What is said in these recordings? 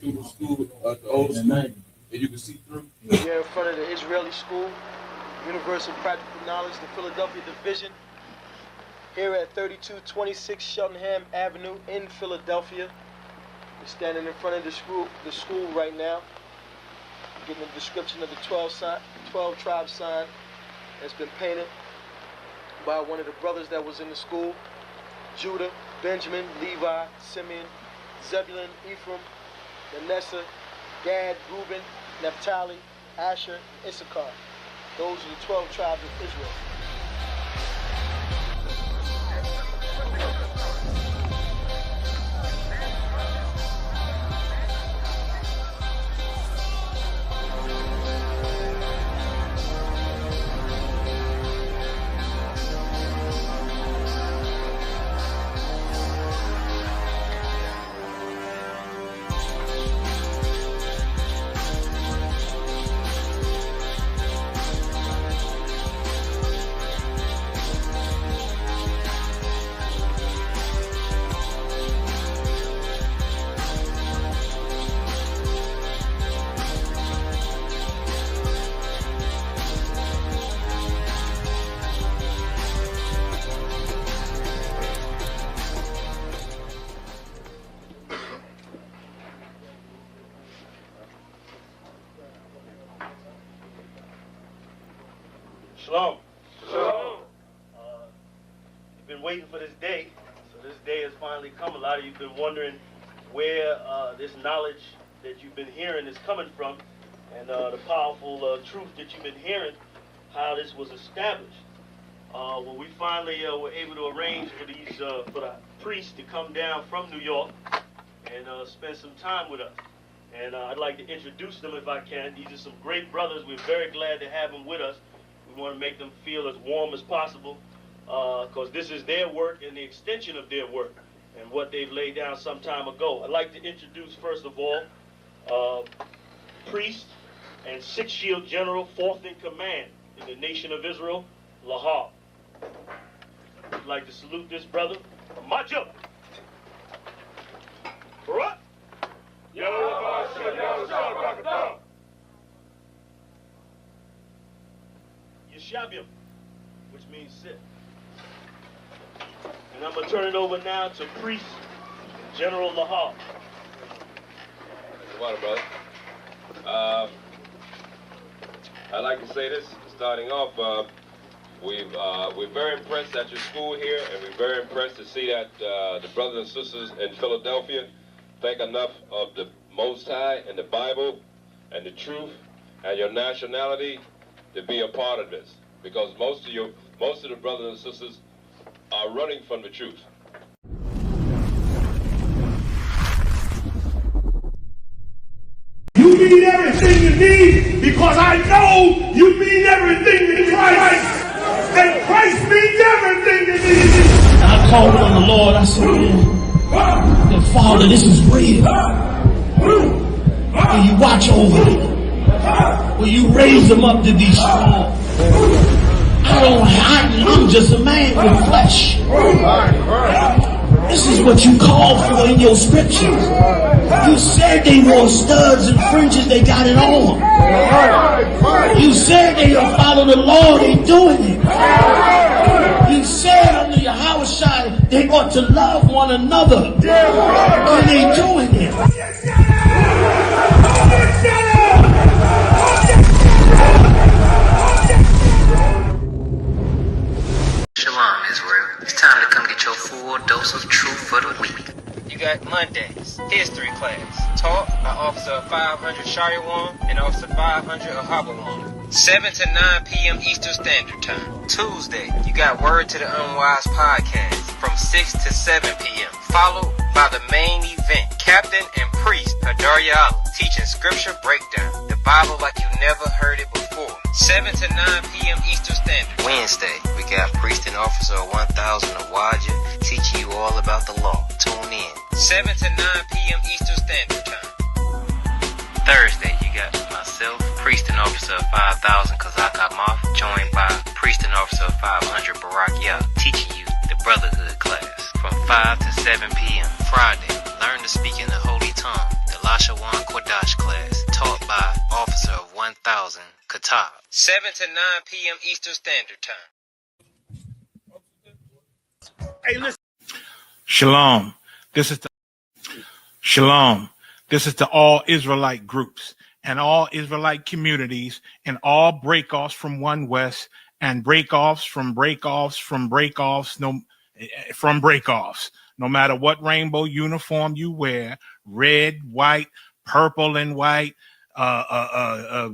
through the school, the old school, and you can see through. We're in front of the Israeli School, Universal Practical Knowledge, the Philadelphia Division, here at 3226 Cheltenham Avenue in Philadelphia. We're standing in front of the school right now, getting a description of the 12 tribe sign that's been painted by one of the brothers that was in the school: Judah, Benjamin, Levi, Simeon, Zebulun, Ephraim, Manasseh, Gad, Reuben, Naphtali, Asher, Issachar. Those are the 12 tribes of Israel. Shalom. Shalom. You've been waiting for this day, so this day has finally come. A lot of you have been wondering where this knowledge that you've been hearing is coming from, and the powerful truth that you've been hearing, how this was established. Well, we finally were able to arrange for the priests to come down from New York and spend some time with us. And I'd like to introduce them if I can. These are some great brothers. We're very glad to have them with us. We want to make them feel as warm as possible, because this is their work and the extension of their work and what they've laid down some time ago. I'd like to introduce, first of all, priest and Sixth Shield General, 4th in command in the nation of Israel, Lahab. I'd like to salute this brother, Majo. Barak. Yeshabim, which means sit. And I'm going to turn it over now to Priest General Lahab. Water, brother. I'd like to say this, starting off, we're very impressed at your school here, and we're very impressed to see that the brothers and sisters in Philadelphia think enough of the Most High and the Bible and the truth and your nationality to be a part of this, because most of the brothers and sisters are running from the truth. You mean everything you need, because I know you mean everything to Christ, and Christ means everything to me. I called on the Lord. I said, man, Father, this is real. Will you watch over me? Will you raise them up to be strong? I'm just a man with flesh. This is what you called for in your scriptures. You said they wore studs and fringes, they got it on. You said they will follow the law, they doing it. You said under Yahawashi they ought to love one another, and they doing it. Shalom, Israel. It's time to come get your full dose of truth for the week. You got Mondays, history class, taught by Officer 500 Shariwan and Officer 500 Ahabawan. 7 to 9 p.m. Eastern Standard Time. Tuesday, you got Word to the Unwise podcast from 6 to 7 p.m. Followed by the main event, Captain and Priest Hadarya teaching scripture breakdown, the Bible like you never heard it before. 7 to 9 p.m. Eastern Standard. Wednesday, we got Priest and Officer 1000 Awaja teaching you all about the law. Tune in. 7 to 9 p.m. Eastern Standard Time. Thursday, you got myself, Priest and Officer 5000 Kazaka Moth, joined by Priest and Officer 500 Barak Yah, teaching you the Brotherhood class from 5 to 7 p.m. Friday, learn to speak in the holy tongue, the Lashawan Kodash class, taught by Officer of 1000, Qatar. 7 to 9 p.m. Eastern Standard Time. Hey, listen. Shalom. This is the all Israelite groups and all Israelite communities and all breakoffs from One West and breakoffs from breakoffs. No matter what rainbow uniform you wear, red, white, purple, and white, all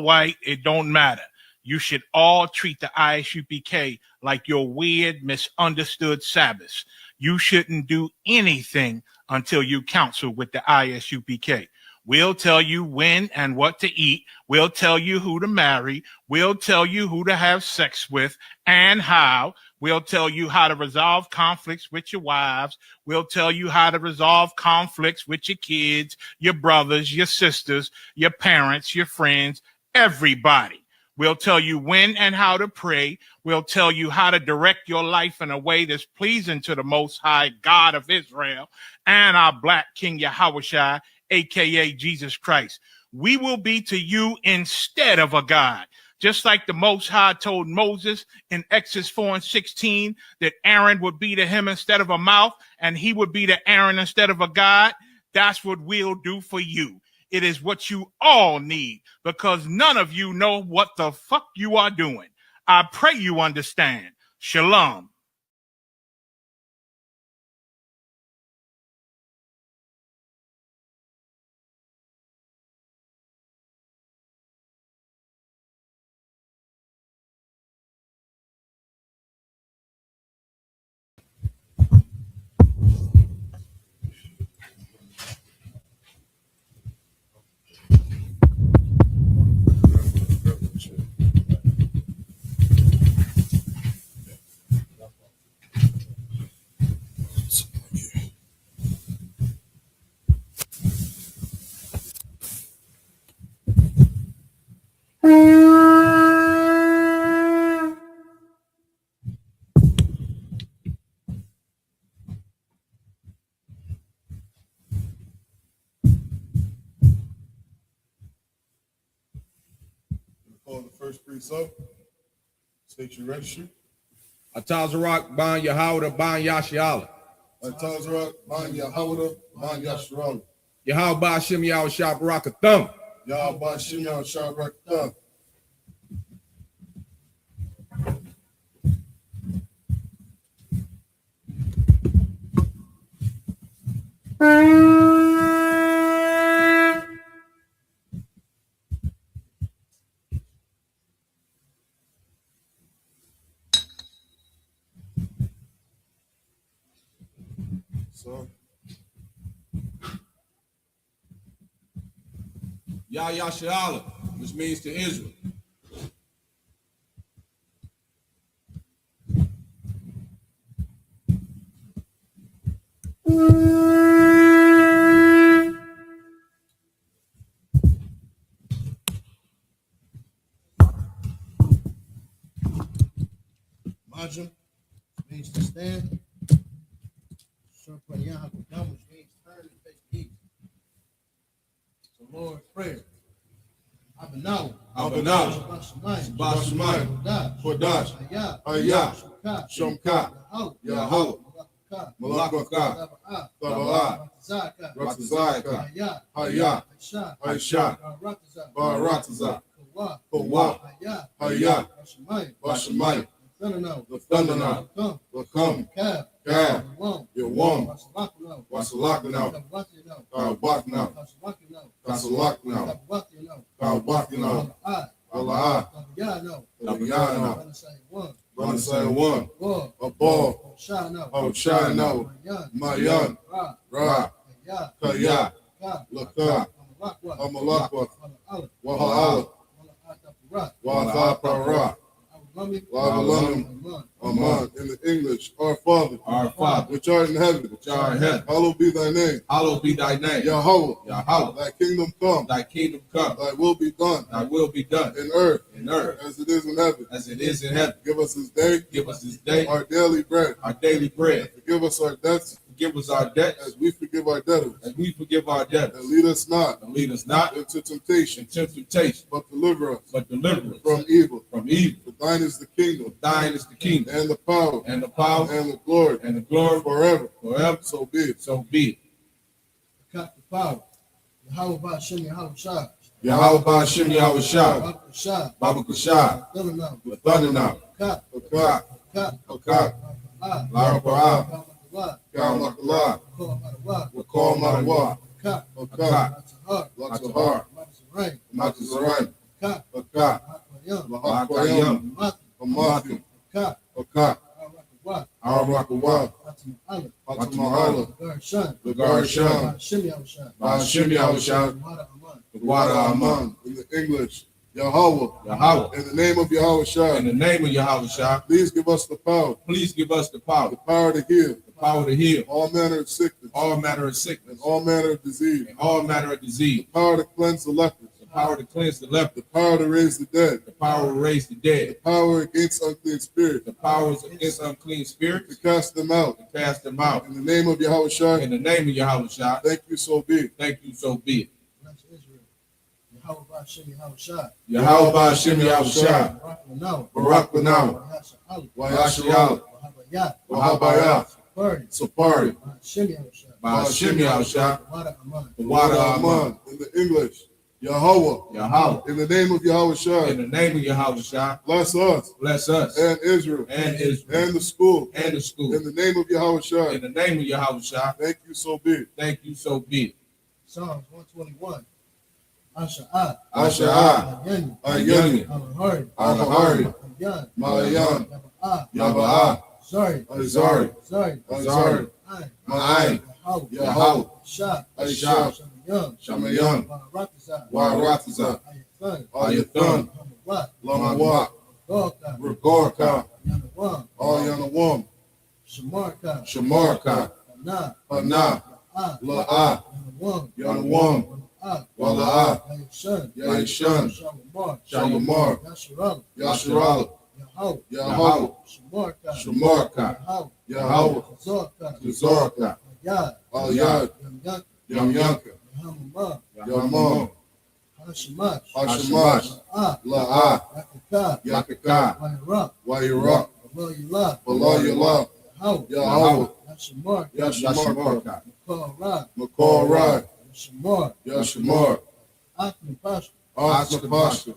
white, it don't matter. You should all treat the ISUPK like your weird, misunderstood Sabbaths. You shouldn't do anything until you counsel with the ISUPK. We'll tell you when and what to eat. We'll tell you who to marry. We'll tell you who to have sex with and how. We'll tell you how to resolve conflicts with your wives. We'll tell you how to resolve conflicts with your kids, your brothers, your sisters, your parents, your friends, everybody. We'll tell you when and how to pray. We'll tell you how to direct your life in a way that's pleasing to the Most High God of Israel and our Black King Yahushua, a.k.a. Jesus Christ. We will be to you instead of a God. Just like the Most High told Moses in Exodus 4:16 that Aaron would be to him instead of a mouth and he would be to Aaron instead of a God, that's what we'll do for you. It is what you all need because none of you know what the fuck you are doing. I pray you understand. Shalom. Call the first priest up. State your registry. Atazarak ban Yahawah ban Yashiala. Atazarak ban Yahawah ban Yashiala. Yahawah Ba'ashem Yahweh Shah Barakathum. Yahweh Ba'ashem Yahweh Shah Barakathum. So, Yashiala, which means to Israel. Majum means to stand. Which means turn and face east. So Lord's Prayer. Abanaw. Shabbat Shemayim. Kodash. Ayah. Shomka. Yahawah. Malakaka. Tabalah. Ratazaka. Hayah. Aisha. Baratazak. Kawah. Hayah. Bashamayim. The thunder now. The come. Cab. You're warm. Wasalak now. Bak now. Kasalak now. Bak now. Allah. Abiyah now. Runasai one. A ball. Oh, Shai now. Mayan. Ra. Kaya. Laka. Amalakwa. Waha'ala. Waha'ala. Aman. In the English, our Father, which art in heaven, hallowed be thy name. Yahawah, thy kingdom come. Thy will be done. In earth, as it is in heaven. Give us this day. Our daily bread. Forgive us our debts. forgive us our debts, as we forgive our debtors. as we forgive our debtors. And lead us not And lead us not into temptation, into temptation, but deliver us but deliver us from evil. from evil. For thine is the kingdom, Thine is the kingdom, and the power, and the power, and the glory, and the glory forever. forever. So be it. So be it. Cut the power. Yahweh Ba'Shem Yahweh Shah. Yahweh Ba'Shem Yahweh Shah, Baba Shah. Baba Kushah, Thunder now. the thunder now, Cut. Kat, Kat, Lara Parah, Kalamakala, Wakal Matawa, Cut. Kat, Lots of Latahar, Rain. Matazaran, Cut. Kat, Lahakayam, Hamathi, Cut. Kat, Arakawat. Arakawa, Fatima Fatamahala, Garshan. Lagarshan, Ba'Shem Yahweh Shah. Ba'Shem Yahweh Shah, Wada Aman. the Wada Aman, Aman. In the English, Yahweh. Yahweh. In the name of Yahweh Shah, In the name of Yahweh Shah, please give us the power, please give us the power to heal to heal all manner of sickness, all manner of and sickness, all manner of disease, and all manner of disease, power to cleanse the lepers, the power to cleanse the leper, the power to raise the dead, the power to raise the dead, power against unclean spirits, the powers against unclean to spirits, cast them out. to cast them out. In the name of Yahweh Shah, In the name of Yahweh Shah, thank you, so be it. thank you, so be it. Bless Israel. Yahweh Ba'Shem Yahweh Shah. Yahweh Ba'Shem Yahweh Shah, Barak Lanawa. Barak Lanawa, Wayashial, Wahabayat. Wahabayah, Party. Sapari, Ba'Shem Yahweh Shah. Ba'Shem Yahweh Shah, Wada Aman. the Wada Aman, Aman. In the English, Yahweh. Yahweh. In the name of Yahweh Shah, In the name of Yahweh Shah, bless us bless us and Israel and Israel and the school. and the school. In the name of Yahweh Shah, In the name of Yahweh Shah, thank you, so be it. thank you, so be it. Psalms 121. Asha'ah. Asha'ah, Ayani. Ayani, Alahari. Alahari, Ayan. Malayan, Yaba'ah. Yaba'ah, Zari. Azari, Zari. Azari, Ayin. Ma'ayin, Yahweh. Yahweh, Shah. Shah, Shamayam. Shamayan, Barakatizah. Waratazah, Ayathan. Ayathan, Hamawat. Lamawat, Gorka. Regorka, Yanawam. All Yanawam, Shamarka. Shamarka, Hana. Hana, Ya'ah. La'ah, Yanawam. Yanawam, Wala'ah. Wala'ah, Yayashan. Yayashan, Shamamar. Shalomar, Yasharal. Yasharal, Yahweh. Yahweh, Shamarka. Shamarka, Yahweh. Yahweh, Zorka. Zorka, Yad. Al Yad, Yamyak. Yamyanka, Yahamamah. Yamam, Hashemash. Hashemash, La'ah. La'ah, Yakaka. Yakaka, Wayarab. Wayirah, Below Yullah. Below Yallah, Yahweh. Yahweh, Yashamarka. Yashamarka, Makal Rad. Makal Rad, Yashamar. Yashamar, Akmi Pasha. Ashkapasha,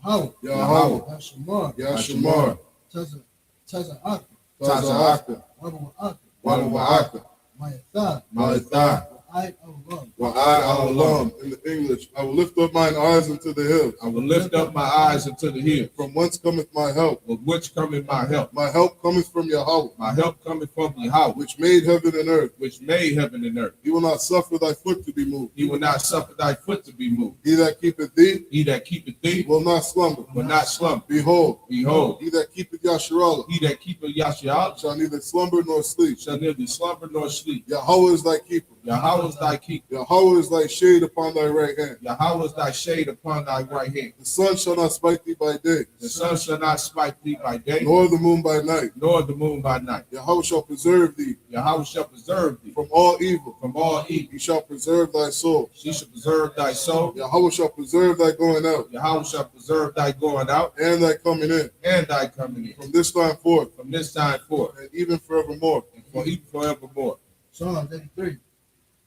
Yahweh. Yahweh, Yashamar. Yashamar, Taza Akmi. Taza'aka, Wabawa Akmi. Walawa'aka, Mayatha. Malithah, Wa'ai Awam. Wa'ai. In the English, I will lift up mine eyes unto the hills, I will lift up my eyes unto the hill, from whence cometh my help. of which cometh my help. My help cometh from Yahweh, My help cometh from Yahweh, which made heaven and earth. which made heaven and earth. He will not suffer thy foot to be moved. He will not suffer thy foot to be moved. He that keepeth thee He that keepeth thee will not slumber. will not slumber. Behold, Behold, he that keepeth Yasharallah he that keepeth Yahshua shall neither slumber nor sleep. shall neither slumber nor sleep. Yahweh is thy keeper. Yahweh is thy keeper. Yahweh is thy shade upon thy right hand. Yahweh is thy shade upon thy right hand. The sun shall not smite thee by day, The sun shall not smite thee by day, nor the moon by night. nor the moon by night. Yahweh shall preserve thee Yahweh shall preserve thee from all evil. from all evil. He shall preserve thy soul. He shall preserve thy soul. Yahweh shall preserve thy going out Yahweh shall preserve thy going out and thy coming in and thy coming in from this time forth from this time forth and even forevermore. and for even forevermore. Psalms 83.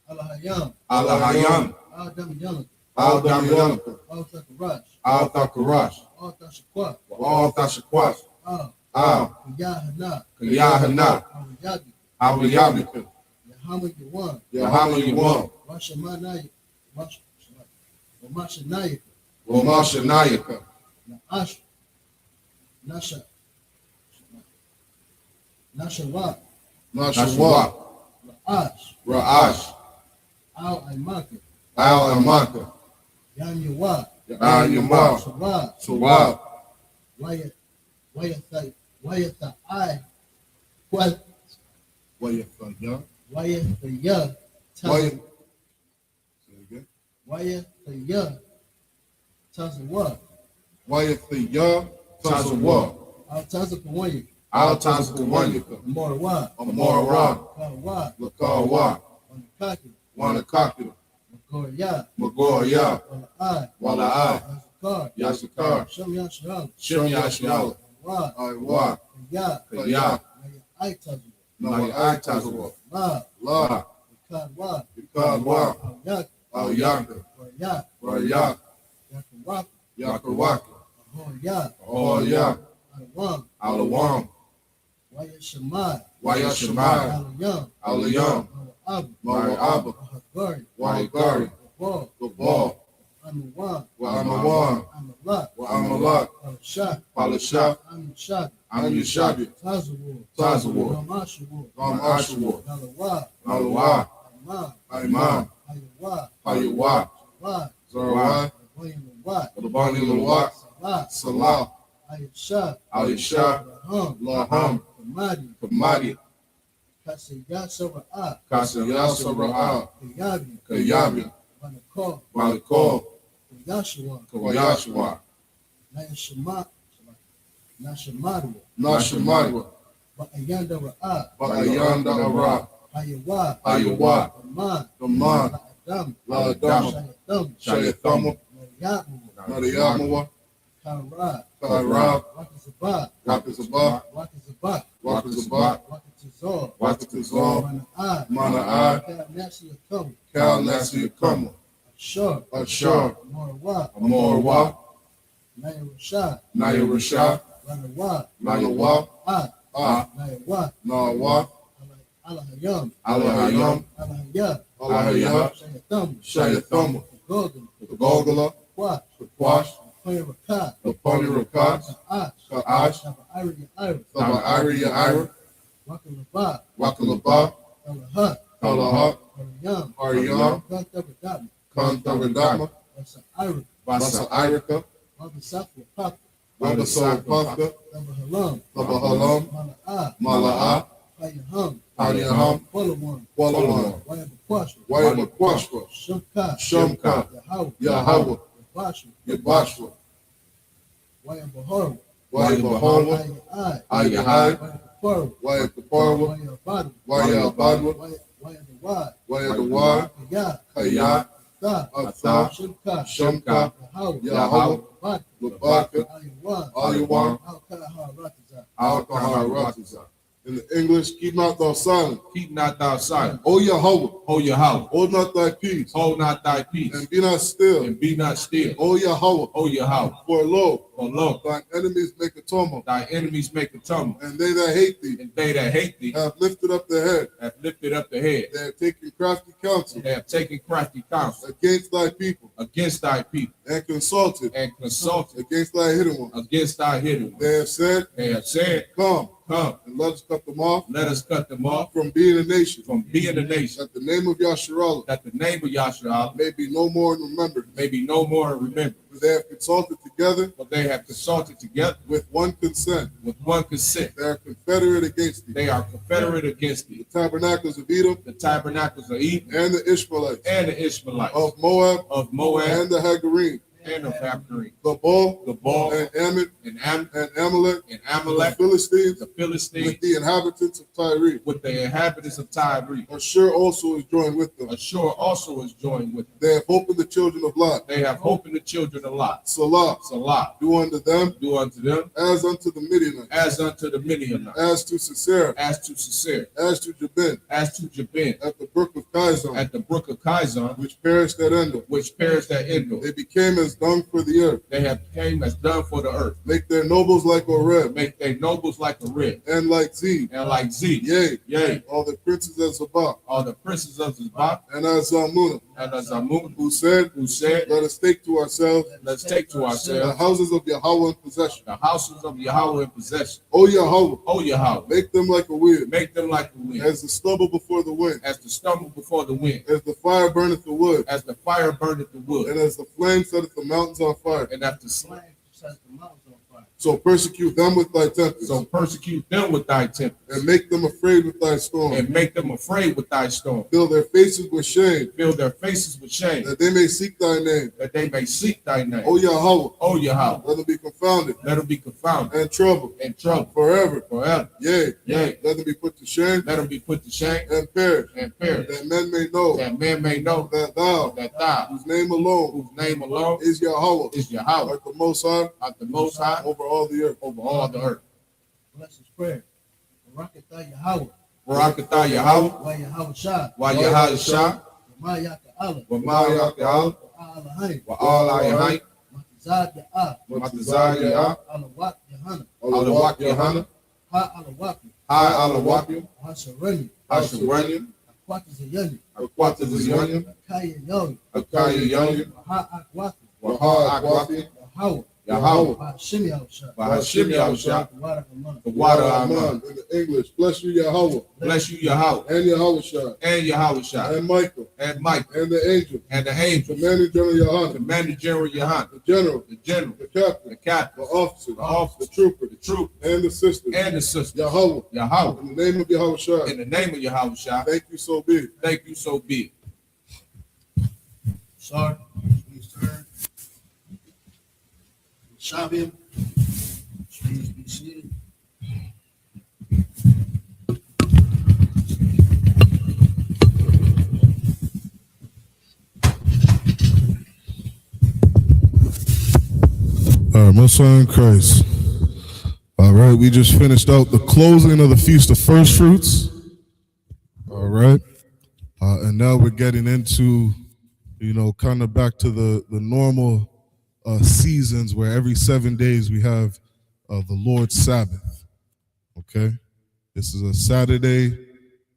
Alahayam. Allahayam, Al-Dam Yalak. Al Damyanka, Al-Takarash. Al Thakarash, Al-Tashakwat. Al Thashakwat, Al Yahanna. Kayahana, Al-Yadi. Al Yabika, Yahama Yawan. Yahama Yawam, Rashamanayik. Ramashanayik. Romashanayaka, Na'ash. Nasha. Nashawat. Nashawah, Ra'ash. Ra'ash, Al-Aimaka. Al Amaka, Yanyawat. Al Yamar, Sawat. Sawab, Wayatha'i. What? Wayafaya, Wayathaya. Wayaf- Wayathaya. Tazawat. Wayafaya, Tazawah, Al-Tazapawaya. Altazakawanyaka, Amora, Amora, Kawa, Lakawa, Wanakaki, Wanakakita, Magoya, Magoya, Wala'ai, Wala'ai, Yazakar, Yazakar, Shem Yashral, Shem Yashiala, Wa, Iwa, Kaya, Kaya, Aitazu, Naya Aitazawa, La, La, Kadwa, Ikadwa, Yak, Aoyaka, Yak, Rayak, Yakawak, Yakawaka, Ahoya, Ahoya, Alawam, Alawam, Wayashamai, Wayashamai, Alayam, Alayam, Abu, Mawa'aba, Ahagari, Wahigari, Gabal, Gabal, Anuwan, Wa'amawan, Amalak, Wa'amalak, Palashak, Palashak, Anushak, Amushabi, Tazawur, Tazawur, Ramashawur, Ram Ashawur, Nalawa, Alawa, Imam, Imam, Hayawa, Hayawa, Wa, Zarawai, Wayanawat, Labani Lawak, Salah, Salah, Ayashah, Alisha, Laham, Laham, Kamadi, Kamadi, Kasaya Sara'at, Kasaya Sara'ah, Kayabi, Kayabi, Banakor, Balikor, Kayashua, Kawayashwa, Nashamadu, Nashamadwa, Ba'ayanda Ra'at, Ba'ayanda Ara, Hayawa, Hayawa, Aman, Daman, La'adam, La'adam, Shayatham, Shayathama, Yabu, Nadiyamawa, Karab, Kairab, Wakazabah, Wakazabah, Wakazabah, Wakazabah, Wakatazor, Wakatazor, Mana'ai, Mana'ai, Kal Nasiyakum, Kal Nasiyakama, Ashur, Ashar, Morwa, Amorwa, Nayarashah, Nayarashah, Lanawa, Lanawa, Nayawa, Nawa, Alahayam, Alahayam, Alahayah, Alahayah, Shayatham, Shayathama, Golden, the Golgala, Quash, the Quash, Rakat, the Pony Rakat, Ash, Ka'ash, Iri, Ira, Saba Iri Ira, Wakalaba, Wakalaba, Kalahat, Kalahat, Haryam, Haryam, Kantabadam, Kantaradama, Vasa Ira, Vasa Irika, Wabasafu Papa, Wabasa Pasta, Labahalam, Labahalam, Mala'a, Mala'a, Hayaham, Hayaham, Palawan, Walawan, Wayabakwasha, Wayabakwashwa, Shumka, Shumka, Yahweh, Yahweh, Yabashu, Yabashwa, Wayabahor, Wayabahawa, Ayai, Ayahai, Wayabakwaro, Wayapaparwa, Wayabadu, Wayabadwa, Wayabawad, Wayadawad, Kaya, Kayat, Tha, Atha, Shumka, Shumka, Yahweh, Yahweh, Bad, Labaka, Ayawan, Ayawan, Al-Kaha Ratiza, Alcohol Ratiza. In the English, keep not thou silent. Keep not thou silent. O Yahweh, O Yahweh, hold not thy peace, hold not thy peace, and be not still. and be not still. O Yahweh, O Yahweh, for lo, for lo, thine enemies make a tumult, thy enemies make a tumult, and they that hate thee and they that hate thee have lifted up the head. have lifted up the head. They have taken crafty counsel They have taken crafty counsel against thy people, against thy people, and consulted consulted against thy hidden ones. against thy hidden ones. They have said, Come, Come, and let us cut them off let us cut them off from being a nation, from being a nation, that the name of Yasharallah that the name of Yahshua may be no more remembered. may be no more remembered. For they have consulted together But they have consulted together with one consent. with one consent. They are confederate against thee. They are confederate against thee. The tabernacles of Edom The tabernacles of Eden and the Ishmaelites, and the Ishmaelites of Moab and and the Hagarim, of Hapharim, Gabal Gabal and Ammon and Am and Amalek, and the Amalek, Philistines, the Philistines, with the inhabitants of Tyre. with the inhabitants of Tyre. Ashur also is joined with them. Ashur also is joined with them. They have hope in the children of Lot. They have hope in the children of Lot. Salah, Salah, do unto them do unto them as unto the Midianites, as unto the Midianites, as to Sisera, as to Sisera, as to Jabin, as to Jabin, at the brook of Kizon, at the brook of Kizon, which perished at Endor. which perished at Endor. They became as dung for the earth. They have came as done for the earth. Make their nobles like Oreb, Make their nobles like a red, and like Zeb, and like Z, yea, yea, all the princes of Zabah, all the princes of Zabah and as Zalmunna, and of Zamun, who said, who said, let us take to ourselves let's take to the ourselves houses of Yahweh in possession. the houses of Yahweh in possession. O Yahweh, O Yahweh, make them like a wind, make them like the wind, as the stubble before the wind, as the stubble before the wind, as the fire burneth the wood, as the fire burneth the wood, and as the flame setteth the mountains on fire. and after slain. Flame sets the mountains on fire. So persecute them with thy tempest. So persecute them with thy tempest. And make them afraid with thy storm. And make them afraid with thy storm. Fill their faces with shame. Fill their faces with shame. That they may seek thy name. That they may seek thy name. O Yahweh. O Yahweh. Let them be confounded. Let them be confounded. And troubled. And troubled. Forever. Forever. Yea. Yea. Let them be put to shame. Let them be put to shame. And perish. And perish. That men may know. That men may know. That thou. Whose name alone. Whose name alone. Is Yahweh. Is Yahweh. At the Most High. At the Most High. Over all the earth. Over all the earth. Bless his prayer. Barakatah Yahweh. Barakatah Yahweh. Wa Yahweh Shah. Wa Yahweh Shah. Wa Yaka Allah. Wa Yaka Allah. Wa Allah Matazad Ya'ah. Matazad Ya'ah. Alawak Yahanna. Alawak Yahanna. Ha Alawakim. Ha Alawakim. Ha Sharani. Ha Sharani. Akwata Zayani. Akwata Zayani. Akaya Yoni. Akaya Yoni. Ha Akwati. Wa Ha Akwati. Yahweh. Yahweh. Hashim Yahushua. Hashim Yahushua. The water Aman. In the English, bless you Yahweh. Bless you Yahweh. And Yahweh Shah. And Yahweh Shah. And Michael. And Michael. And the angel. And the angel. Commanding General Yahanna. Commanding General Yahanna. The general. The general. The captain. The captain. The officer. The officer. The trooper. The troop. And the sisters. And the sisters. Yahweh. Yahweh. In the name of Yahweh Shah. In the name of Yahweh Shah. Thank you, so be it. Thank you, so be it. Sorry. Please turn. Shabim. Please be seated. All right, most high in Christ. All right, we just finished out the closing of the Feast of First Fruits. All right, and now we're getting into, kind of back to the normal seasons where every 7 days we have the Lord's Sabbath. Okay, this is a Saturday,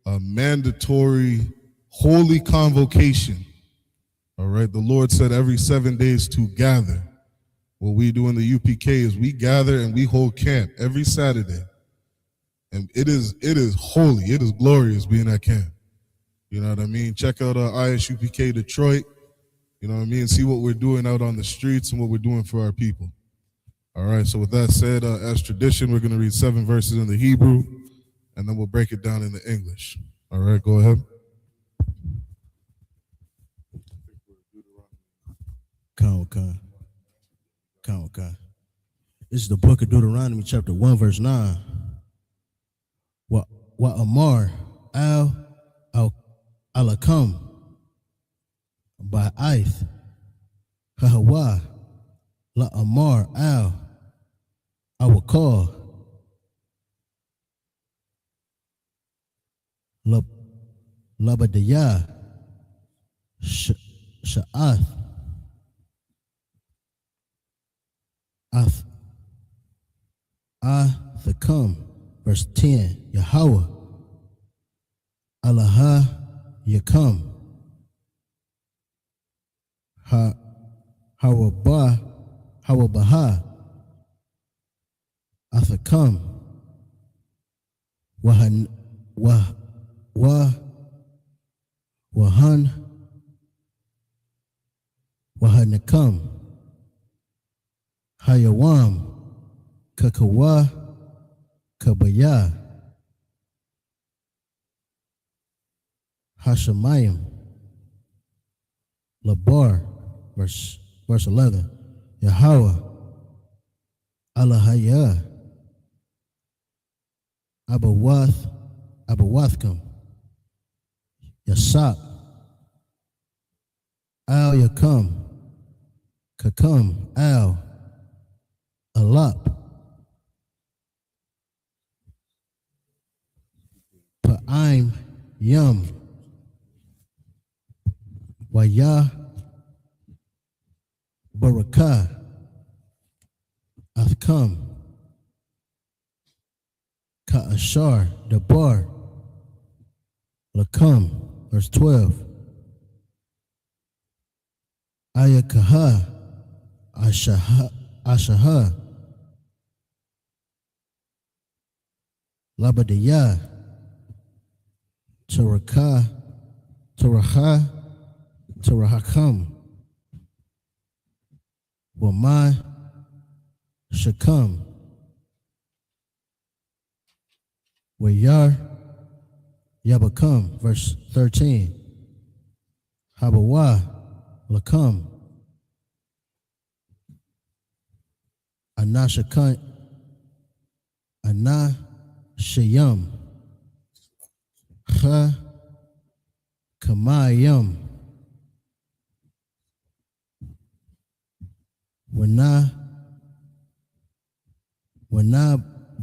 a mandatory holy convocation. All right, the Lord said every 7 days to gather. What we do in the UPK is we gather and we hold camp every Saturday. And it is holy, it is glorious being at camp. You know what I mean? Check out I.S.U.P.K. Detroit. You know what I mean? See what we're doing out on the streets and what we're doing for our people. All right, so with that said, as tradition, we're going to read 7 verses in the Hebrew, and then we'll break it down in the English. All right, go ahead. This is the book of Deuteronomy, chapter 1, verse 9. Wa Amar al-Alakam by Ith Hawa La Amar al-Awakal Labadiyah Sha'ath the come, verse 10, Yahweh, Allah Yakam, Hawabaha, Athakam, Wahan, Wahanakam, Hayawam, Kakawa, Kabaya, Hashemayim, Labar, verse 11, Yahweh, Allahaya, Abawathkam, Yasap, Al Yakam, Kakam, Al, Alap, Pa'im, Yum, Waya, Barakah, Athkam, Ka'ashar, Dabar, Lakam, verse 12, Ayakaha, Ashaha, Labadiyah, Tarahakam, Wamai, Shakam, Wayar Yabakam, verse 13. Habawa Lakam. Anashakant Anashayam. Ha Kamayam. Wana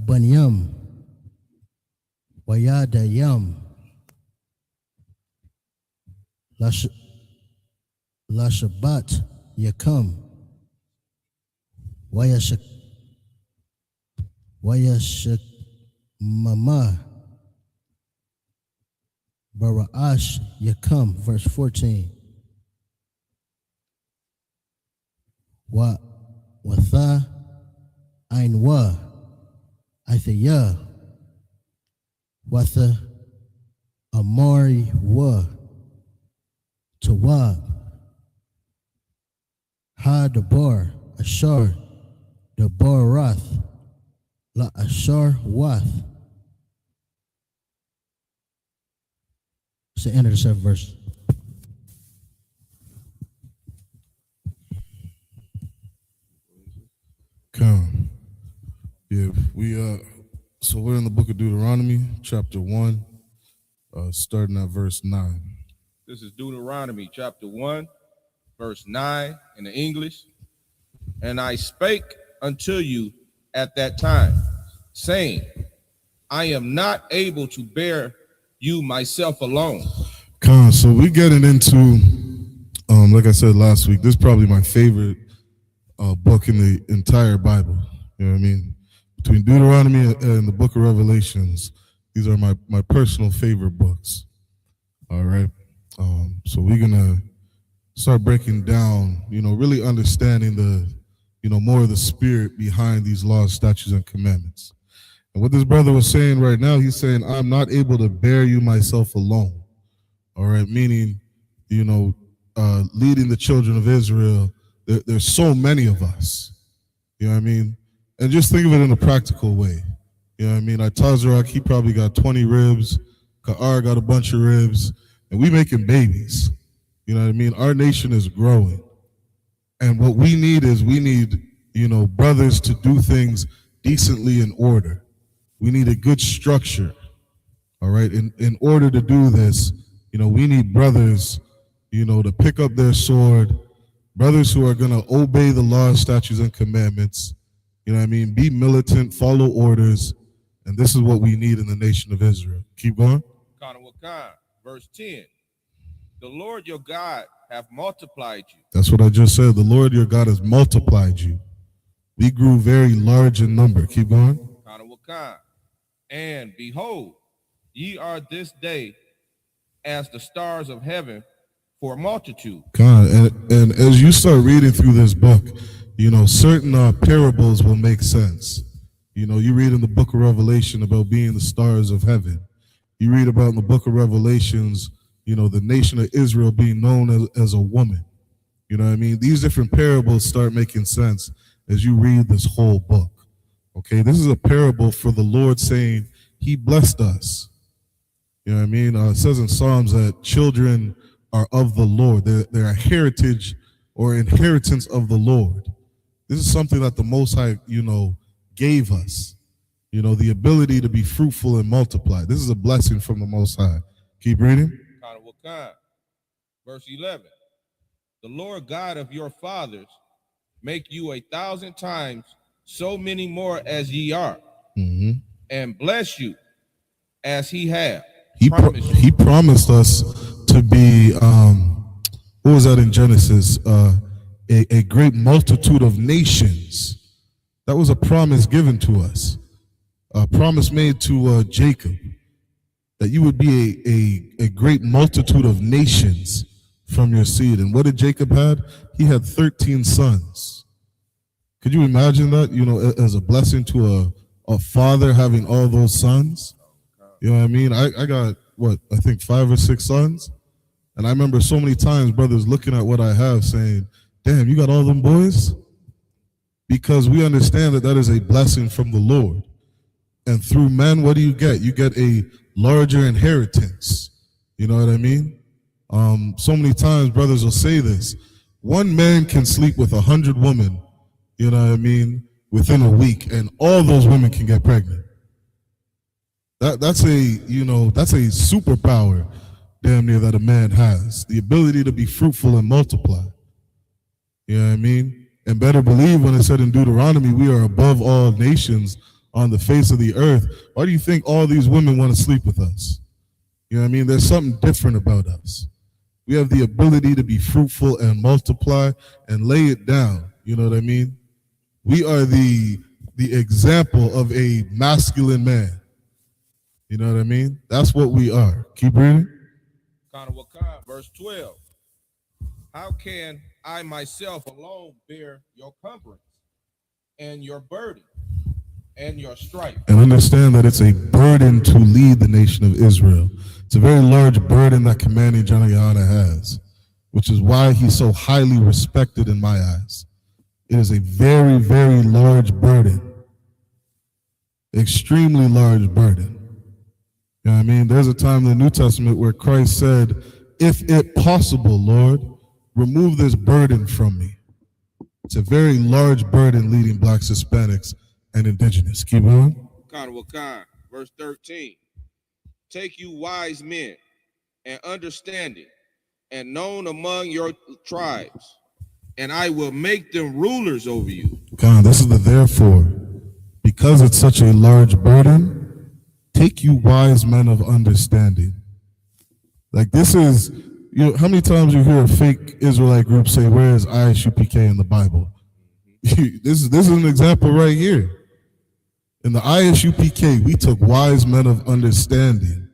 Banyam. Wayadayam. Lashabat Yakam. Wayashak Mama. Baraash Yakam, verse 14. Watha Ainwa Athaya Watha Amari Wa Tawab Ha Dabar Ashar Dabarath La Ashar Wath. It's the end of the 7th verse. Come. Yeah, so we're in the book of Deuteronomy, chapter 1, starting at verse 9. This is Deuteronomy chapter 1, verse 9 in the English. And I spake unto you at that time, saying, I am not able to bear you myself alone. Come, so we're getting into, like I said last week, this is probably my favorite book in the entire Bible. You know what I mean? Between Deuteronomy and the book of Revelations, these are my personal favorite books. All right. So we're going to start breaking down, really understanding the, more of the spirit behind these laws, statutes, and commandments. And what this brother was saying right now, he's saying, I'm not able to bear you myself alone. All right. Meaning, leading the children of Israel, there's so many of us. You know what I mean? And just think of it in a practical way. You know what I mean? Tazarak, he probably got 20 ribs. Ka'ar got a bunch of ribs. And we making babies. You know what I mean? Our nation is growing. And what we need is brothers to do things decently in order. We need a good structure. All right? In order to do this, we need brothers, to pick up their sword, brothers who are going to obey the laws, statutes, and commandments. You know what I mean? Be militant, follow orders. And this is what we need in the nation of Israel. Keep going. Verse 10. The Lord your God hath multiplied you. That's what I just said. The Lord your God has multiplied you. We grew very large in number. Keep going. And behold, ye are this day as the stars of heaven for multitude. God, and as you start reading through this book, certain parables will make sense. You read in the book of Revelation about being the stars of heaven. You read about in the book of Revelations, the nation of Israel being known as a woman. You know what I mean? These different parables start making sense as you read this whole book. Okay, this is a parable for the Lord saying he blessed us. You know what I mean? It says in Psalms that children are of the Lord. They're a heritage or inheritance of the Lord. This is something that the Most High, gave us. The ability to be fruitful and multiply. This is a blessing from the Most High. Keep reading. Verse 11. The Lord God of your fathers make you 1,000 times so many more as ye are, and bless you as he hath. He promised us to be, what was that in Genesis? A great multitude of nations. That was a promise given to us. A promise made to Jacob, that you would be a great multitude of nations from your seed. And what did Jacob have? He had 13 sons. Could you imagine that, as a blessing to a father having all those sons? You know what I mean? I got, I think 5 or 6 sons. And I remember so many times brothers looking at what I have saying, damn, you got all them boys? Because we understand that is a blessing from the Lord. And through men, what do? You get a larger inheritance. You know what I mean? So many times brothers will say this. One man can sleep with 100 women, you know what I mean, within a week, and all those women can get pregnant. That's a superpower, damn near, that a man has. The ability to be fruitful and multiply. You know what I mean? And better believe when it said in Deuteronomy, we are above all nations on the face of the earth. Why do you think all these women want to sleep with us? You know what I mean? There's something different about us. We have the ability to be fruitful and multiply and lay it down. You know what I mean? We are the example of a masculine man. You know what I mean? That's what we are. Keep reading. Verse 12. How can I myself alone bear your cumbrance and your burden and your strife? And understand that it's a burden to lead the nation of Israel. It's a very large burden that Commanding General YAHANNA has, which is why he's so highly respected in my eyes. It is a very, very large burden. Extremely large burden. You know what I mean? There's a time in the New Testament where Christ said, if it possible, Lord, remove this burden from me. It's a very large burden leading blacks, Hispanics, and indigenous. Keep going. Verse 13. Take you wise men and understanding and known among your tribes, and I will make them rulers over you. God, this is the therefore. Because it's such a large burden, take you wise men of understanding. Like this is, how many times you hear a fake Israelite group say, where is I.S.U.P.K. in the Bible? This is an example right here. In the I.S.U.P.K, we took wise men of understanding.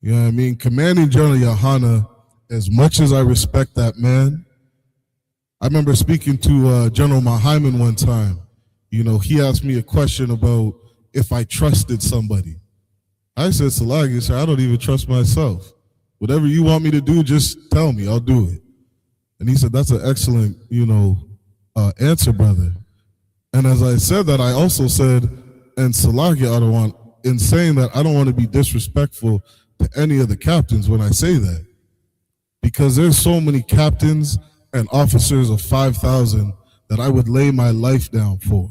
You know what I mean? Commanding General YAHANNA, as much as I respect that man, I remember speaking to General Mahyman one time. You know, he asked me a question about if I trusted somebody. I said, Salagi, sir, I don't even trust myself. Whatever you want me to do, just tell me, I'll do it. And he said, that's an excellent, answer, brother. And as I said that, I also said, and Salagi, in saying that, I don't want to be disrespectful to any of the captains when I say that. Because there's so many captains and officers of 5,000 that I would lay my life down for.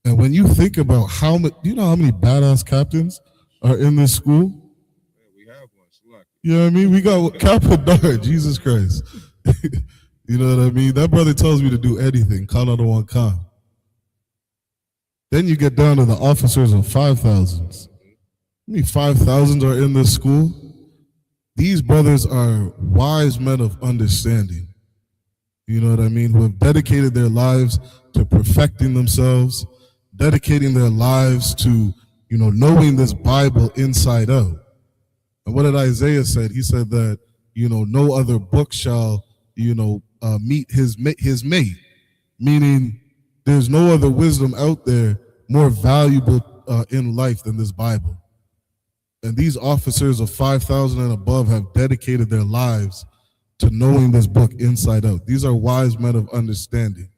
And when you think about how many, how many badass captains are in this school? We have one. You know what I mean? We got Captain Dart, Jesus Christ. You know what I mean? That brother tells me to do anything. Call out one con. Then you get down to the officers of 5,000s. How many 5,000s are in this school? These brothers are wise men of understanding. You know what I mean? Who have dedicated their lives to perfecting themselves, dedicating their lives to, knowing this Bible inside out. And what did Isaiah said? He said that, no other book shall, meet his mate. Meaning there's no other wisdom out there more valuable in life than this Bible. And these officers of 5,000 and above have dedicated their lives to knowing this book inside out. These are wise men of understanding.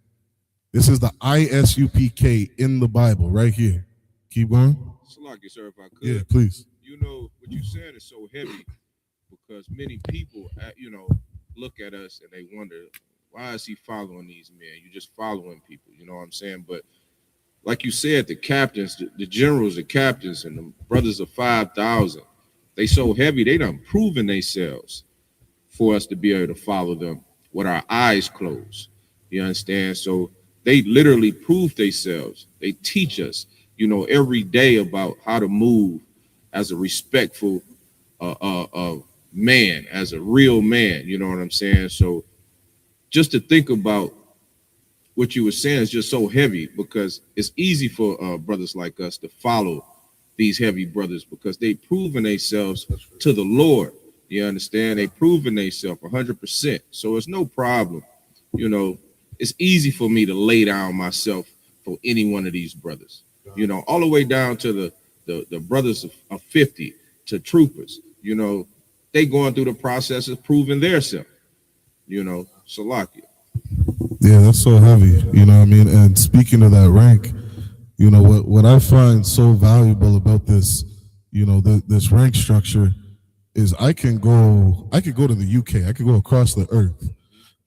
This is the I.S.U.P.K. in the Bible right here. Keep going. Salaki, sir, if I could. Yeah, please. What you're saying is so heavy because many people, look at us and they wonder, why is he following these men? You're just following people, you know what I'm saying? But like you said, the captains, the generals, the captains, and the brothers of 5,000, they so heavy, they done proven themselves for us to be able to follow them with our eyes closed. You understand? So they literally prove themselves. They teach us, every day about how to move as a respectful man, as a real man. You know what I'm saying? So just to think about what you were saying is just so heavy because it's easy for brothers like us to follow these heavy brothers because they proven themselves to the Lord. You understand? They proven themselves 100%. So it's no problem. It's easy for me to lay down myself for any one of these brothers, all the way down to the brothers of 50 to troopers, they going through the process of proving their self, Salakia. Yeah, that's so heavy, you know what I mean? And speaking of that rank, You know, what I find so valuable about this, you know, this rank structure is I could go to the UK, I could go across the earth,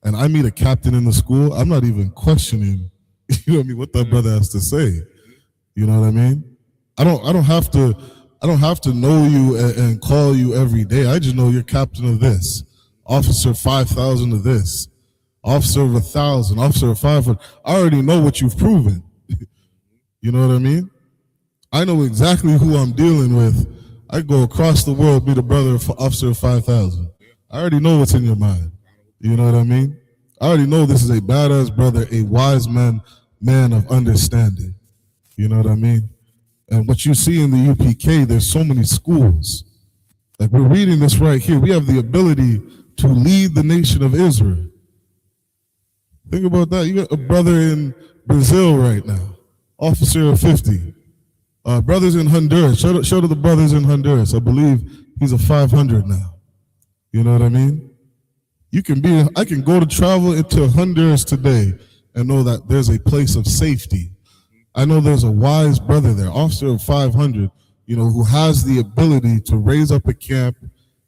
and I meet a captain in the school, I'm not even questioning, you know what I mean, what that brother has to say. You know what I mean? I don't have to know you and call you every day. I just know you're captain of this, officer 5,000 of this, officer of 1,000, officer of 500. I already know what you've proven. You know what I mean? I know exactly who I'm dealing with. I go across the world, be the brother of officer of 5,000. I already know what's in your mind. You know what I mean? I already know this is a badass brother, a wise man of understanding. You know what I mean? And what you see in the UPK, there's so many schools. Like we're reading this right here. We have the ability to lead the nation of Israel. Think about that. You got a brother in Brazil right now, officer of 50. Brothers in Honduras. Show to the brothers in Honduras. I believe he's a 500 now. You know what I mean? I can go to travel into Honduras today and know that there's a place of safety. I know there's a wise brother there, officer of 500, you know, who has the ability to raise up a camp,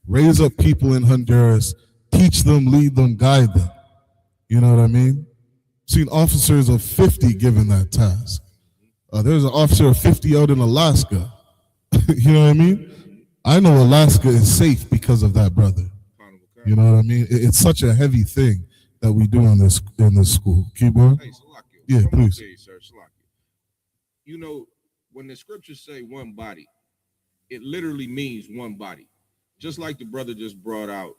raise up people in Honduras, teach them, lead them, guide them. You know what I mean? Seen officers of 50 given that task. There's an officer of 50 out in Alaska. You know what I mean? I know Alaska is safe because of that brother. You know what I mean? It's such a heavy thing that we do in this school. Keep going. Hey, Salakia, Yeah, please. Okay, sir, Salakia. You know, when the scriptures say one body, it literally means one body. Just like the brother just brought out,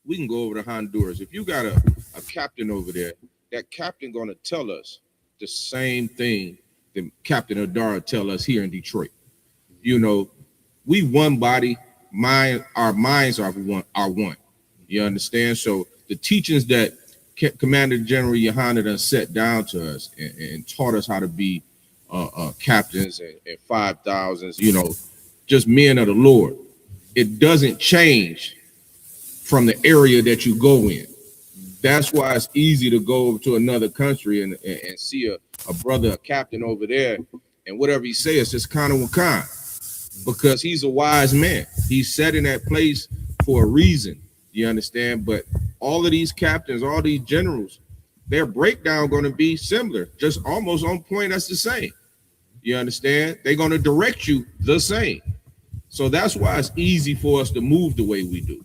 we can go over to Honduras. If you got a captain over there, that captain going to tell us the same thing that Captain Adara tell us here in Detroit. You know, we one body, our minds are one. You understand? So the teachings that Commander General YAHANNA done set down to us and taught us how to be captains and 5,000s, you know, just men of the Lord. It doesn't change from the area that you go in. That's why it's easy to go to another country and see a brother, a captain over there, and whatever he says, just kind of kind, because he's a wise man. He's set in that place for a reason. You understand? But all of these captains, all these generals, their breakdown going to be similar, just almost on point. That's the same. You understand? They're going to direct you the same. So that's why it's easy for us to move the way we do.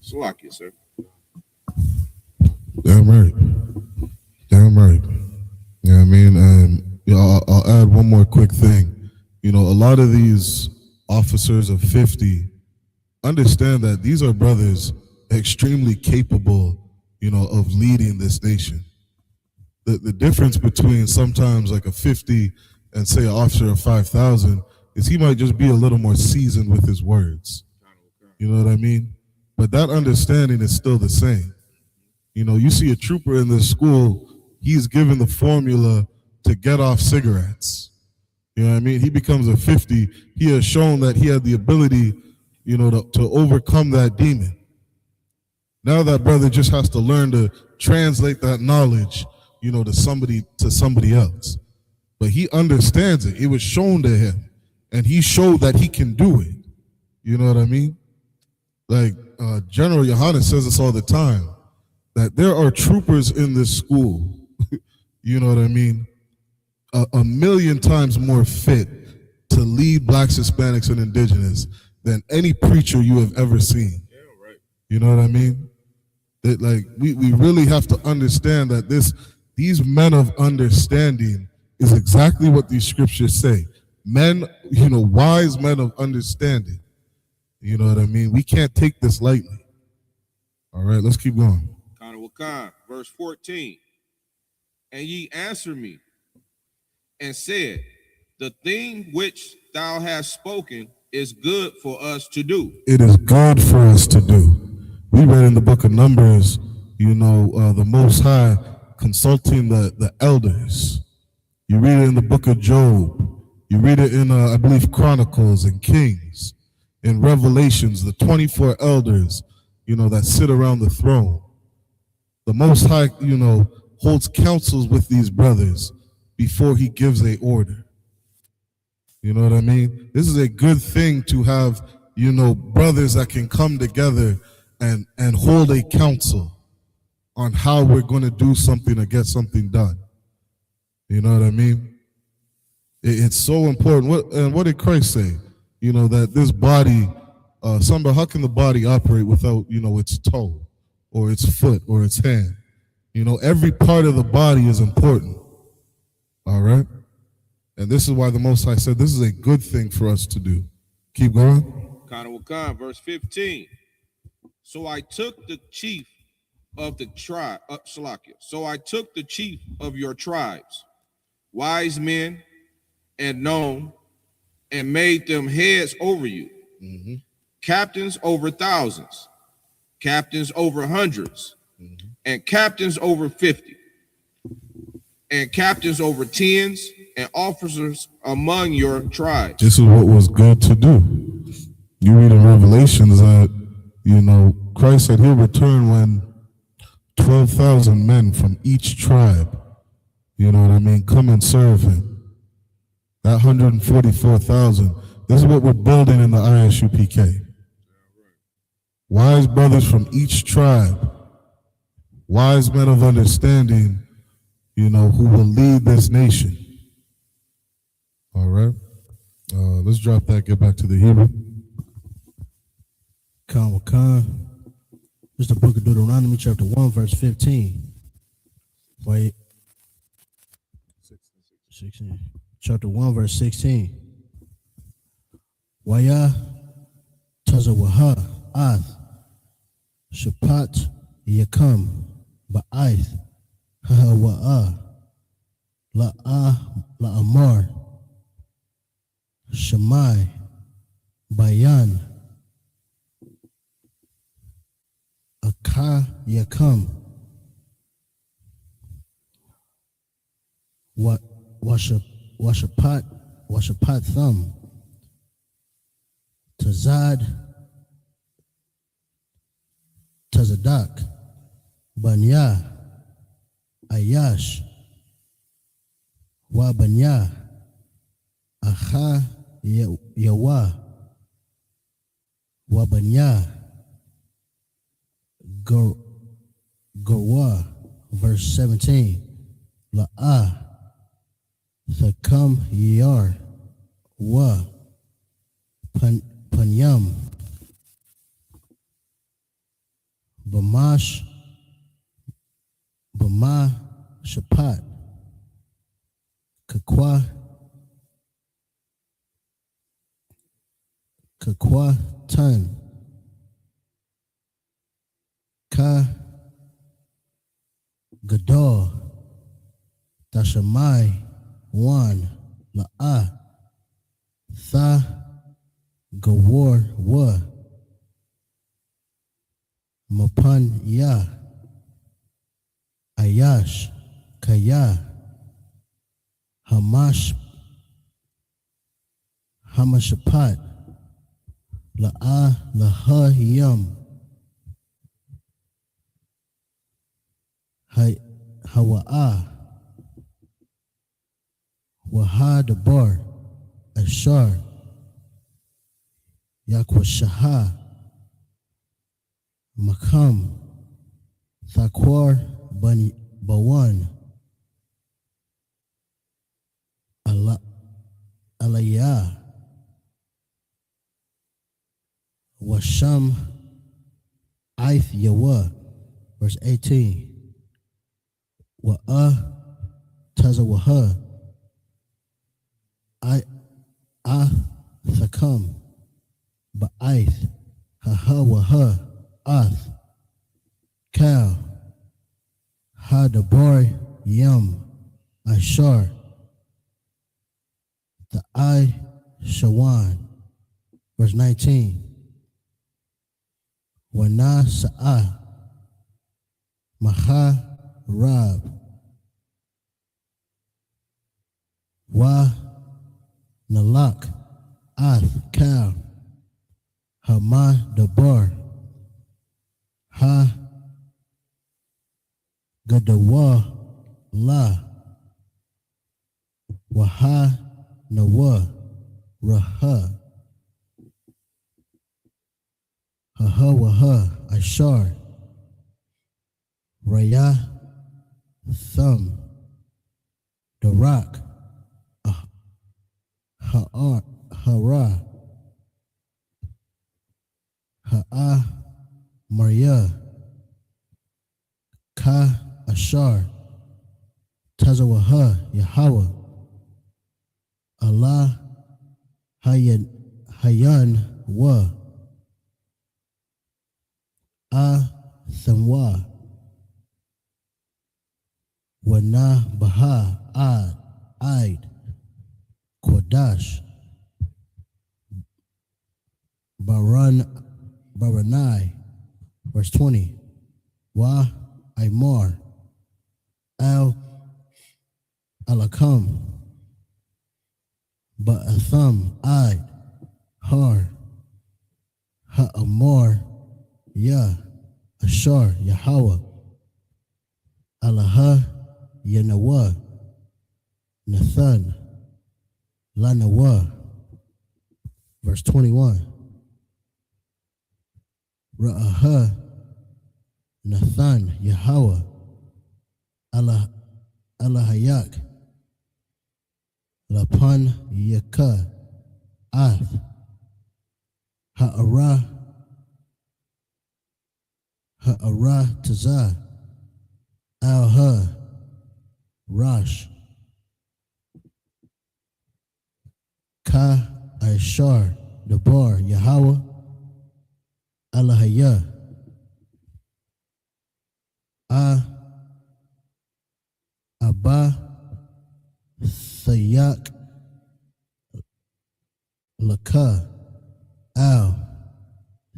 Salakia, sir. Damn right. Damn right. You know what I mean? And you know, I'll add one more quick thing. You know, a lot of these officers of 50 understand that these are brothers extremely capable, you know, of leading this nation. The difference between sometimes like a 50 and say an officer of 5,000 is he might just be a little more seasoned with his words. You know what I mean? But that understanding is still the same. You know, you see a trooper in this school, he's given the formula to get off cigarettes. You know what I mean? He becomes a 50. He has shown that he had the ability, you know, to overcome that demon. Now that brother just has to learn to translate that knowledge, you know, to somebody else. But he understands it. It was shown to him, and he showed that he can do it. You know what I mean? Like General YAHANNA says this all the time, that there are troopers in this school, you know what I mean, a million times more fit to lead blacks, Hispanics, and indigenous than any preacher you have ever seen. Yeah, right. You know what I mean? That, like, we really have to understand that these men of understanding is exactly what these scriptures say. Men, you know, wise men of understanding. You know what I mean? We can't take this lightly. All right, let's keep going. Verse 14. And ye answer me and said, the thing which thou hast spoken is good for us to do. It is good for us to do. We read in the book of Numbers, you know, the Most High consulting the elders. You read it in the book of Job. You read it in, I believe, Chronicles and Kings. In Revelations, the 24 elders, you know, that sit around the throne. The Most High, you know, holds counsels with these brothers before he gives a order. You know what I mean? This is a good thing to have, brothers that can come together and hold a council on how we're going to do something or get something done. You know what I mean? It's so important. What did Christ say? That this body, how can the body operate without, its toe or its foot or its hand? Every part of the body is important. All right? And this is why the Most High said this is a good thing for us to do. Keep going. Verse 15. So I took the chief of the tribe, So I took the chief of your tribes, wise men and known, and made them heads over you, captains over thousands, captains over hundreds, and captains over 50, and captains over tens, and officers among your tribes. This is what was good to do. You read in Revelations that, Christ said he'll return when 12,000 men from each tribe, come and serve him. That 144,000, this is what we're building in the I.S.U.P.K. Wise brothers from each tribe, wise men of understanding, who will lead this nation. All right. Let's drop that, get back to the Hebrew. This is the book of Deuteronomy, chapter 1, verse 15. Wait. 16. Chapter 1, verse 16. Waya tazawaha ath shapat yakam ba'aith hahawa'a la'amar shamai bayan Aka yakam washapat thumb tazadak banya ayash wa banya aha yawa wa banya Gorwa, verse 17. La'ah, thakam yar, wa, panyam, bama shapat, kakwa tan, Ka Gadol Tashamai Wan La'a Tha Gawar Wa Mapan Ya Ayash Kaya Hamashapat La'a Laha Yam Hawa'a Wahadabar Ashar Yakwashaha Makam Thakwar Bawan Alaya Washam Aith Yawa, verse 18. Wa'a tazawaha thakam ba'aith hahawaha ath cow hadabar yam ashar the shawan, verse 19. Wana sa'a maha Rab Wa Nalak Ath Kal Hama Dabar Ha Gadawa La Waha Nawa Raha. Haha waha. Ashar. Raya. Thumb. The rock. Ha'ar. Hara. Ha'a. Maria. Ka. Ashar. Tazawaha. Yahweh. Allah. Hayan wa. Thamwa. Wana baha Aid. Kodash. Baranai. Verse 20. Wa Aimar. Alakam. Ba'atham Aid. Har. Ha'amar. Ya. Ashar. Yahweh. Alaha. Yanawa. Nathan. Lanawa. Verse 21. Ra'aha. Nathan. Yahweh. Alahayak. Lapan Yaka. Ath. Ha'ara Taza. Al-Ha. Rosh. Ka Ashar. Dabar. Yahweh. Alahaya. Abba. Thayak. Laka. Al.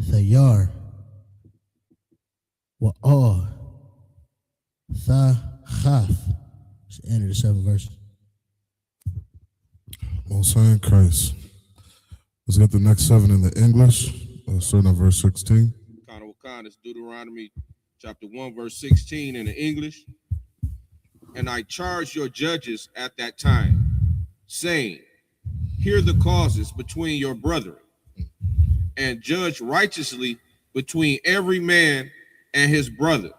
Thayar. Wa'ah. Chaf. It's the end of the 7 verses. Most High in Christ. Let's get the next 7 in the English. Starting at verse 16. It's Deuteronomy chapter 1, verse 16 in the English. And I charged your judges at that time, saying, hear the causes between your brethren, and judge righteously between every man and his brother,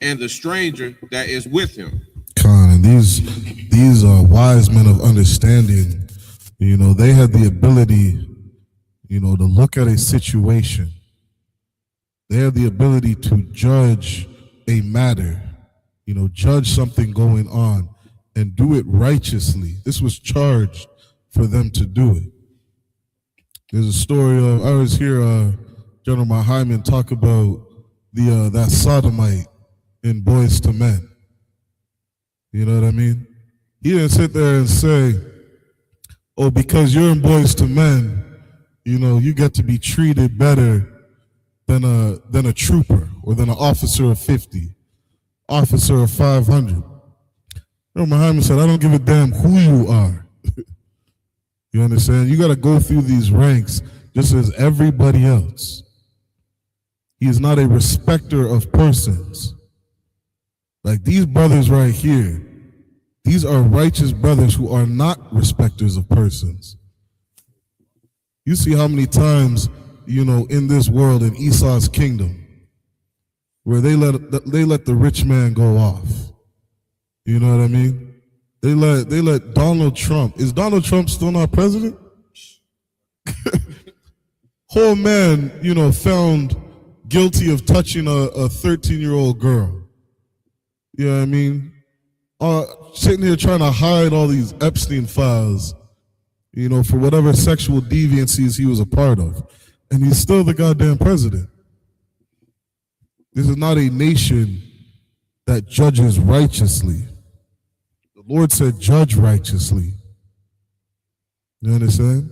and the stranger that is with him. Khan, and these wise men of understanding, they had the ability, to look at a situation. They had the ability to judge a matter, judge something going on and do it righteously. This was charged for them to do it. There's a story of, I was here, General Hyman talk about that sodomite in Boys to Men. You know what I mean? He didn't sit there and say, oh, because you're in Boys to Men, you get to be treated better than a trooper or than an officer of 50, officer of 500. Muhammad said, I don't give a damn who you are. You understand? You got to go through these ranks just as everybody else. He is not a respecter of persons. Like these brothers right here, these are righteous brothers who are not respecters of persons. You see how many times, in this world, in Esau's kingdom, where they let the rich man go off. You know what I mean? They let Donald Trump. Is Donald Trump still not president? Whole man, found guilty of touching a 13-year-old girl. You know what I mean? Sitting here trying to hide all these Epstein files, for whatever sexual deviancies he was a part of. And he's still the goddamn president. This is not a nation that judges righteously. The Lord said, judge righteously. You understand?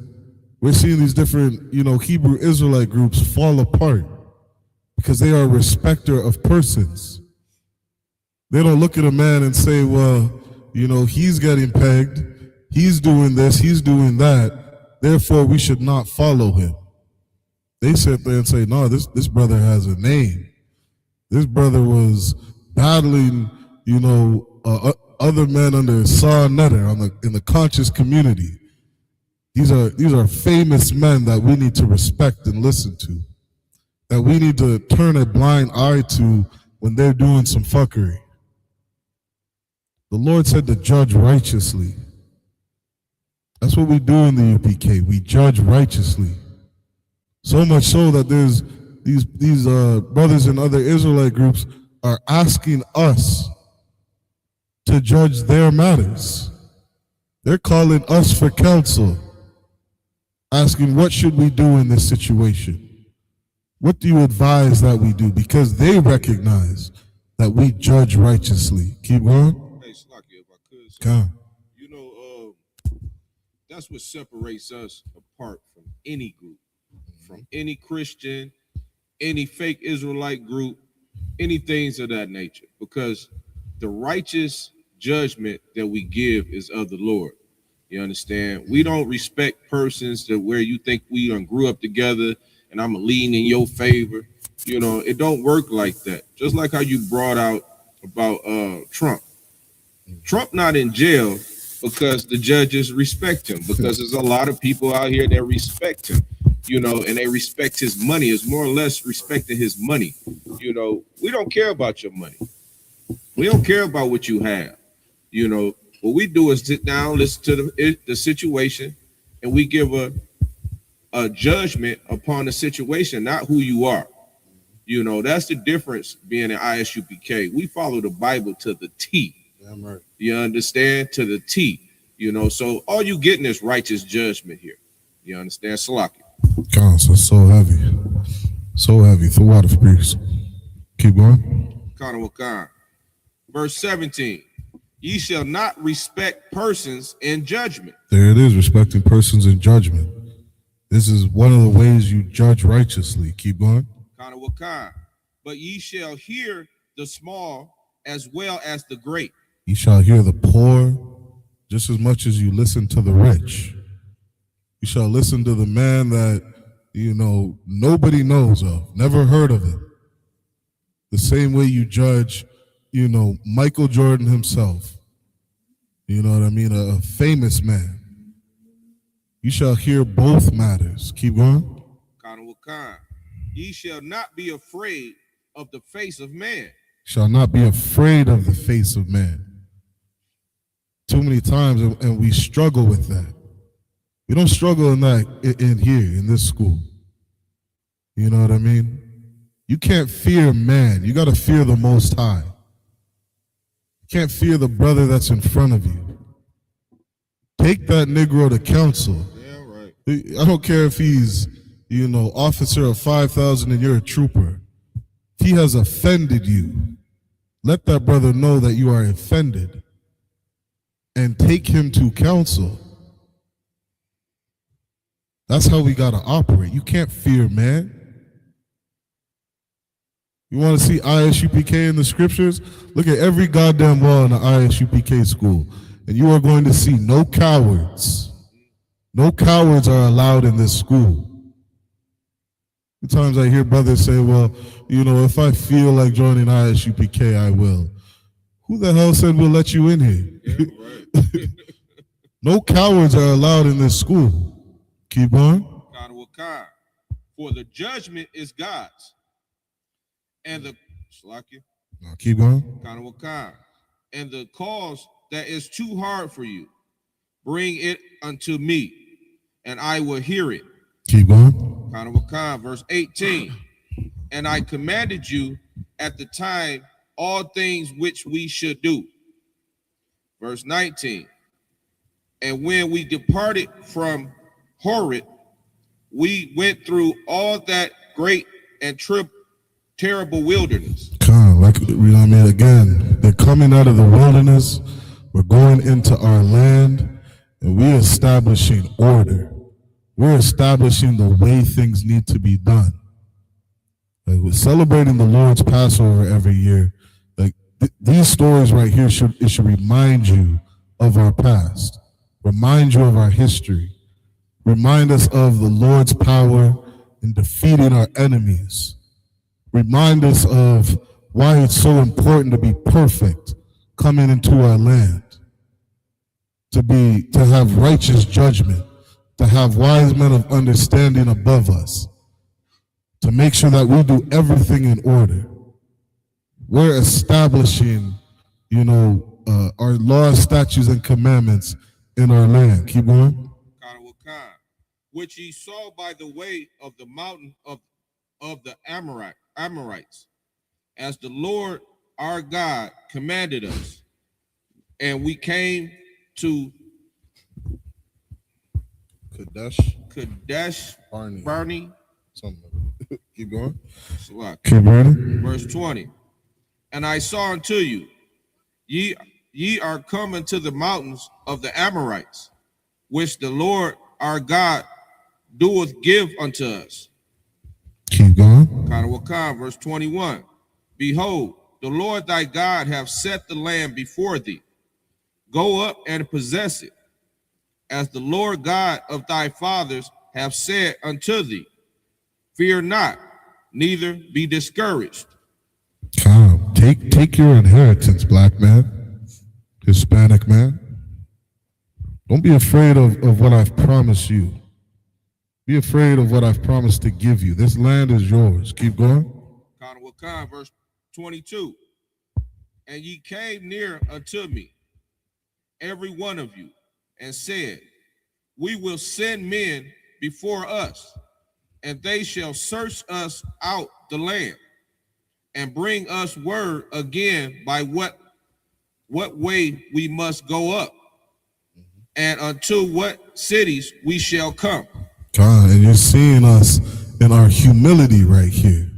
We're seeing these different, Hebrew Israelite groups fall apart because they are a respecter of persons. They don't look at a man and say, well, he's getting pegged, he's doing this, he's doing that, therefore we should not follow him. They sit there and say, no, this brother has a name. This brother was battling, other men under Saw Netter in the conscious community. These are famous men that we need to respect and listen to, that we need to turn a blind eye to when they're doing some fuckery. The Lord said to judge righteously. That's what we do in the UPK. We judge righteously. So much so that there's these brothers in other Israelite groups are asking us to judge their matters. They're calling us for counsel, asking what should we do in this situation? What do you advise that we do? Because they recognize that we judge righteously. Keep going. Hey, Slacky, if I could. Come. You know, that's what separates us apart from any group, from any Christian, any fake Israelite group, any things of that nature. Because the righteous judgment that we give is of the Lord. You understand? We don't respect persons that where you think we grew up together and I'm leaning in your favor. You know, it don't work like that. Just like how you brought out about Trump. Trump not in jail because the judges respect him, because there's a lot of people out here that respect him, you know, and they respect his money. It's more or less respecting his money. You know, we don't care about your money. We don't care about what you have. You know, what we do is sit down, listen to the situation, and we give a judgment upon the situation, not who you are. You know, that's the difference being an ISUPK. We follow the Bible to the T. Damn right. You understand? To the T. You know, so all you getting is righteous judgment here. You understand? Salaki. Gosh, that's so heavy. So heavy. The water for peace. Keep going. Kana Wakan. Verse 17. Ye shall not respect persons in judgment. There it is, respecting persons in judgment. This is one of the ways you judge righteously. Keep going. Kana Wakan. But ye shall hear the small as well as the great. You shall hear the poor just as much as you listen to the rich. You shall listen to the man that, you know, nobody knows of, never heard of him. The same way you judge, you know, Michael Jordan himself. You know what I mean? A famous man. You shall hear both matters. Keep going. Kana Wakan. Ye shall not be afraid of the face of man. Shall not be afraid of the face of man. Too many times, and we struggle with that. We don't struggle in that in here, in this school. You know what I mean? You can't fear man. You got to fear the Most High. You can't fear the brother that's in front of you. Take that Negro to counsel. Yeah, right. I don't care if he's, you know, officer of 5,000 and you're a trooper. If he has offended you, let that brother know that you are offended and take him to counsel. That's how we got to operate. You can't fear man. You want to see ISUPK in the scriptures? Look at every goddamn wall in the ISUPK school, and you are going to see no cowards. No cowards are allowed in this school. Sometimes I hear brothers say, well, you know, if I feel like joining ISUPK, I will. Who the hell said we'll let you in here? Yeah, right. No cowards are allowed in this school. Keep on. For the judgment is God's. And the No, keep going. and the cause that is too hard for you, bring it unto me, and I will hear it. Keep going. Verse 18. And I commanded you at the time all things which we should do. Verse 19. And when we departed from Horeb, we went through all that great and terrible wilderness. Like, you know what I mean? Again, they're coming out of the wilderness. We're going into our land, and we're establishing order. We're establishing the way things need to be done. Like, we're celebrating the Lord's Passover every year. Like, these stories right here should remind you of our past, remind you of our history, remind us of the Lord's power in defeating our enemies, remind us of why it's so important to be perfect coming into our land, to have righteous judgment, to have wise men of understanding above us, to make sure that we do everything in order. We're establishing, our laws, statutes, and commandments in our land. Keep going. Which ye saw by the way of the mountain of the Amorites, as the Lord our God commanded us. And we came to Kadesh Barney. Keep going. Keep going. Verse 20. And I saw unto you, ye are coming to the mountains of the Amorites, which the Lord our God doeth give unto us. Keep going. Verse 21. Behold, the Lord thy God hath set the land before thee. Go up and possess it, as the Lord God of thy fathers hath said unto thee. Fear not, neither be discouraged. Come, take your inheritance, black man, Hispanic man. Don't be afraid of what I've promised you. Be afraid of what I've promised to give you. This land is yours. Keep going. Verse 22. And ye came near unto me, every one of you, and said, we will send men before us, and they shall search us out the land, and bring us word again by what way we must go up, and unto what cities we shall come. God, and you're seeing us in our humility right here.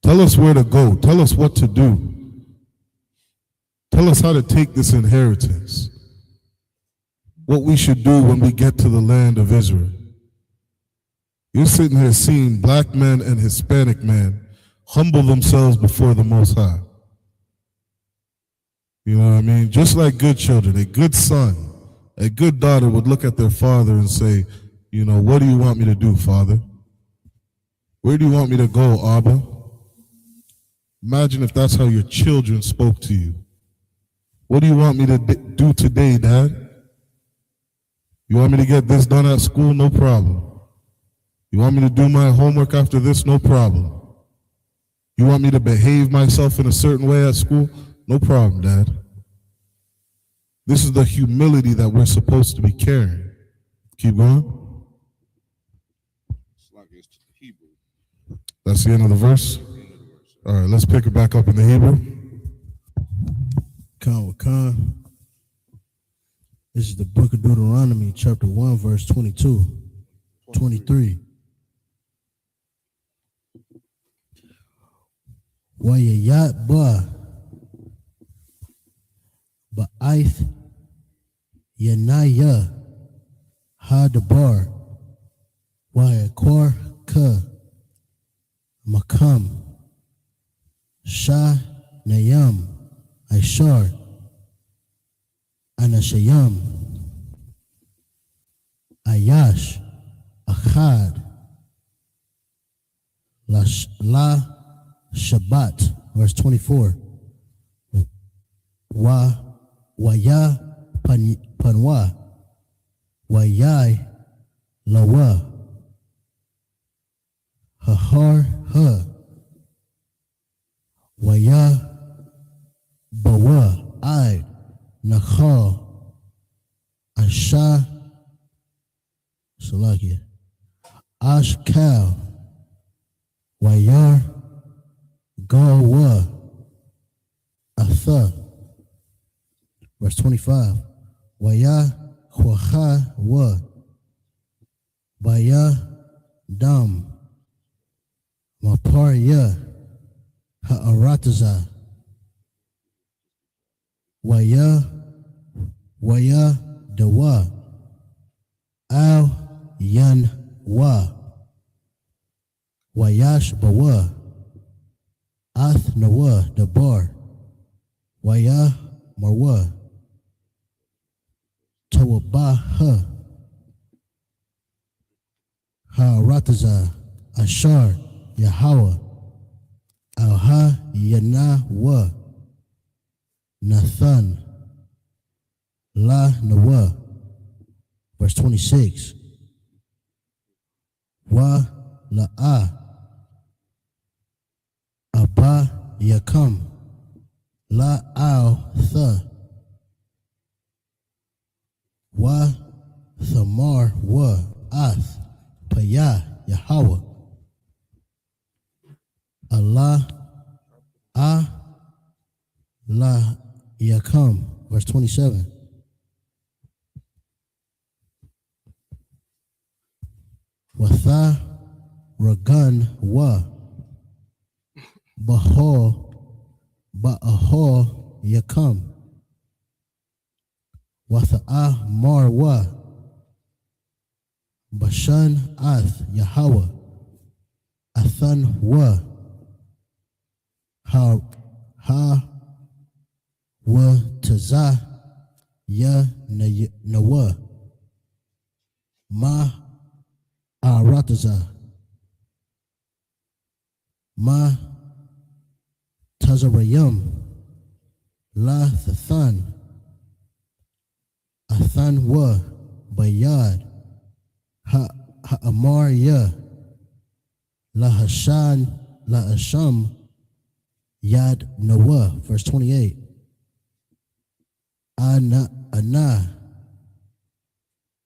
Tell us where to go. Tell us what to do. Tell us how to take this inheritance. What we should do when we get to the land of Israel. You're sitting here seeing black men and Hispanic men humble themselves before the Most High. You know what I mean? Just like good children, a good son, a good daughter would look at their father and say, what do you want me to do, Father? Where do you want me to go, Abba? Imagine if that's how your children spoke to you. What do you want me to do today, Dad? You want me to get this done at school? No problem. You want me to do my homework after this? No problem. You want me to behave myself in a certain way at school? No problem, Dad. This is the humility that we're supposed to be carrying. Keep going. That's the end of the verse. All right, let's pick it back up in the Hebrew. Khan. This is the book of Deuteronomy, chapter 1, verse 22, 23. Wayayat ba ba'aith yanaya hadabar wayakor ka makam shah nayam aishar anashayam ayash achad la Shabbat, verse 24. Waya panwa, wayai lawa, hahar ha, waya bawa I nakhal asha salakia ashkal wayar Gawa Atha, verse 25. Waya Hwacha Wa Baya Dam Maparya Ha'arataza Waya Dawa Al Yan Wa Wayash Bawa Ath Nawa Dabar Waya Marwa Tawabaha Ha'arataza Ashar Yahweh Alha Yana Wa Nathan La Nawa. Verse 26. wa la'a abba yakam la al tha wa thamar wa ath paya Yahweh Allah la yakam. Verse 27. Watha ragan wa bahor ba'ahor yakam. Watha'a mar wa bashan ath Yahweh athan wa ha wa tazah ya nawa ma arataza ma tazarayam la thathan athan wa bayad ha amar ya la hashan la asham yad nawa. Verse 28.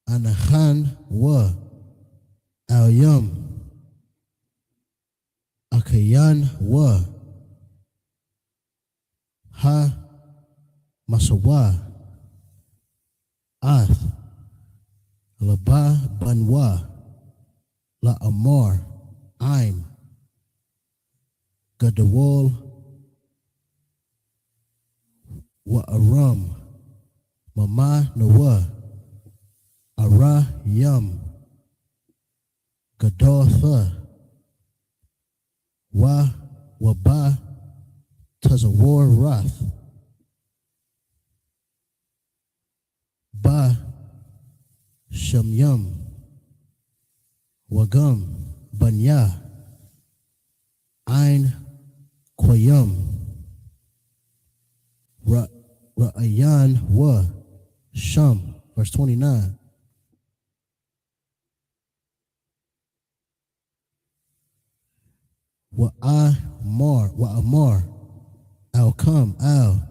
Anahan wa al-yam akayan wa ha masawa ath laba banwa la amar aim gadawal wa aram mama nawa ara yam gadotha wa waba tazawar wrath ba shamyam wagam banya ain koyam ra'ayan wa sham. Verse 29. Wa amar al kam al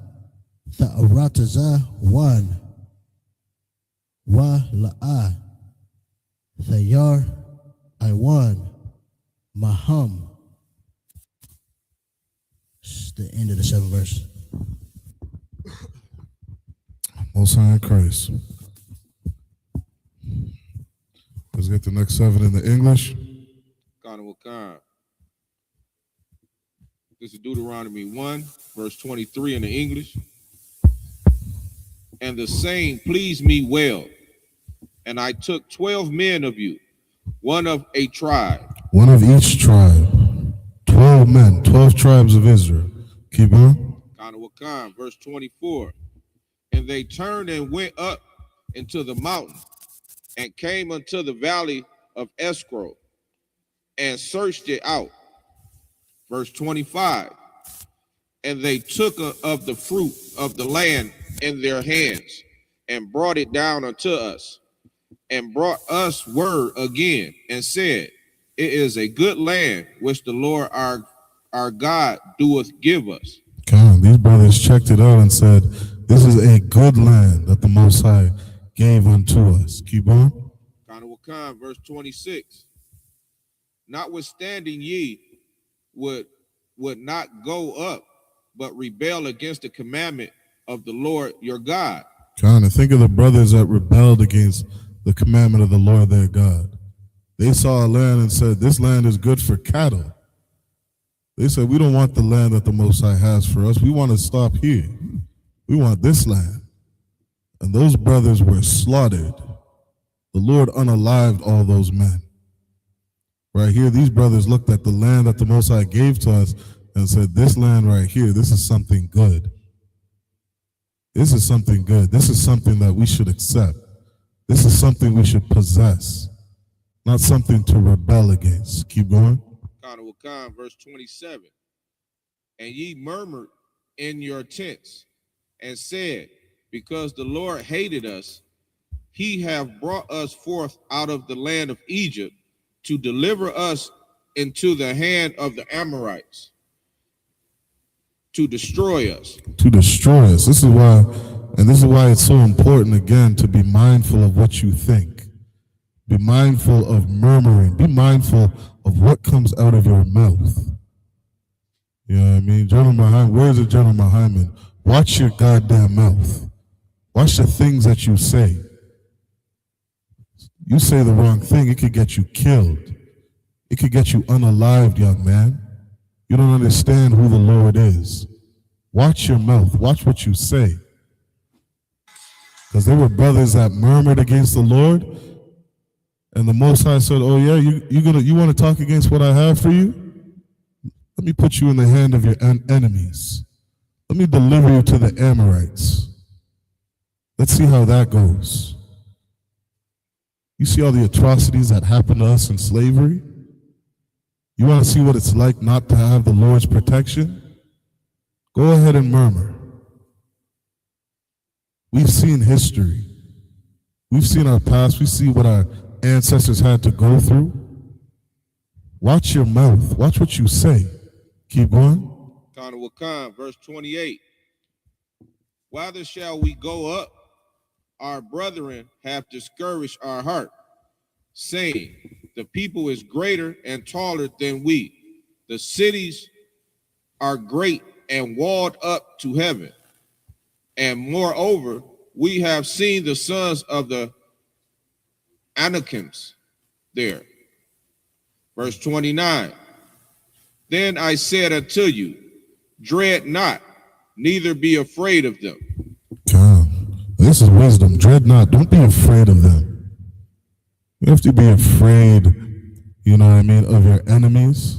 tha'arataza wan wa la'a thayar iwan maham. It's the end of the 7th verse. Most High in Christ. Let's get the next 7 in the English. This is Deuteronomy 1, verse 23 in the English. And the saying pleased me well, and I took 12 men of you, one of a tribe. One of each tribe. 12 men, 12 tribes of Israel. Keep on. Verse 24. And they turned and went up into the mountain and came unto the valley of Escro and searched it out. Verse 25. And they took of the fruit of the land in their hands and brought it down unto us and brought us word again and said, it is a good land which the Lord our God doeth give us. Okay, these brothers checked it out and said, this is a good land that the Most High gave unto us. Keep on. Verse 26. Notwithstanding ye would not go up, but rebel against the commandment of the Lord your God. Kind of think of the brothers that rebelled against the commandment of the Lord their God. They saw a land and said, this land is good for cattle. They said, we don't want the land that the Most High has for us. We want to stop here. We want this land. And those brothers were slaughtered. The Lord unalived all those men. Right here, these brothers looked at the land that the Most High gave to us and said, this land right here, this is something good. This is something good. This is something that we should accept. This is something we should possess, not something to rebel against. Keep going. Verse 27. And ye murmured in your tents and said, because the Lord hated us, he have brought us forth out of the land of Egypt to deliver us into the hand of the Amorites, to destroy us. To destroy us. This is why it's so important again to be mindful of what you think. Be mindful of murmuring. Be mindful of what comes out of your mouth. You know what I mean? General Muhammad, where's the General Muhammad? Watch your goddamn mouth. Watch the things that you say. You say the wrong thing, it could get you killed. It could get you unalived, young man. You don't understand who the Lord is. Watch your mouth. Watch what you say. Because there were brothers that murmured against the Lord, and the Most High said, "Oh yeah, you want to talk against what I have for you? Let me put you in the hand of your enemies. Let me deliver you to the Amorites. Let's see how that goes." You see all the atrocities that happened to us in slavery? You want to see what it's like not to have the Lord's protection? Go ahead and murmur. We've seen history. We've seen our past. We see what our ancestors had to go through. Watch your mouth. Watch what you say. Keep going. Wakan, verse 28. Whither shall we go up? Our brethren have discouraged our heart, saying, the people is greater and taller than we. The cities are great and walled up to heaven. And moreover, we have seen the sons of the Anakims there. Verse 29. Then I said unto you, dread not, neither be afraid of them. God, this is wisdom. Dread not. Don't be afraid of them. You have to be afraid, you know what I mean, of your enemies.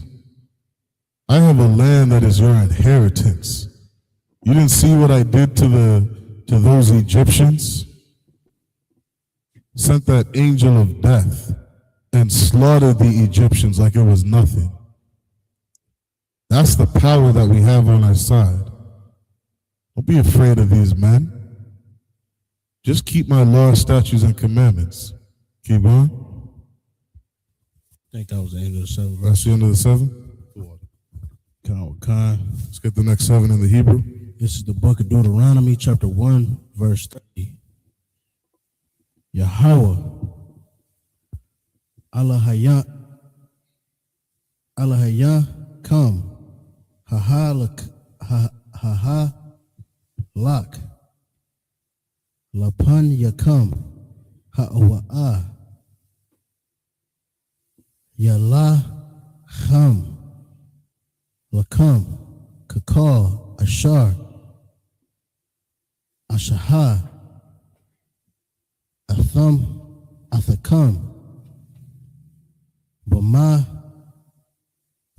I have a land that is your inheritance. You didn't see what I did to those Egyptians? Sent that angel of death and slaughtered the Egyptians like it was nothing. That's the power that we have on our side. Don't be afraid of these men. Just keep my laws, statutes, and commandments. Keep on. I think that was the end of the 7 verse. That's the end of the 7? Let's get the next 7 in the Hebrew. This is the book of Deuteronomy, chapter 1, verse 30. Yahweh, Allahayah, come, ha lak, lapan yakam, ha'awa'ah, yalah ham, lakam, kakal, ashar, Ashaha, Atham, Athakam, Bama,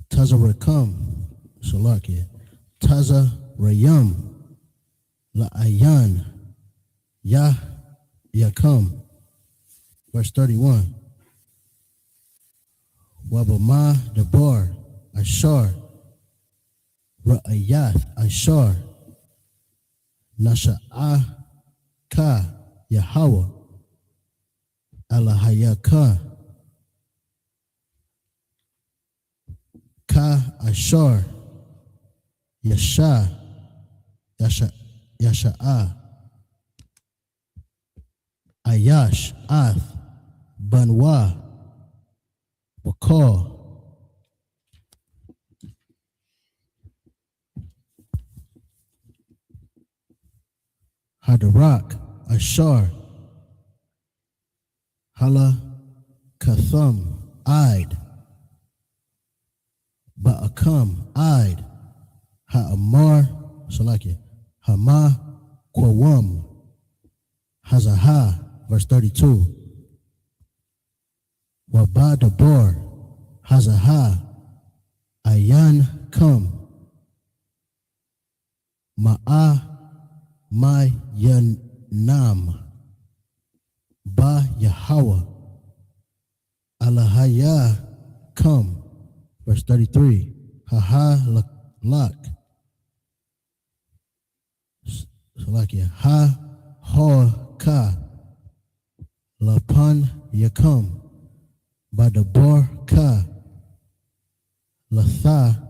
Tazarakam, Shalakia, Tazarayam, La'ayan, Yakam. Verse 31. Wabama, Debar, Ashar, Ra'ayath, Ashar, Nasha'ah ka Yahweh Alahayaka ka Ashar Yasha'ah Ayash Ath Banwa Bakar Hadarak, Ashar, Hala, Katham, Id, Ba'akam, Id, Ha'amar, Salakia, Hama, Kwawam, Hazaha, verse 32. Wabadabor, Hazaha, Ayan, Kam, Ma'a, my Yanam Ba Yahweh Alahaya come. Verse 33. Haha lak. Salakia. Ha ho ka Lapan Yakam Badabor Ka, Latha,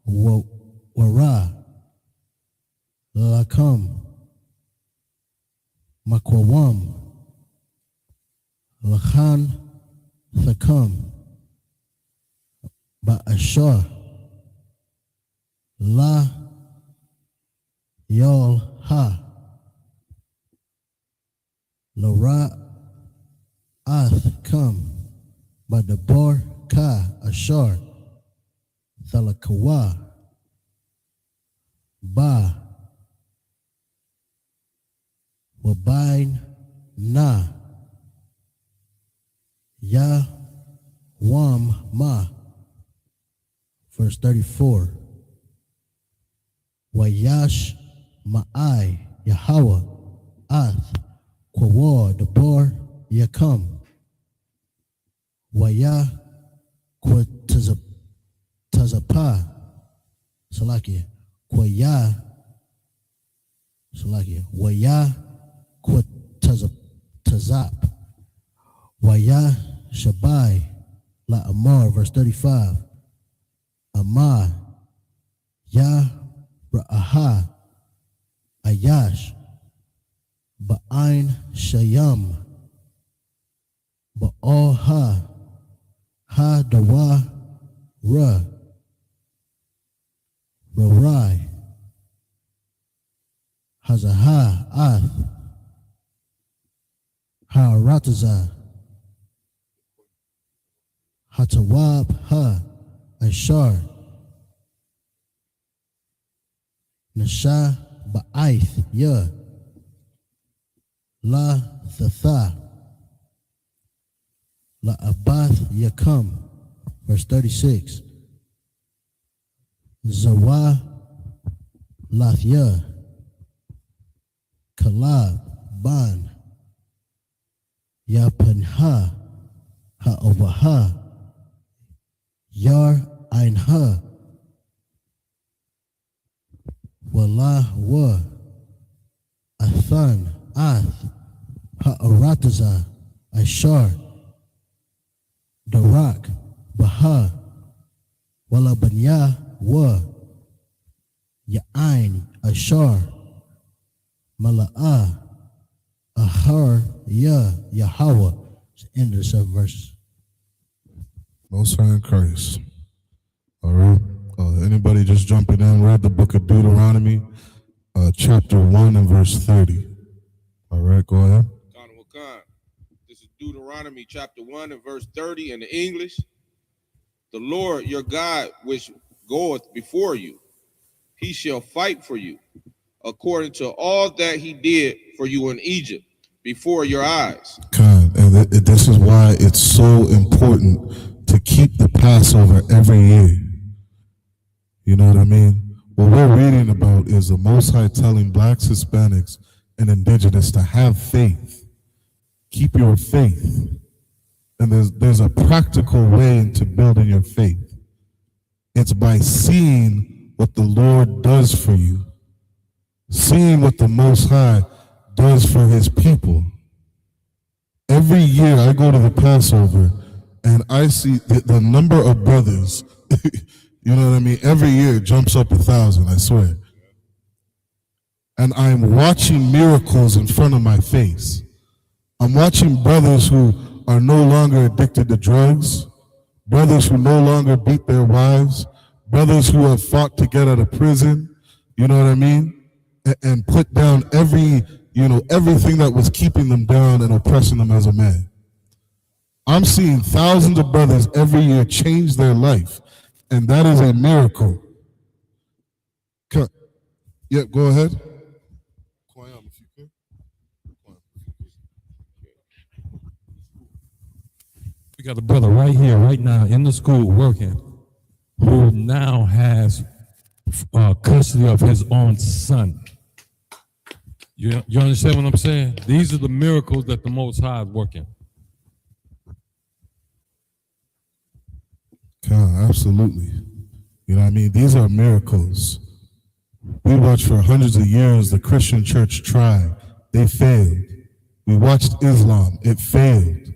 Wara, Lakam, Makwawam, Lakhan, Thakam, Ba'ashar, La, Yol, Ha, Lara, Ath, Come, Badabor, Ka, Ashar, Thalakawa, Ba, Wabain, Na, Ya, Wam, Ma. Verse 34. Wayash, Ma'ai, Yahweh, Ath, Kwawa, Dabor, Yakam. Waya, Tazapa, Salakia, Kwaya, Salakia, Waya, Tazap, Waya, Shabai, La Amar, verse 35. Amah, Ya, Ra'aha, Ayash, Ba'ain, Shayam, Ba'al, Ha, Dawa, Ra, Rarai, Hazaha, Ath, Ha'arataza, Hatawab, Ha, Ashar, Nasha, Ba'aith, Ya, La, Thatha, La Abath, Yakam, verse 36. Zawa, Lathya, Kalab, Ban, Yapanha, Ha'ovaha, Yar, Ainha, Wala, Wa, Athan, Ath, Ha'arataza, Ashar, Darak, Baha, Walabanya, Wa, Ya'ain, Ashar, Mala'ah, Ahar, Ya, Yahweh. It's the end of the 7 verses. Most High in Christ. All right. Anybody just jumping in, read the book of Deuteronomy, chapter 1 and verse 30. All right, go ahead. This is Deuteronomy chapter 1 and verse 30 in the English. The Lord your God, which goeth before you, he shall fight for you, according to all that he did for you in Egypt, before your eyes. God, and this is why it's so important to keep the Passover every year. You know what I mean? What we're reading about is the Most High telling blacks, Hispanics, and indigenous to have faith. Keep your faith. And there's a practical way into building your faith. It's by seeing what the Lord does for you. Seeing what the Most High does for his people. Every year I go to the Passover and I see the number of brothers, you know what I mean? Every year it jumps up 1,000, I swear. And I'm watching miracles in front of my face. I'm watching brothers who are no longer addicted to drugs, brothers who no longer beat their wives, brothers who have fought to get out of prison, you know what I mean? And put down everything that was keeping them down and oppressing them as a man. I'm seeing thousands of brothers every year change their life, and that is a miracle. Yeah, go ahead. We got a brother right here, right now, in the school working, who now has custody of his own son. You understand what I'm saying? These are the miracles that the Most High is working. Absolutely. You know what I mean? These are miracles. We watched for hundreds of years the Christian church try. They failed. We watched Islam. It failed.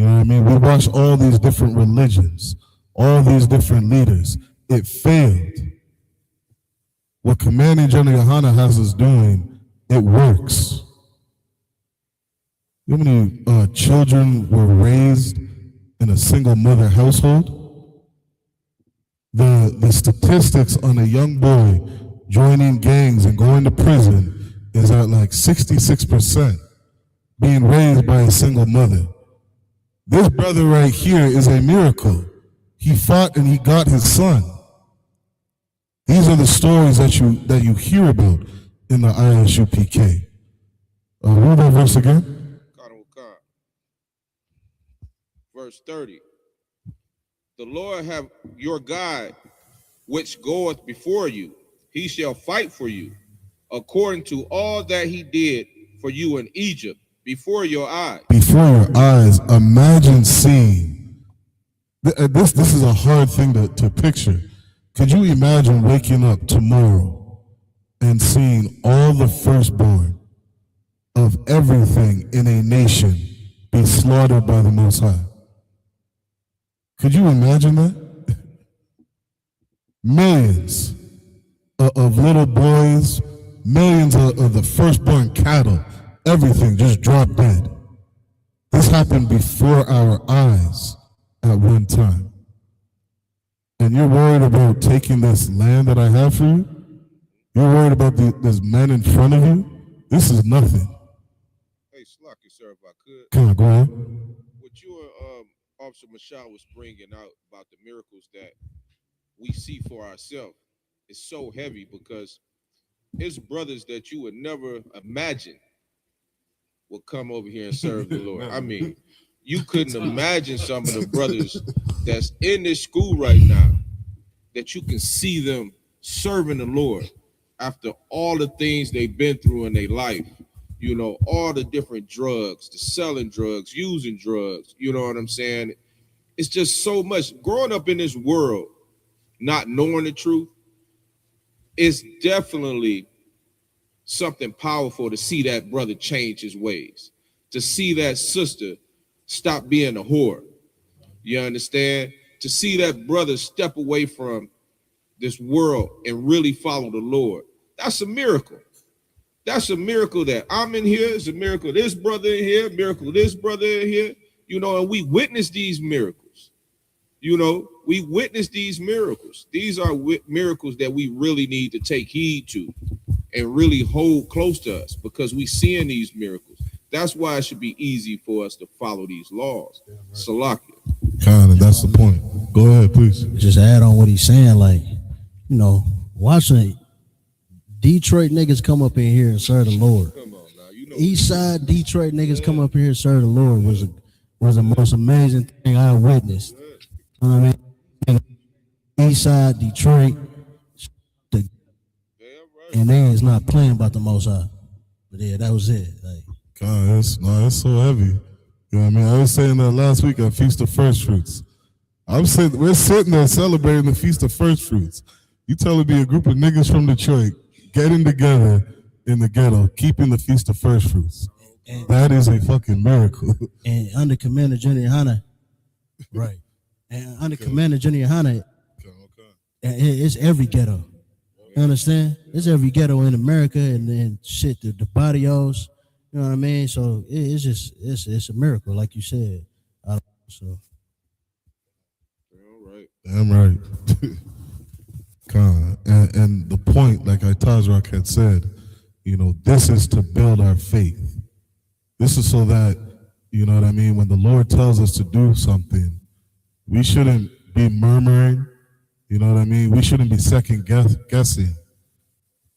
You know what I mean? We watch all these different religions, all these different leaders. It failed. What Commanding General YAHANNA has us doing, it works. You know how many children were raised in a single mother household? The statistics on a young boy joining gangs and going to prison is at like 66% being raised by a single mother. This brother right here is a miracle. He fought and he got his son. These are the stories that you hear about in the I.S.U.P.K. Read that verse again. Verse 30. The Lord have your God, which goeth before you. He shall fight for you, according to all that he did for you in Egypt, before your eyes. Before your eyes. Imagine seeing. This is a hard thing to picture. Could you imagine waking up tomorrow and seeing all the firstborn of everything in a nation be slaughtered by the Most High? Could you imagine that? Millions of little boys, millions of the firstborn cattle, everything just dropped dead. This happened before our eyes at one time. And you're worried about taking this land that I have for you? You're worried about this man in front of you? This is nothing. Hey, Slocky, sir, if I could. Come on, go ahead. What you and Officer Michelle was bringing out about the miracles that we see for ourselves is so heavy, because it's brothers that you would never imagine would come over here and serve the Lord. I mean, you couldn't imagine some of the brothers that's in this school right now that you can see them serving the Lord after all the things they've been through in their life. You know, all the different drugs, the selling drugs, using drugs, you know what I'm saying? It's just so much. Growing up in this world, not knowing the truth, it's definitely something powerful to see that brother change his ways, to see that sister stop being a whore. You understand? To see that brother step away from this world and really follow the Lord. That's a miracle. That's a miracle that I'm in here. It's a miracle this brother in here, miracle this brother in here, you know, and we witness these miracles. You know, we witness these miracles. These are miracles that we really need to take heed to and really hold close to us, because we seeing these miracles. That's why it should be easy for us to follow these laws. Salakia. Kind of, that's the point. Go ahead, please. Just add on what he's saying, like, you know, watching Detroit niggas come up in here and serve the Lord. Come on now, you know. East side Detroit niggas come up in here and serve the Lord was the most amazing thing I witnessed. You know what I mean? East side Detroit, and they is not playing about the Most High. But yeah, that was it. Like, God, it's so heavy. You know what I mean? I was saying that last week at Feast of First Fruits. We're sitting there celebrating the Feast of First Fruits. You telling me a group of niggas from Detroit getting together in the ghetto, keeping the Feast of First Fruits. And that is a fucking miracle. And under Commander General YAHANNA, right? And under Commander General YAHANNA, it's every ghetto. You understand? It's every ghetto in America, and then shit, the barrios. You know what I mean? So it's a miracle, like you said. So. Damn right. And the point, like Tazrock had said, you know, this is to build our faith. This is so that, you know what I mean, when the Lord tells us to do something, we shouldn't be murmuring, you know what I mean? We shouldn't be second guessing,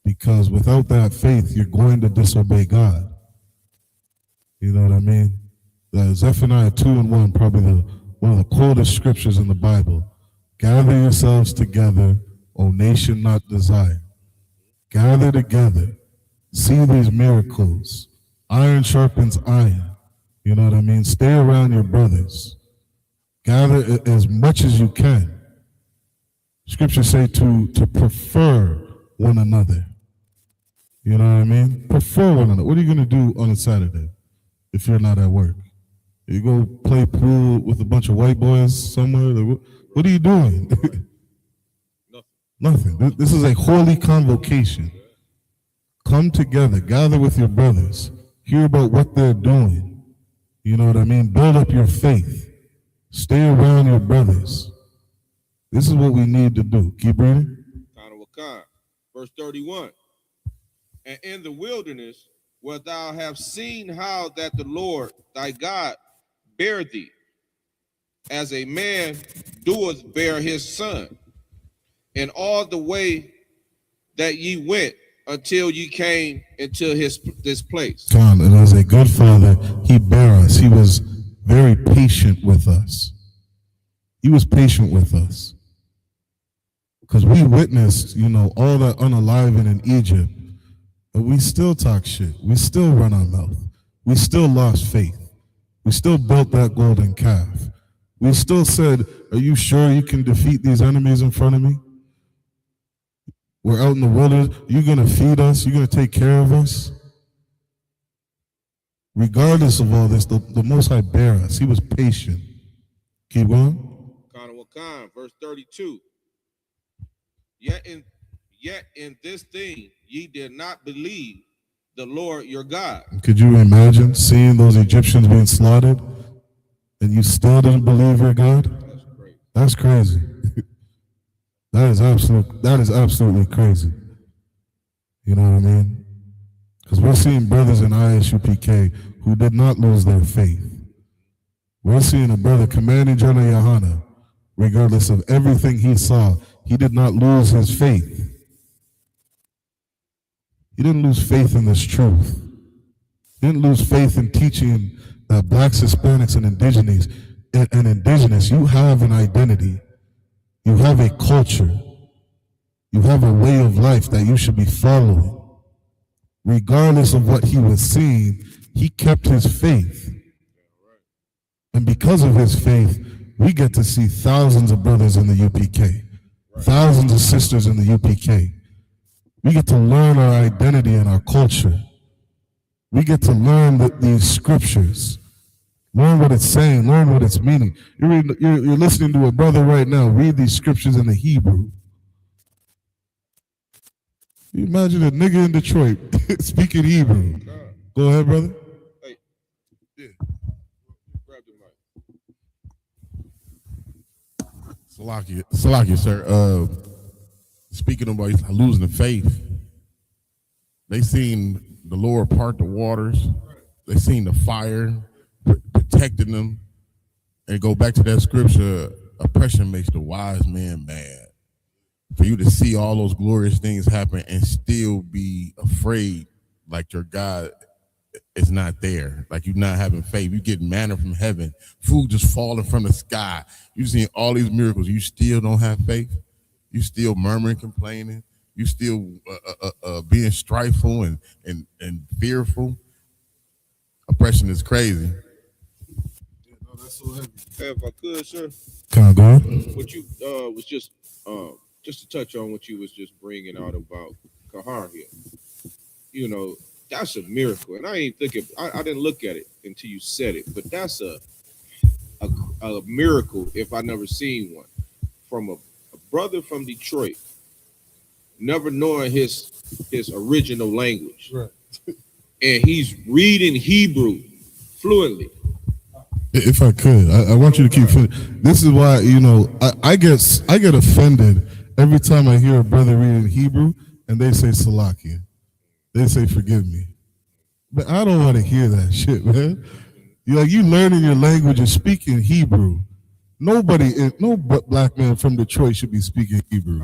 because without that faith, you're going to disobey God. You know what I mean? Zephaniah 2:1, probably one of the coldest scriptures in the Bible. Gather yourselves together, O nation not desired. Gather together. See these miracles. Iron sharpens iron. You know what I mean? Stay around your brothers. Gather as much as you can. Scriptures say to prefer one another. You know what I mean? Prefer one another. What are you going to do on a Saturday if you're not at work? You go play pool with a bunch of white boys somewhere. What are you doing? Nothing. This is a holy convocation. Come together, gather with your brothers, hear about what they're doing. You know what I mean? Build up your faith. Stay around your brothers. This is what we need to do. Keep reading. Verse 31. And in the wilderness, where thou have seen how that the Lord thy God bare thee, as a man doeth bear his son, and all the way that ye went until ye came into this place. God, and as a good father, he bare us. He was very patient with us. He was patient with us. Because we witnessed, all that unaliving in Egypt. But we still talk shit. We still run our mouth. We still lost faith. We still built that golden calf. We still said, are you sure you can defeat these enemies in front of me? We're out in the wilderness. You're going to feed us? You're going to take care of us? Regardless of all this, the Most High bare us. He was patient. Keep going. Verse 32. Yet in this thing ye did not believe the Lord your God. Could you imagine seeing those Egyptians being slaughtered and you still didn't believe your God? That's crazy. That is absolutely crazy. You know what I mean? Because we're seeing brothers in I.S.U.P.K. who did not lose their faith. We're seeing a brother, Commanding General YAHANNA, regardless of everything he saw, he did not lose his faith. He didn't lose faith in this truth. He didn't lose faith in teaching blacks, Hispanics, and indigenous. You have an identity. You have a culture. You have a way of life that you should be following. Regardless of what he was seeing, he kept his faith. And because of his faith, we get to see thousands of brothers in the UPK, thousands of sisters in the UPK. We get to learn our identity and our culture. We get to learn these scriptures, learn what it's saying, learn what it's meaning. You're listening to a brother right now read these scriptures in the Hebrew. You imagine a nigga in Detroit speaking Hebrew. Go ahead, brother. Hey. Yeah. Grab the mic. Salakia, sir. Speaking about losing the faith, they seen the Lord part the waters. They seen the fire protecting them. And go back to that scripture, oppression makes the wise man mad. For you to see all those glorious things happen and still be afraid like your God is not there, like you're not having faith. You get manna from heaven, food just falling from the sky. You see all these miracles, you still don't have faith. You still murmuring, complaining. You still being strifeful and fearful. Oppression is crazy. If I could, sir. Can I go? What you was just to touch on what you was just bringing out about Kahar here. That's a miracle, and I ain't thinking. I didn't look at it until you said it, but that's a miracle if I never seen one from a brother from Detroit, never knowing his original language, right. And he's reading Hebrew fluently. If I could, I want you to keep finishing. This is why I get offended every time I hear a brother reading Hebrew and they say Salakia, they say forgive me, but I don't want to hear that shit, man. You learning your language and speaking Hebrew. No black man from Detroit should be speaking Hebrew.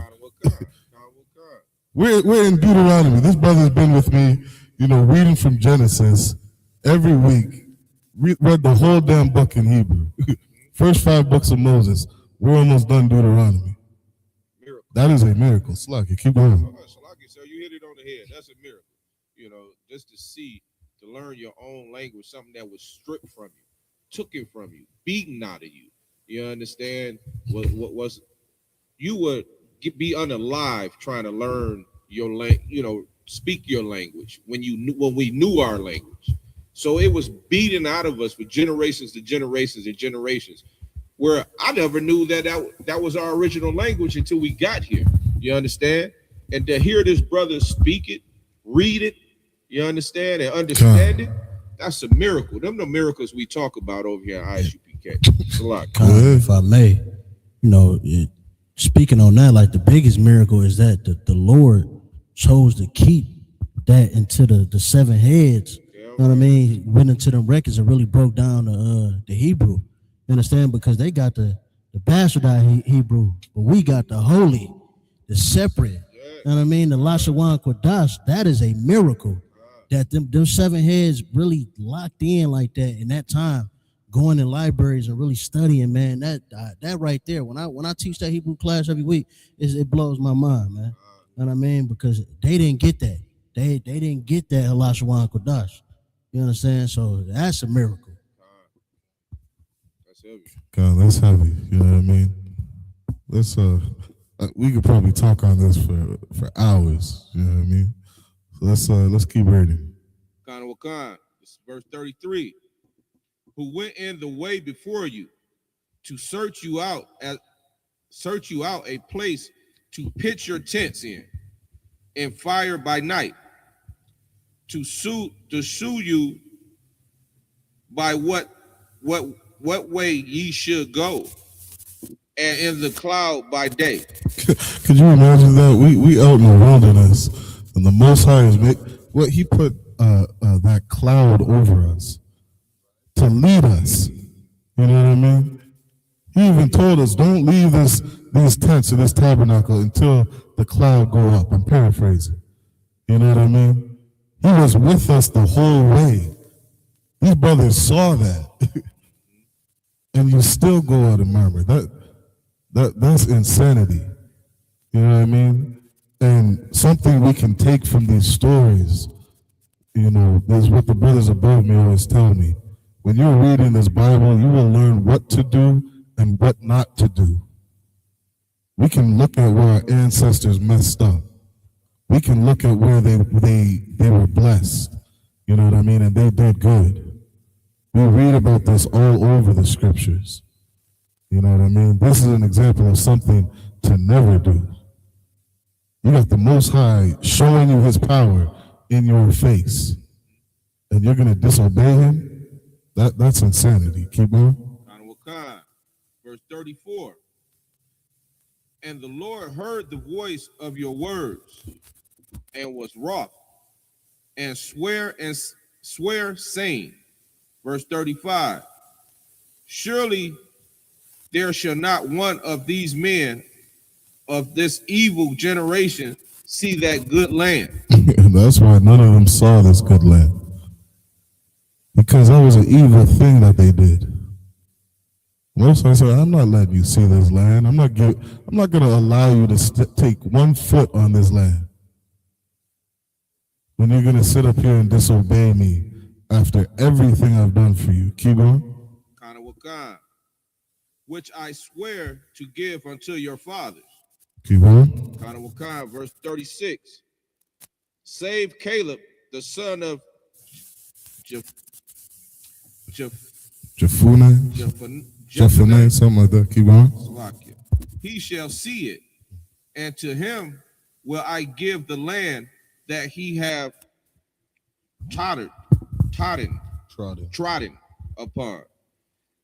We're in Deuteronomy. This brother's been with me, reading from Genesis every week. Read the whole damn book in Hebrew. First 5 books of Moses. We're almost done Deuteronomy. Miracle. That is a miracle. Slaki, keep going. Slaki, so you hit it on the head. That's a miracle. Just to learn your own language, something that was stripped from you, took it from you, beaten out of you. You understand what was you would be unalive trying to learn your speak your language when we knew our language. So it was beaten out of us for generations to generations and generations, where I never knew that was our original language until we got here. You understand? And to hear this brother speak it, read it, you understand, and understand it, that's a miracle. Them the miracles we talk about over here at ISUPK. It's a lot. If I may, speaking on that, like the biggest miracle is that the Lord chose to keep that into the seven heads. You know what I mean? Went into them records and really broke down the Hebrew. You understand? Because they got the bastardized Hebrew, but we got the holy, the separate. You know what I mean? The Lashawan Kodash, that is a miracle that them seven heads really locked in like that in that time, going in libraries and really studying, man. That right there, when I teach that Hebrew class every week, it blows my mind, man. You know what I mean? Because they didn't get that. They didn't get that Lashawan Kodash. You understand? So that's a miracle. That's heavy. God, that's heavy. You know what I mean? Let's we could probably talk on this for hours. You know what I mean? So let's keep reading. Wakan, this is verse 33. Who went in the way before you to search you out a place to pitch your tents in, and fire by night, to sue you by what way ye should go, and in the cloud by day. Could you imagine that? We out in the wilderness, and the Most High is he put that cloud over us to lead us. You know what I mean? He even told us, don't leave these tents or this tabernacle until the cloud go up. I'm paraphrasing. You know what I mean? He was with us the whole way. These brothers saw that. And you still go out and murmur. That's insanity. You know what I mean? And something we can take from these stories, is what the brothers above me always tell me. When you're reading this Bible, you will learn what to do and what not to do. We can look at where our ancestors messed up. We can look at where they were blessed. You know what I mean? And they did good. We read about this all over the scriptures. You know what I mean? This is an example of something to never do. You got the Most High showing you his power in your face, and you're going to disobey him? That's insanity. Keep going. Verse 34. And the Lord heard the voice of your words, and was wroth, and swear saying, verse 35, surely there shall not one of these men of this evil generation see that good land. That's why none of them saw this good land. Because that was an evil thing that they did. Most of them said, I'm not letting you see this land. I'm not going to allow you to take 1 foot on this land. When you're going to sit up here and disobey me after everything I've done for you. Keep going. Which I swear to give unto your fathers. Keep going. Verse 36. Save Caleb, the son of Jephunneh, something like that. Keep going. He shall see it, and to him will I give the land that he have trodden upon,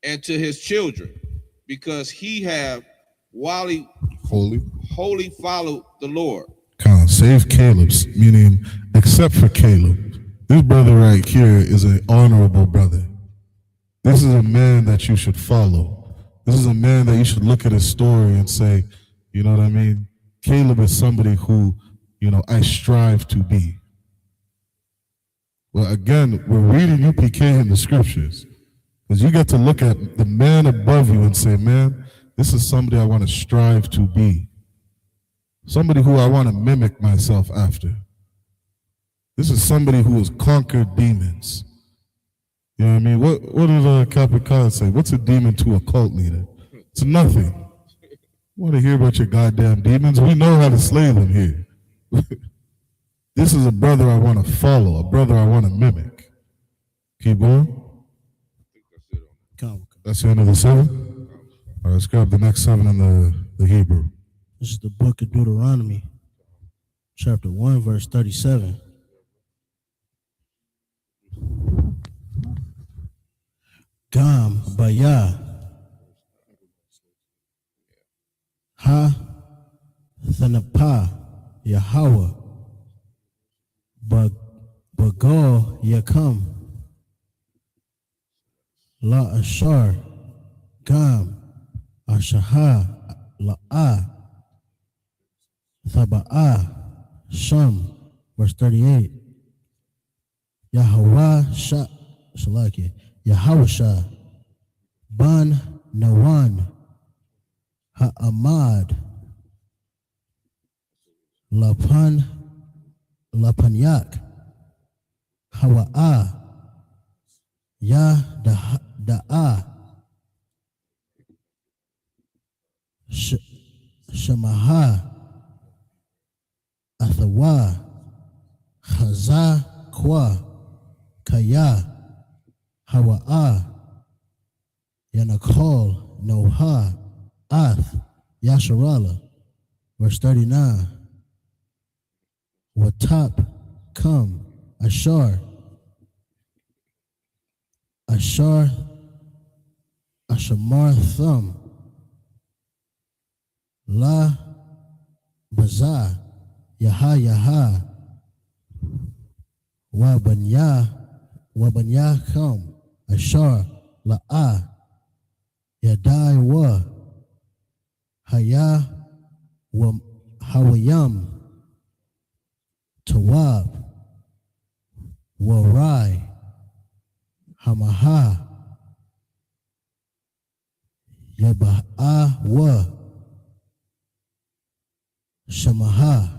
and to his children, because he have wholly followed the Lord. Save Caleb's, meaning except for Caleb. This brother right here is an honorable brother. This is a man that you should follow. This is a man that you should look at his story and say, you know what I mean? Caleb is somebody who, I strive to be. Well, again, we're reading UPK in the scriptures, because you get to look at the man above you and say, man, this is somebody I want to strive to be. Somebody who I want to mimic myself after. This is somebody who has conquered demons. You know what I mean? What did Capricorn say? What's a demon to a cult leader? It's nothing. I want to hear about your goddamn demons. We know how to slay them here. This is a brother I want to follow, a brother I want to mimic. Keep going. That's the end of the 7? All right, let's grab the next 7 in the Hebrew. This is the book of Deuteronomy, chapter 1, verse 37. Gam Baya Ha Thanapa Yahweh Bagal Yakam La Ashar Gam Ashaha La'a Thaba'a Sham, verse 38. Yahweh Shalaki Yahawasha Ban Nawan Ha'amad Lapanyak Hawa'a Ya Da'a Shamaha Athawa Chaza Kwa Kaya Hawa'a Yanakol Noha Ath Yasharala, verse 39. Watap Come Ashar Ashamar Thumb La Baza Yaha Wabanya Come Ashar La'a Yadai Wa Haya Hawayam Tawab Warai Hamaha Yaba'a Wa Shamaha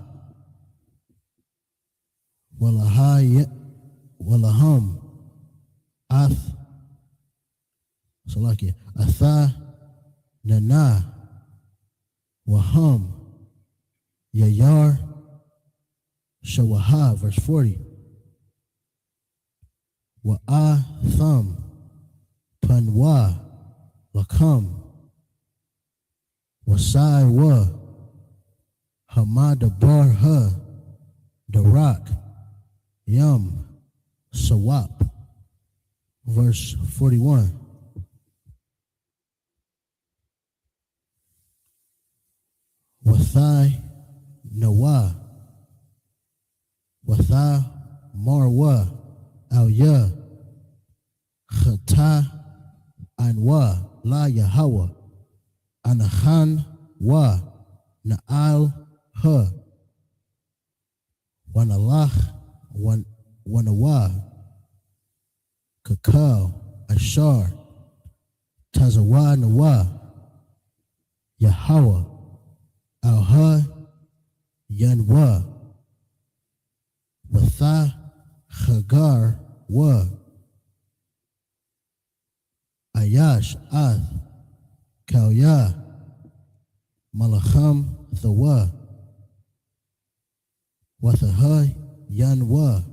Walaham Ath Salaki Atha Nana Waham Yayar Shawaha, verse 40. Wa'a Thum Panwa Lakam Wasai Wa Hamada Bar Ha Darak Yam Sawap, verse 41. Wathai Nawa Watha Marwa Al Ya Khata Anwa La Yahweh Anahan Wa Na'al Ha Wanalach Wanawa Kakao Ashar Tazawa Nawa Yahweh Al Ha Yanwa Watha Chagar Wa Ayash Ath Kauya Malacham Thawa Wathaha Yanwa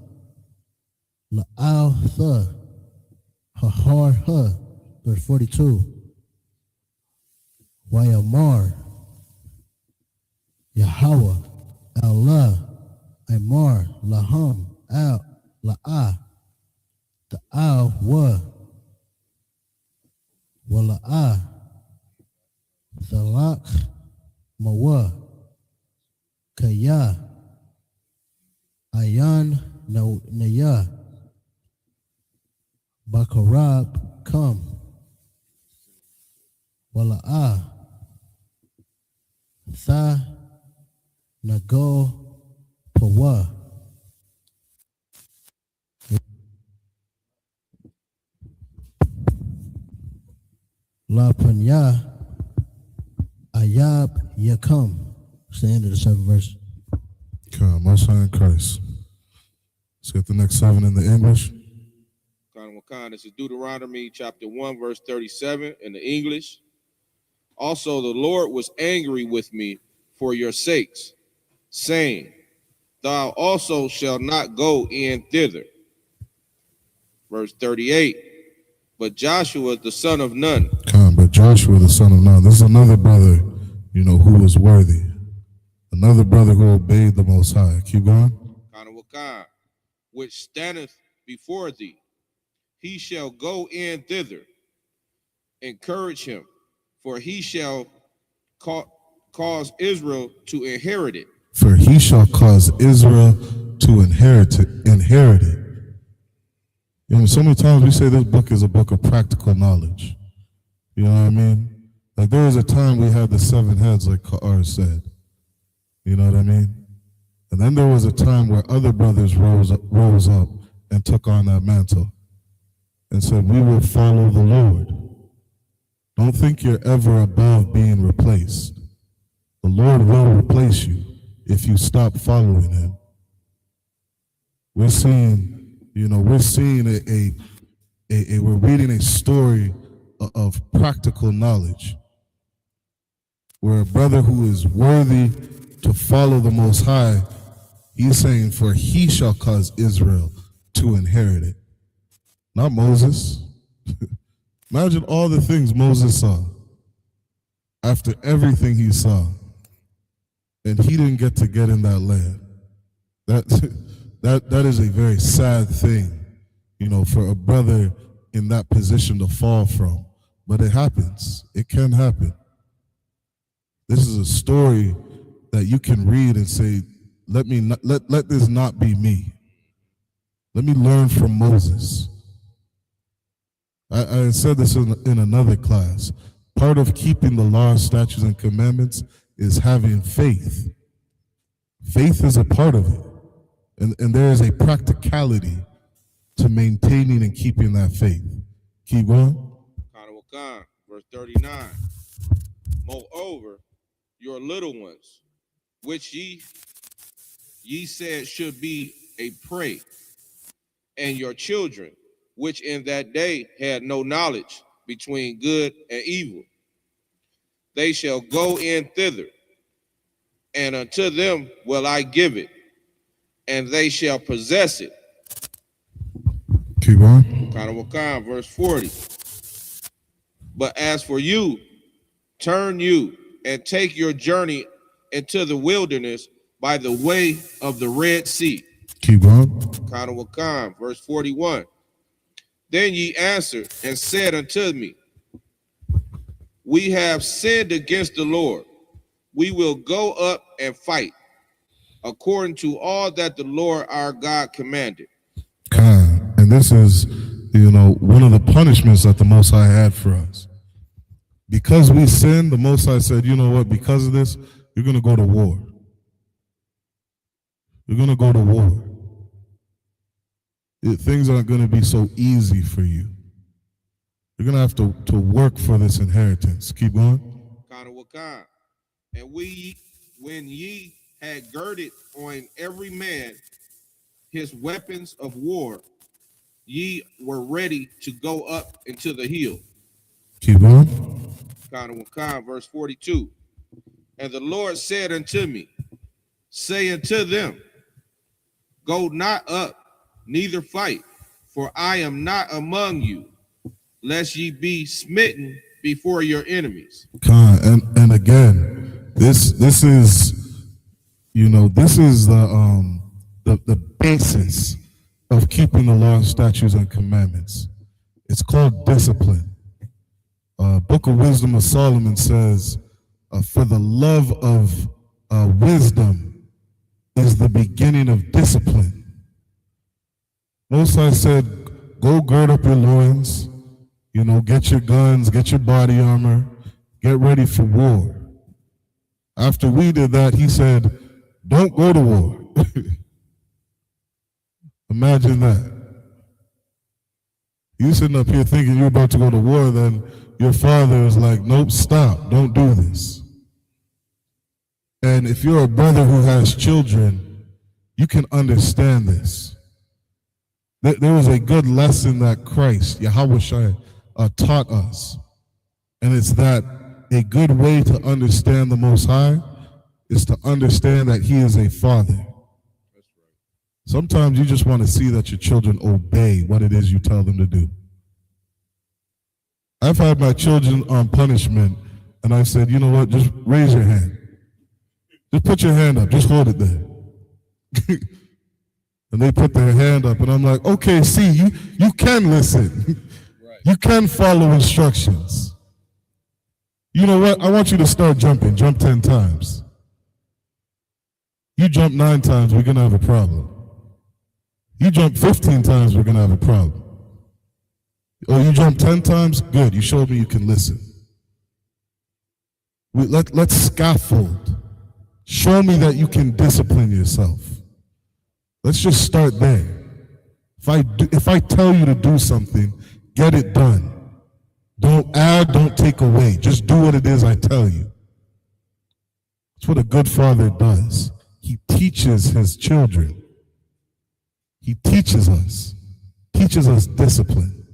La'al Tha Hahar Ha, verse 42. Wayamar Yahweh Allah Amar Laham Al La'a Ta'al Wa Wala'a Thalak Mawa Kaya Ayan Naya Bakarab Come Wala'a Tha Nago Pawa La Panya Ayab Yakam. It's the end of the 7th verse. Come, Most High in Christ. Let's get the next 7 in the English. This is Deuteronomy chapter 1, verse 37 in the English. Also, the Lord was angry with me for your sakes, saying, Thou also shalt not go in thither. verse 38. But Joshua, the son of Nun. But Joshua, the son of Nun. This is another brother, who was worthy. Another brother who obeyed the Most High. Keep going. Which standeth before thee. He shall go in thither. Encourage him, for he shall cause Israel to inherit it. For he shall cause Israel to inherit it. So many times we say this book is a book of practical knowledge. You know what I mean? Like there was a time we had the 7 heads, like Ka'ar said. You know what I mean? And then there was a time where other brothers rose up and took on that mantle and said, we will follow the Lord. Don't think you're ever above being replaced. The Lord will replace you if you stop following him. We're seeing, we're reading a story of practical knowledge where a brother who is worthy to follow the Most High, he's saying, for he shall cause Israel to inherit it. Not Moses. Imagine all the things Moses saw after everything he saw, and he didn't get in that land. That is a very sad thing, for a brother in that position to fall from. But it happens. It can happen. This is a story that you can read and say, let this not be me. Let me learn from Moses. I said this in another class. Part of keeping the law, statutes, and commandments is having faith. Faith is a part of it. And there is a practicality to maintaining and keeping that faith. Keep going. Verse 39. Moreover, your little ones, which ye said should be a prey, and your children, which in that day had no knowledge between good and evil, they shall go in thither, and unto them will I give it, and they shall possess it. Keep on. Verse 40. But as for you, turn you and take your journey into the wilderness by the way of the Red Sea. Keep going. Verse 41. Then ye answered and said unto me, we have sinned against the Lord. We will go up and fight according to all that the Lord our God commanded. And this is, one of the punishments that the Most High had for us. Because we sinned, the Most High said, you know what, because of this, you're going to go to war. You're going to go to war. Things aren't going to be so easy for you. You're going to have to work for this inheritance. Keep going. And when ye had girded on every man his weapons of war, ye were ready to go up into the hill. Keep going. Verse 42. And the Lord said unto me, say unto them, go not up, neither fight, for I am not among you, lest ye be smitten before your enemies. And again, this is the basis of keeping the law, statutes, and commandments. It's called discipline. Book of Wisdom of Solomon says, for the love of wisdom is the beginning of discipline. Most High said, go gird up your loins, get your guns, get your body armor, get ready for war. After we did that, he said, don't go to war. Imagine that. You sitting up here thinking you're about to go to war, then your father is like, nope, stop, don't do this. And if you're a brother who has children, you can understand this. There was a good lesson that Christ, Yahawashi, taught us. And it's that a good way to understand the Most High is to understand that he is a father. Sometimes you just want to see that your children obey what it is you tell them to do. I've had my children on punishment, and I said, you know what, just raise your hand. Just put your hand up, just hold it there. And they put their hand up, and I'm like, okay, see, you can listen. You can follow instructions. You know what, I want you to start jumping. Jump 10 times. You jump 9 times, we're going to have a problem. You jump 15 times, we're going to have a problem. Oh, you jump 10 times? Good, you showed me you can listen. Let's scaffold. Show me that you can discipline yourself. Let's just start there. If I tell you to do something, get it done. Don't add, don't take away. Just do what it is I tell you. That's what a good father does. He teaches his children. He teaches us discipline,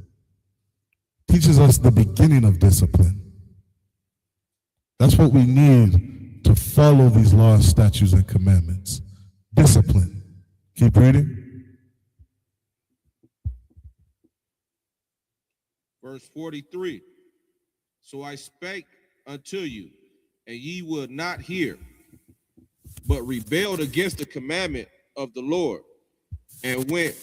teaches us the beginning of discipline. That's what we need to follow these laws, statutes, and commandments. Discipline. Keep reading. Verse 43. So I spake unto you, and ye would not hear, but rebelled against the commandment of the Lord, and went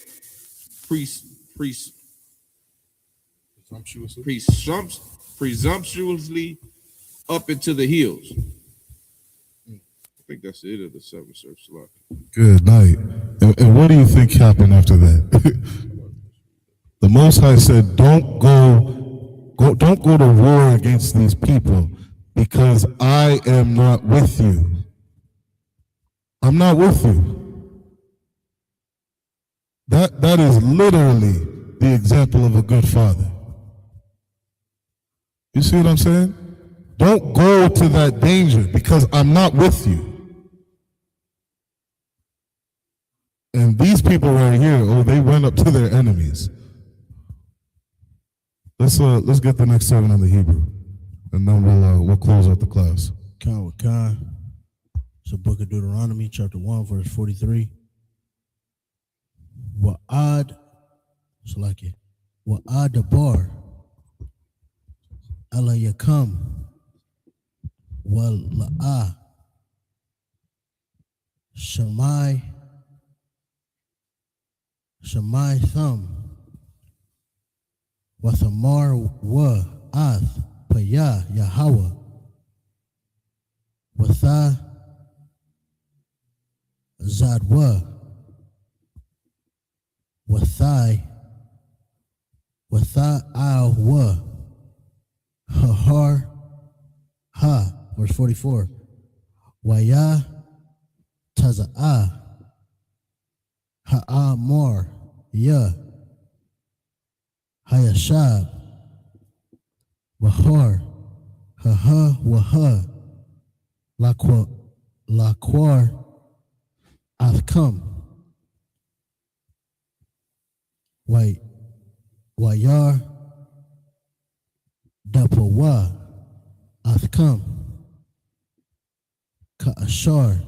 presumptuously up into the hills. I think that's the end of the 7th service. Good night. And what do you think happened after that? The Most High said, don't go to war against these people, because I am not with you. I'm not with you. That is literally the example of a good father. You see what I'm saying? Don't go to that danger, because I'm not with you. And these people right here, they went up to their enemies. Let's get the next 7 in the Hebrew, and then we'll close out the class. It's the book of Deuteronomy, chapter 1, verse 43. Wa'ad dabar ala yakam wal la'a shamai thumb wa thamar wa ath paya Yahweh wa tha zadwa Wathai wa hahar ha, verse 44. Waya taza'a ha'amor ya hayashab wahar haha waha lakwar athkam. Wayar dapawa athkam ka'ashar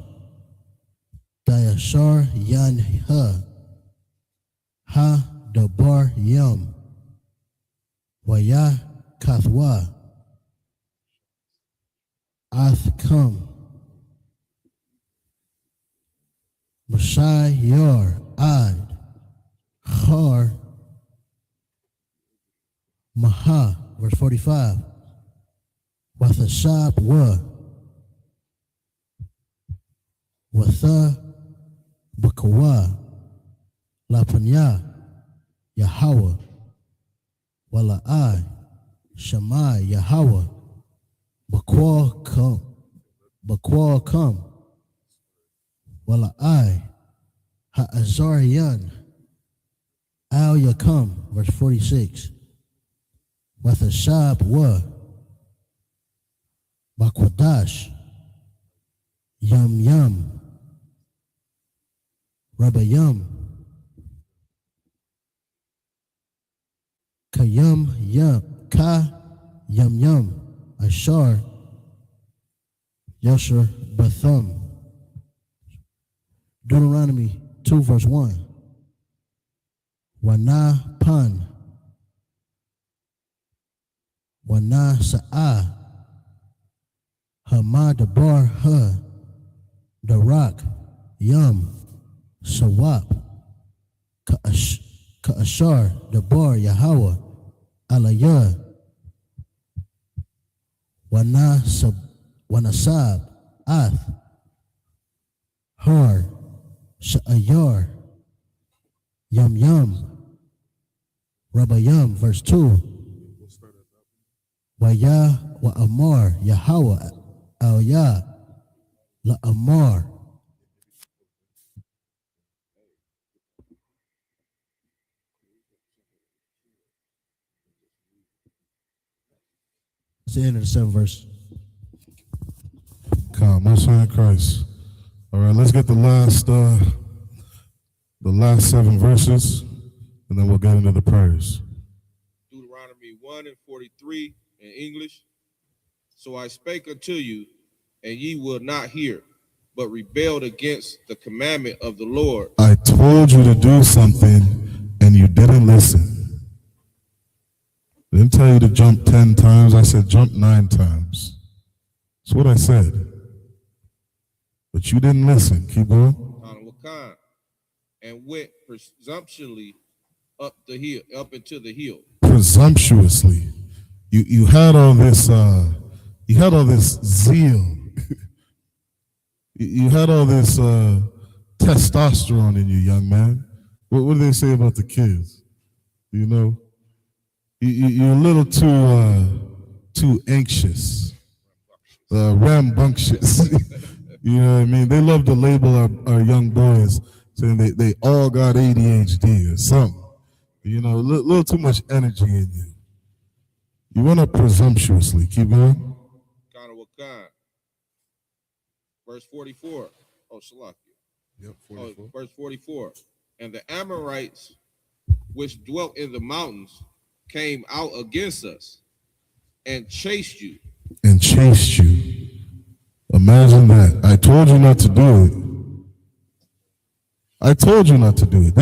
dayashar yan ha dabar yam waya kathwa athkam Mashai yar ad Har Maha, verse 45. Wathashab wa Watha Bakawa Lapanya Yahweh Wala'ai Shammai Yahweh Bakwal come Wala'ai Ha'azarian Al Yakam, verse 46. Wathashab wa Bakwadash Yam Rabayam Ka Yam Ashar Yasher Batham. Deuteronomy 2, verse 1. Wana pan. Wana sa'a. Hama dabar ha. Darak. Yum. Sawap. Ka'ashar dabar Yahweh. Alaya. Wanasab. Ath. Har. Sha'ayar. Yum Yum. Rabbayam, verse 2. Waya wa Amar, Yahweh, Al Ya, La Amar. It's the end of the 7th verse. Come, most high in Christ. All right, let's get the last 7 verses, and then we'll get into the prayers. Deuteronomy 1:43 in English. So I spake unto you, and ye will not hear, but rebelled against the commandment of the Lord. I told you to do something, and you didn't listen. I didn't tell you to jump 10 times. I said jump 9 times. That's what I said. But you didn't listen. Keep going. And went presumptuously up the hill, up into the hill. Presumptuously. You had all this zeal. You had all this testosterone in you, young man. What do they say about the kids? You know, you're a little too anxious, rambunctious. You know what I mean? They love to label our young boys saying they all got ADHD or something. You know, a little too much energy in you. You went up presumptuously. Keep going. Verse 44. Oh, Shalaki. Yep, 44. Verse 44. And the Amorites, which dwelt in the mountains, came out against us and chased you. And chased you. Imagine that. I told you not to do it. I told you not to do it.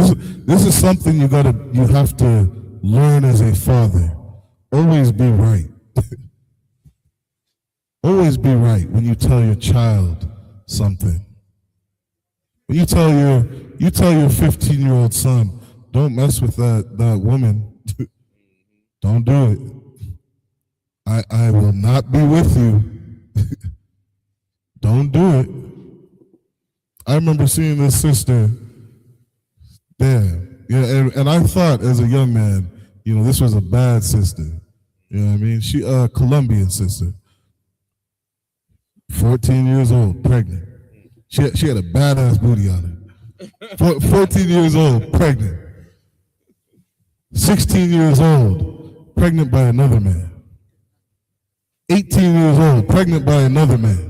This is something you have to learn as a father. Always be right. Always be right when you tell your child something. When you tell your 15-year-old son, don't mess with that woman. Don't do it. I will not be with you. Don't do it. I remember seeing this sister there. Yeah, and I thought as a young man, you know, this was a bad sister. You know what I mean? She Colombian sister. 14 years old, pregnant. She had a badass booty on her. 14 years old, pregnant. 16 years old, pregnant by another man. 18 years old, pregnant by another man.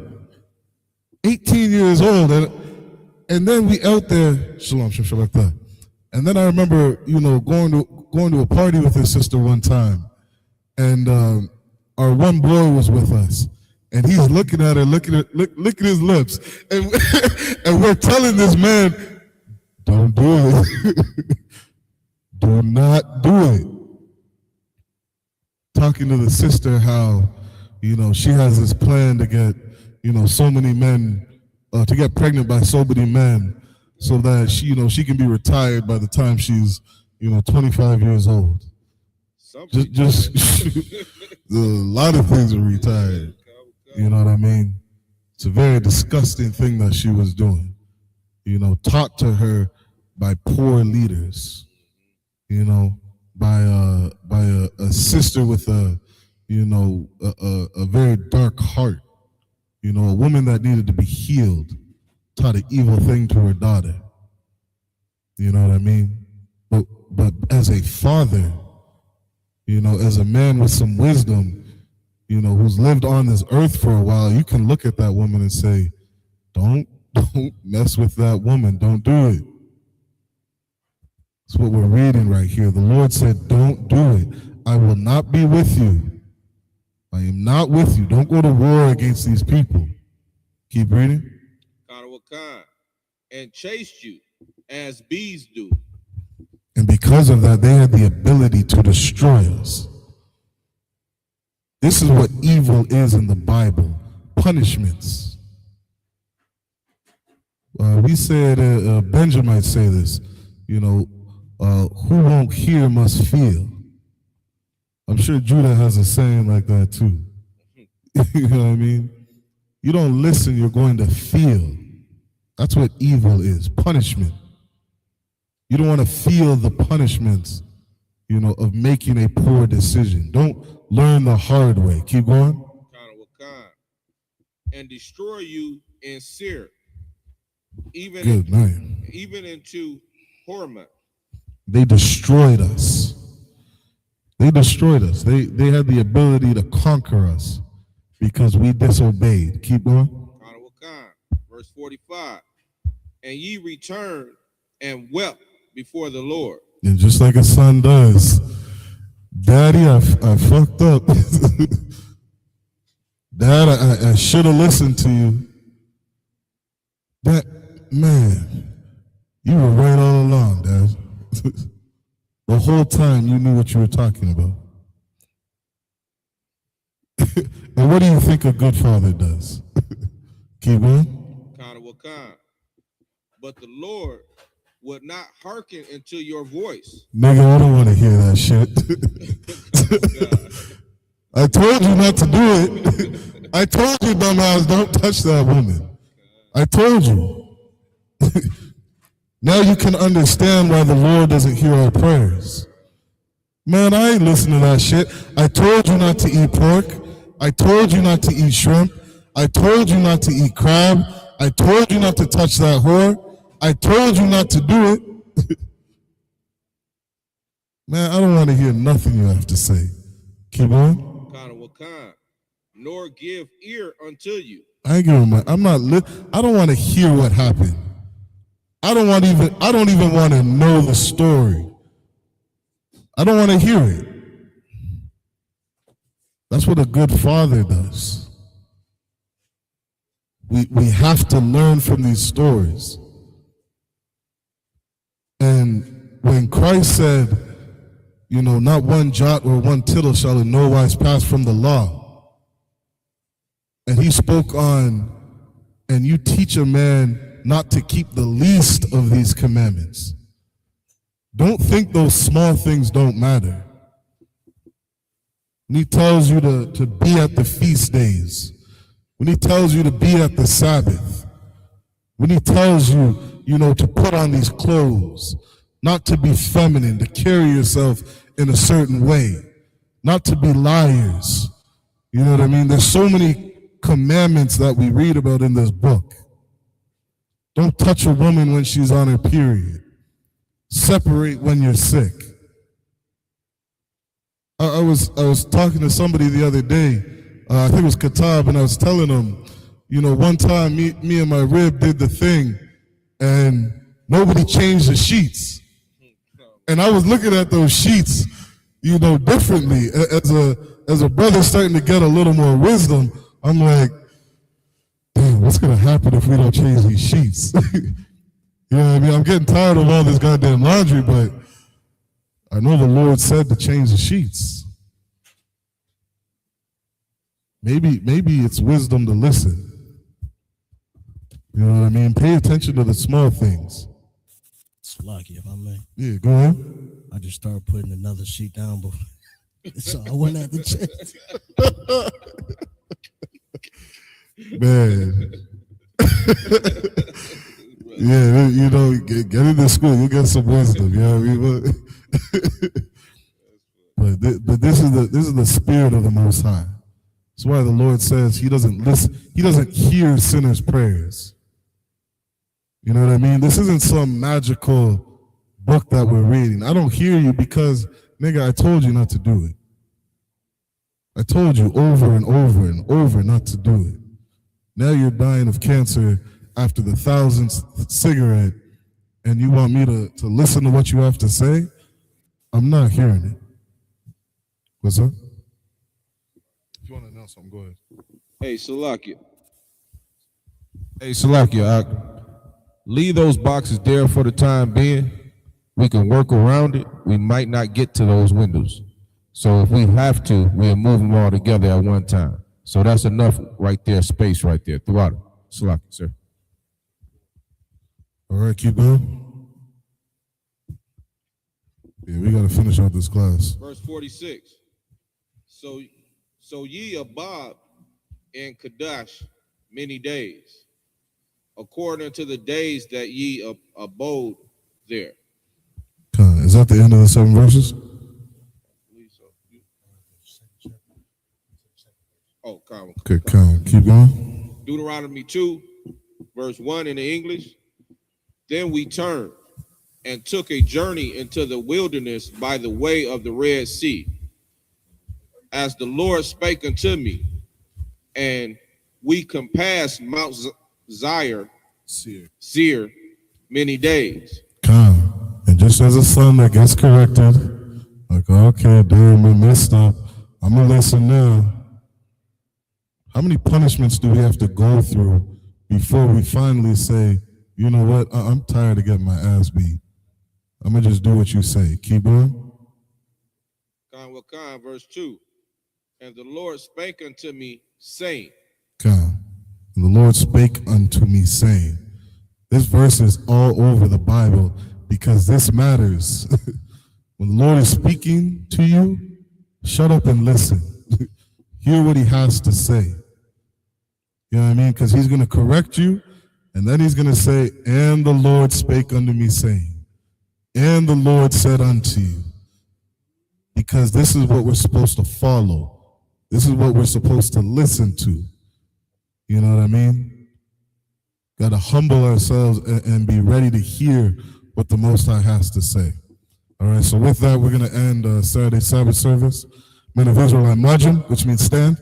18 years old, and then we out there, shalom, like that. And then I remember, you know, going to a party with his sister one time, and our one boy was with us, and he's looking at her, licking his lips, and and we're telling this man, don't do it, do not do it. Talking to the sister how, you know, she has this plan to get, you know, so many men, to get pregnant by so many men, so that she, you know, she can be retired by the time she's, you know, 25 years old. Just a lot of things are retired. You know what I mean? It's a very disgusting thing that she was doing. You know, taught to her by poor leaders. You know, by a sister with a, you know, a very dark heart. You know, a woman that needed to be healed, taught an evil thing to her daughter. You know what I mean? But as a father, you know, as a man with some wisdom, you know, who's lived on this earth for a while, you can look at that woman and say, don't mess with that woman. Don't do it. That's what we're reading right here. The Lord said, don't do it. I will not be with you. I am not with you. Don't go to war against these people. Keep reading. And chased you as bees do. And because of that, they had the ability to destroy us. This is what evil is in the Bible. Punishments. We said, Benjamin might say this, who won't hear must feel. I'm sure Judah has a saying like that too. You know what I mean? You don't listen, you're going to feel. That's what evil is, punishment. You don't want to feel the punishments, of making a poor decision. Don't learn the hard way. Keep going. And destroy you in Seir, even into Hormah. They destroyed us. They destroyed us. They had the ability to conquer us because we disobeyed. Keep going. Verse 45. And ye returned and wept before the Lord. And just like a son does, Daddy, I fucked up. Dad, I should have listened to you. That, man, you were right all along, Dad. The whole time you knew what you were talking about. And what do you think a good father does? Keep going. But the Lord would not hearken unto your voice. Nigga, I don't want to hear that shit. I told you not to do it. I told you, dumbass, don't touch that woman. I told you. Now you can understand why the Lord doesn't hear our prayers. Man, I ain't listening to that shit. I told you not to eat pork. I told you not to eat shrimp. I told you not to eat crab. I told you not to touch that whore. I told you not to do it. Man, I don't want to hear nothing you have to say. Keep going. Nor give ear unto you. I ain't giving my. I'm not. I don't want to hear what happened. I don't even want to know the story. I don't want to hear it. That's what a good father does. We have to learn from these stories. And when Christ said, not one jot or one tittle shall in no wise pass from the law, and he spoke on, and you teach a man not to keep the least of these commandments. Don't think those small things don't matter. When he tells you to be at the feast days, when he tells you to be at the Sabbath, when he tells you, to put on these clothes, not to be feminine, to carry yourself in a certain way, not to be liars. You know what I mean? There's so many commandments that we read about in this book. Don't touch a woman when she's on her period. Separate when you're sick. I was talking to somebody the other day, I think it was Katab, and I was telling him, one time me and my rib did the thing, and nobody changed the sheets. And I was looking at those sheets, differently. As a brother starting to get a little more wisdom, I'm like, damn, what's gonna happen if we don't change these sheets? You know what I mean? I'm getting tired of all this goddamn laundry, but I know the Lord said to change the sheets. Maybe it's wisdom to listen. You know what I mean? Pay attention to the small things. It's lucky, if I may. Yeah, go ahead. I just started putting another sheet down, but so I went at the chest. Man. Yeah, get into school, you'll get some wisdom, you know what I mean? But this is the spirit of the Most High. That's why the Lord says he doesn't listen, he doesn't hear sinners' prayers. You know what I mean? This isn't some magical book that we're reading. I don't hear you because, nigga, I told you not to do it. I told you over and over and over not to do it. Now you're dying of cancer after the 1,000th cigarette, and you want me to listen to what you have to say? I'm not hearing it. What's up? If you want to announce something, go ahead. Hey, Salakia. Hey, Salakia, leave those boxes there for the time being. We can work around it. We might not get to those windows. So if we have to, we'll move them all together at one time. So that's enough right there, space right there throughout it. Salaki, sir. All right, keep going. Yeah, we got to finish out this class. Verse 46. So ye abode in Kadesh many days, according to the days that ye abode there. Is that the end of the 7 verses? Oh, come. Okay, come. Keep going. Deuteronomy 2, verse 1 in the English. Then we turned and took a journey into the wilderness by the way of the Red Sea, as the Lord spake unto me, and we compassed Mount Seir many days. Come. And just as a son that gets corrected, like, okay, damn, we messed up. I'm going to listen now. How many punishments do we have to go through before we finally say, you know what, I'm tired of getting my ass beat. I'm going to just do what you say. Keep going. Verse 2. And the Lord spake unto me, saying. Come. And the Lord spake unto me, saying. This verse is all over the Bible because this matters. When the Lord is speaking to you, shut up and listen. Hear what he has to say. You know what I mean? Because he's going to correct you, and then he's going to say, and the Lord spake unto me, saying, and the Lord said unto you. Because this is what we're supposed to follow. This is what we're supposed to listen to. You know what I mean? Got to humble ourselves and be ready to hear what the Most High has to say. All right, so with that, we're going to end Saturday Sabbath service. Men of Israelite Majim, which means stand.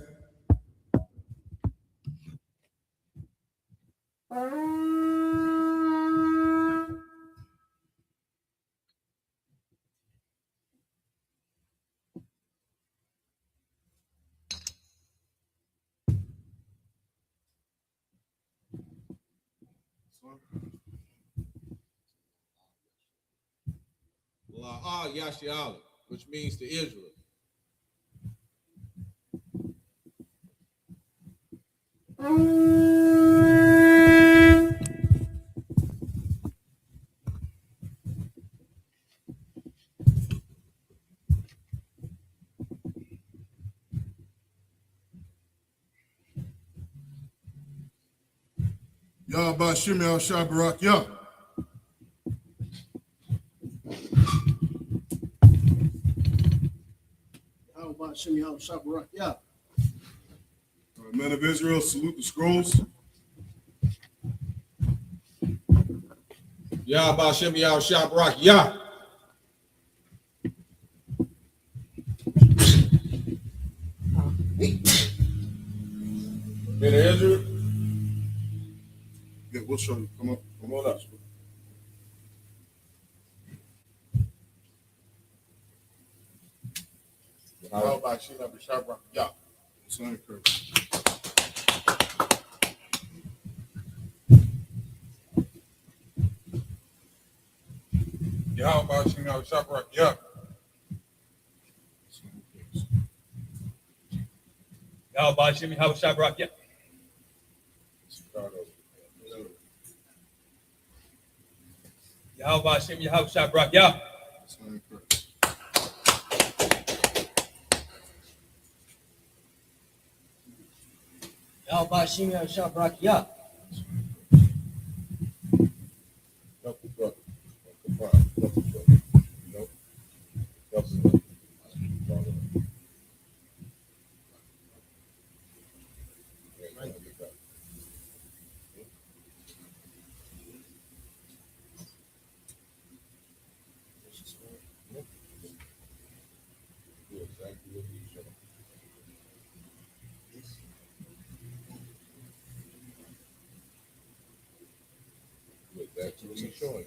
YAHANNA, which means to Israel. Bashim Yah Shabarak Yah. Men of Israel, salute the scrolls. Yah Bashim Yah Shabarak Yah. Men of Israel. Yeah, we'll show you. Come on up. How about Sheila B'Shabrak Yah? Son Chris. How about Sheila B'Shabrak Yah? How about Sheila B'Shabrak Yah? Yahweh Hashem Yahweh Shabrak Yah. Yahweh Hashem Yahweh Shabrak Yah. That's what he's showing.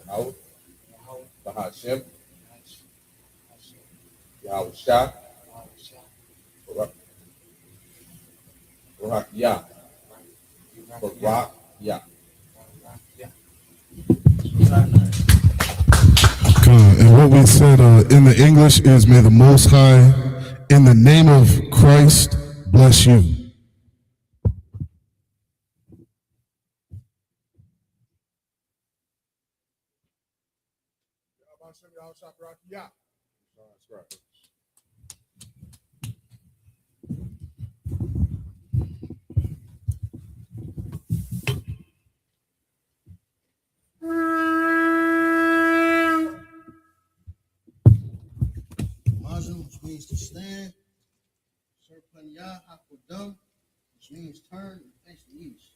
Yahweh, Bahashem, Yahweh Shah, Barak Yah. Barak, Yah. And what we said in the English is, may the Most High, in the name of Christ, bless you. That's right. Mazum, which means to stand. Serpanya Hakodum, which means turn and face the east.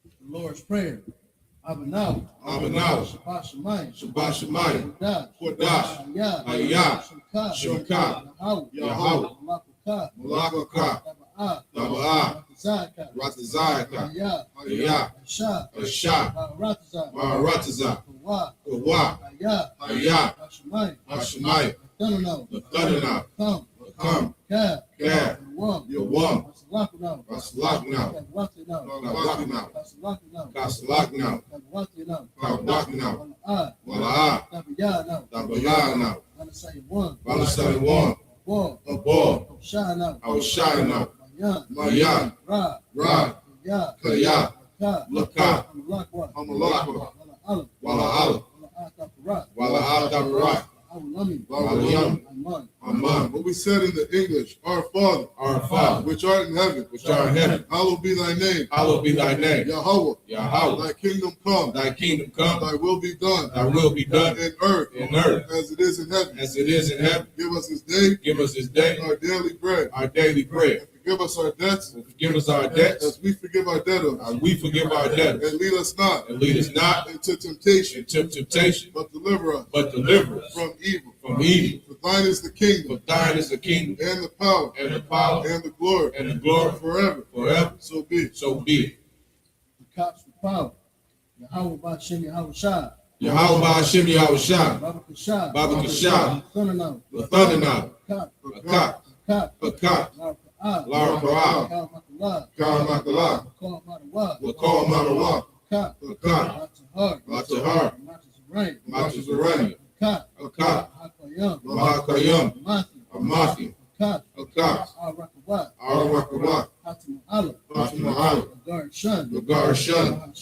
The Lord's Prayer. Abanau. Abanau. Shabbat Shemayim. Shabbat Shemayim. Kodash. Hayah. Shemka. Yahweh. Malakaka. Malakaka. Taba'ah. Ratazayaka. Hayah. Ashah. Maharatazah. Kawa. Hayah. Hashemayim. Nathanael. Come. Gab. Yawam. Rasalakna. Kasalakna. Kawakna. Wala'ah. Dabayana. Balasayawan. Abor. Awashayana. Mayan. Ra. Kaya. Laka. Hamalakwa. Wala'ala. Wala'al Dabarak. Walayam. Aman. What we said in the English, our Father, which art in heaven, hallowed be thy name. Hallowed be thy name. Yahweh. Thy kingdom come. Thy kingdom come. Thy will be done. Thy will be done. In earth. As it is in heaven. As it is in heaven. Give us this day. Give us this day. Our daily bread. Our daily bread. And forgive us our debts. And forgive us our debts. As we forgive our debtors. As we forgive our debtors. And lead us not. And lead us not into temptation. Into temptation. But deliver us. But deliver us from evil. From evil. For thine is the kingdom. For thine is the kingdom. And the power. And the power. And the glory. And the glory. Forever. Forever. So be it. So be it. The cops with power. Yahweh Ba'Shem Yahweh Shah. Yahweh Ba'Shem Yahweh Shah. Baba Kashah. Baba Kashah. Thundernaut. Akak. Lara Parah. Karamakala. Wakal Matawa. Akak. Latahar. Matches Arani. Akak. Mahakayam. Amathi. Akak. Arakawat. Fatima Allah. Lagar Shun.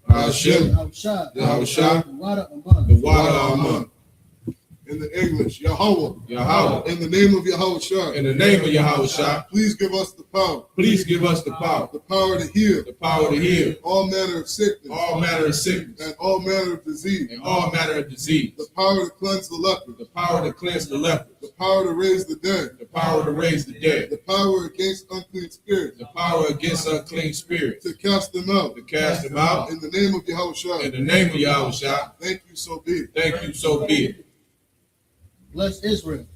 Hashem. Yahushua. The water Aman. In the English, Yahweh. In the name of Yahushua. In the name of Yahushua. Please give us the power. Please give us the power. The power to heal. The power to heal. All manner of sickness. All manner of sickness. And all manner of disease. And all manner of disease. The power to cleanse the leper. The power to cleanse the leper. The power to raise the dead. The power to raise the dead. The power against unclean spirits. The power against unclean spirits. To cast them out. To cast them out. In the name of Yahushua. In the name of Yahushua. Thank you, so be it. Thank you, so be it. Bless Israel.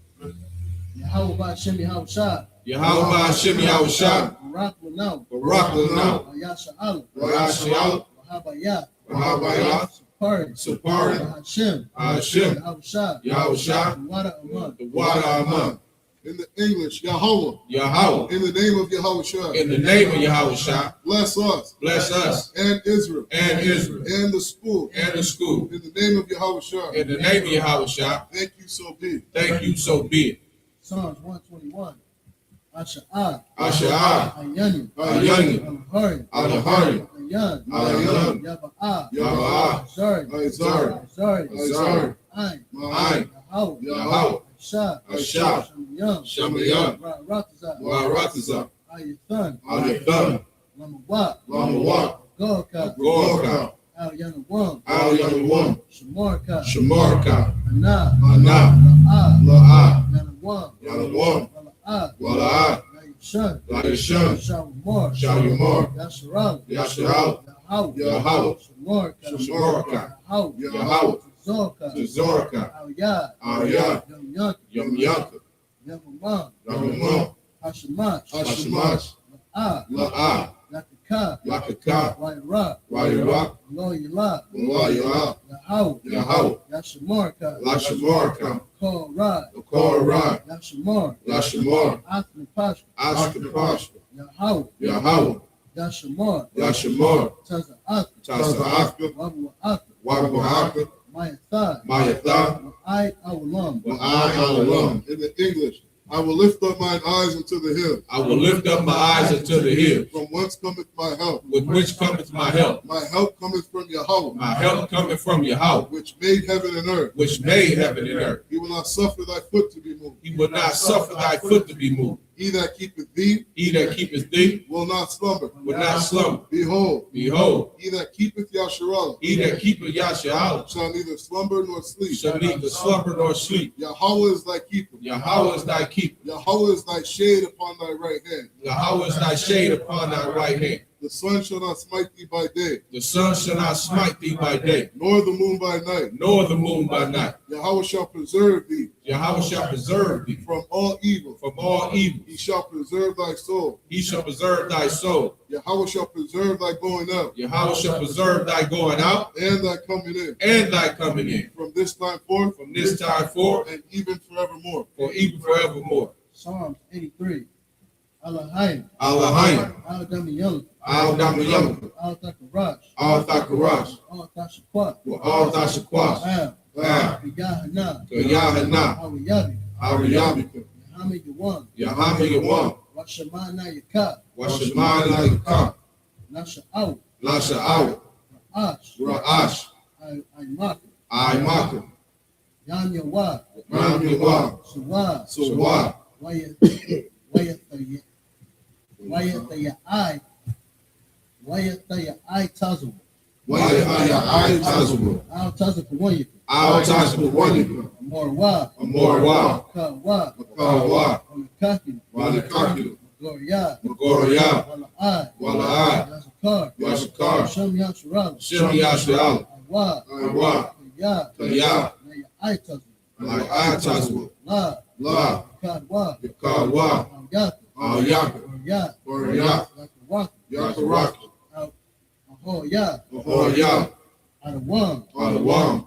Yahweh Ba'Shem Yahweh Shah. Yahweh Ba'Shem Yahweh Shah. Barak Lanau. Barak Lanau. Ayasha Allah. Ayasha Wahabayah. Wahabayah. Supari. Hashem. Yahweh Shah. Yahweh Shah. The water Aman. The water Aman. In the English, Yahweh. In the name of Yahushua. In the name of Yahushua. Bless us. Bless us. And Israel. And Israel. And the school. And the school. In the name of Yahushua. In the name of Yahushua. Thank you, so be it. Thank you, so be it. Psalms 121. Asha'ah. Ayani. Alahari. Ayan. Yaba'ah. Azari. Ain. Yahweh. Ashah. Shamayam. Ratazah. Ayathan. Lamawat. Gorka. Al Yanawam. Shamarka. Ana. La'ah. Yanawam. Wala'ah. Layashun. Shawamar. Yasharal. Yahweh. Shamarka. Yahweh. Zorka. Al-Yad. Yum Yanka. Yamamam. Hashemach. La'ah. Lakaka. Wayiraq. Loyala. Yahweh. Lashamarka. Korad. Korad. Yashamar. Lashamar. Askapashka. Askapashka. Yahweh, Yahweh, Yashamar, Yashamar, Taza'aka, Taza'aka, Wabu'aka, Wabu'aka, Mayathai, Mayathai, I Awulam. Wa'ai. In the English, I will lift up mine eyes unto the hill. I will lift up my eyes unto the hill. From whence cometh my help? With which cometh my help? My help cometh from Yahweh. My help cometh from Yahweh, Which made heaven and earth. which made heaven and earth. He will not suffer thy foot to be moved. He will not suffer thy foot to be moved. He that keepeth thee He that keepeth thee will not slumber. will not slumber. Behold, Behold, he that keepeth Yasharal he that keepeth Yahshua shall neither slumber nor sleep. shall neither slumber nor sleep. Yahweh is thy keeper. Yahweh is thy keeper. Yahweh is thy shade upon thy right hand. Yahweh is thy shade upon thy right hand. The sun shall not smite thee by day, The sun shall not smite thee by day, nor the moon by night. nor the moon by night. Yahweh shall preserve thee Yahweh shall preserve thee from all evil. from all evil. He shall preserve thy soul. He shall preserve thy soul. Yahweh shall preserve thy going out Yahweh shall preserve thy going out and thy coming in and thy coming in. from this time forth From this time forth and even forevermore. for even forevermore. Psalms 83. Alahayim, Allahayim, Al-Damiyam, Al-Damayam, Al-Takarash, Al-Thakarash, Al-Tashaqat, Al-Thashaqas, Al, Yahanna, Yahanna, Al-Yabi, Al-Yabika, Yahami Yawan, Yahami Yawam, Washamana Yakab, Washamana Yakam, Nasha'aw, Lasha'aw, Ra'ash, Ra'ash, Aymak, Aimaka, Yan Yawa, Ram Yawa, Suwa, Suwa, Wayataya Tazu, Wayahaya Tazubu, Al Tazu for one year, Al Tazubu Wanyika, Morwa, Amorwa, Kawa, Makawa, Wamakaki, Walikaki, Goria, Magoraya, Wala'ai, Wala'ai, Yazakar, Yashakar, Shem Yasharal, Shem Yashal, Awa, Awa, Kaya, Kaya, Naya Tazu, Like Tazubu, La, La, Kadwa, Yakawa, Yaka, Al Yaka, Goria, Goria, Yakaraki, Yakaraki, Ahoya, Ahoya, Adawam, Alawam,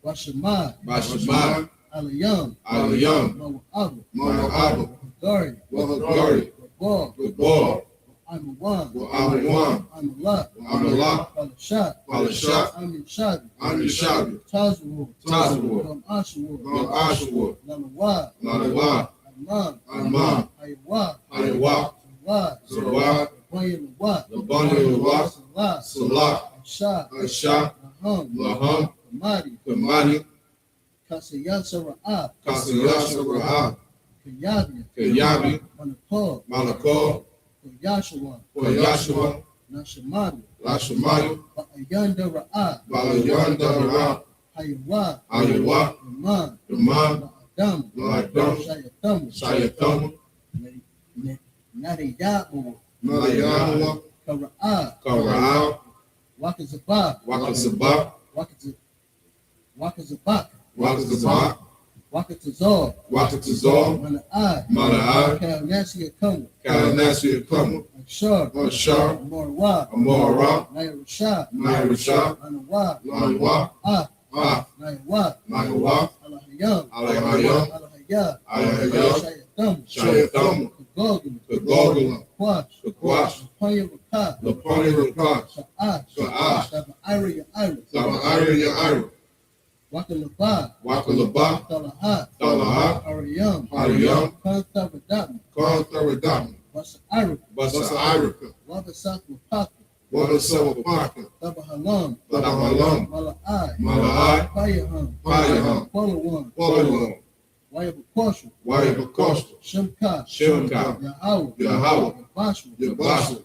Washamai, Bashamai, Alayam, Alayam, Mawa'abu, Mawa'abu, Gari, Wahagari, Gabor, Gabor, I'm one, Wa'amawan, I'm a lot, Amala, Palashah, Palashah, I'm in Shabi, Amishabi, Tazu, Tazubu, Gam Ashu, Gam Ashua, Lamawa, Lalawa, Amman, Amman, Ayawa, Ayawa, Sawa, Sawa, Boyalawa, Labani Salah, Salah, Shah, Asha, Laham, Laham, Kamadi, Kamani, Kasayasa Ra'ab, Kasayasha Ra'a, Kayabi, Kayabi, Manakor, Malakor, Yashua, Koyashua, Nashamadu, Lashamayu, Ayanda Ra'ab, Balayanda Ra, Hayawa, Ayawa, Yaman, Yaman, Adam, Adam, Shayatam, Shayatam, Nadiyabu, Nalayawa, Kara'a, Kara'a, Wakazabak, Wakazabak, Wakazabak, Wakazabak, Wakatazor, Wakatazor, Mana'ai, Mana'ai, Kalnasi Akamu, Kalanasi Akamu, Ashar, Ashar, Morwa, Amora, Nairusha, Nairusha, Anawa, Lanawa, Ah, Ah, Naiwa, Nagawa, Alahayam, Alahayam, Alahaya, Alahaya, Shayatam, Shayatam, Kagogula, Kagogula, Kwash, Kakwash, Panya Raka, Lapani Rakat, Sha'ash, Sha'ash, Saba Ira Ira, Saba Ira Ira, Wakalaba, Wakalaba, Talaha, Talaha, Ariyam, Ariyam, Kantaradam, Kantaradam, Basa Ira, Basa Irika, Wabasat Wapaka, Wabasa Wapaka, Tabahalam, Tabahalam, Mala'ai, Mala'ai, Payaham, Payaham, Polawan, Polawan, Wayabakoshu, Wayabakosta, Shimka, Shimka, Yahweh, Yahweh, Yabashu, Yabasha,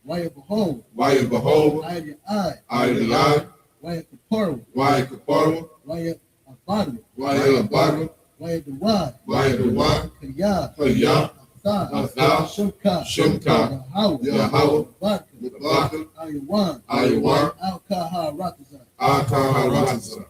Wayabahol, Wayabahol, Ida Ai, Ida, Wayakaparu, Wayakaparu, Wayabadu, Wayabadu, Wayadawad, Wayadawad, Kaya, Kaya, Atha, Atha, Shimka, Shimka, Yahweh, Yahweh, Baka, Ayawan, Ayawan, Al-Kaha Rakazan. Akaharatza.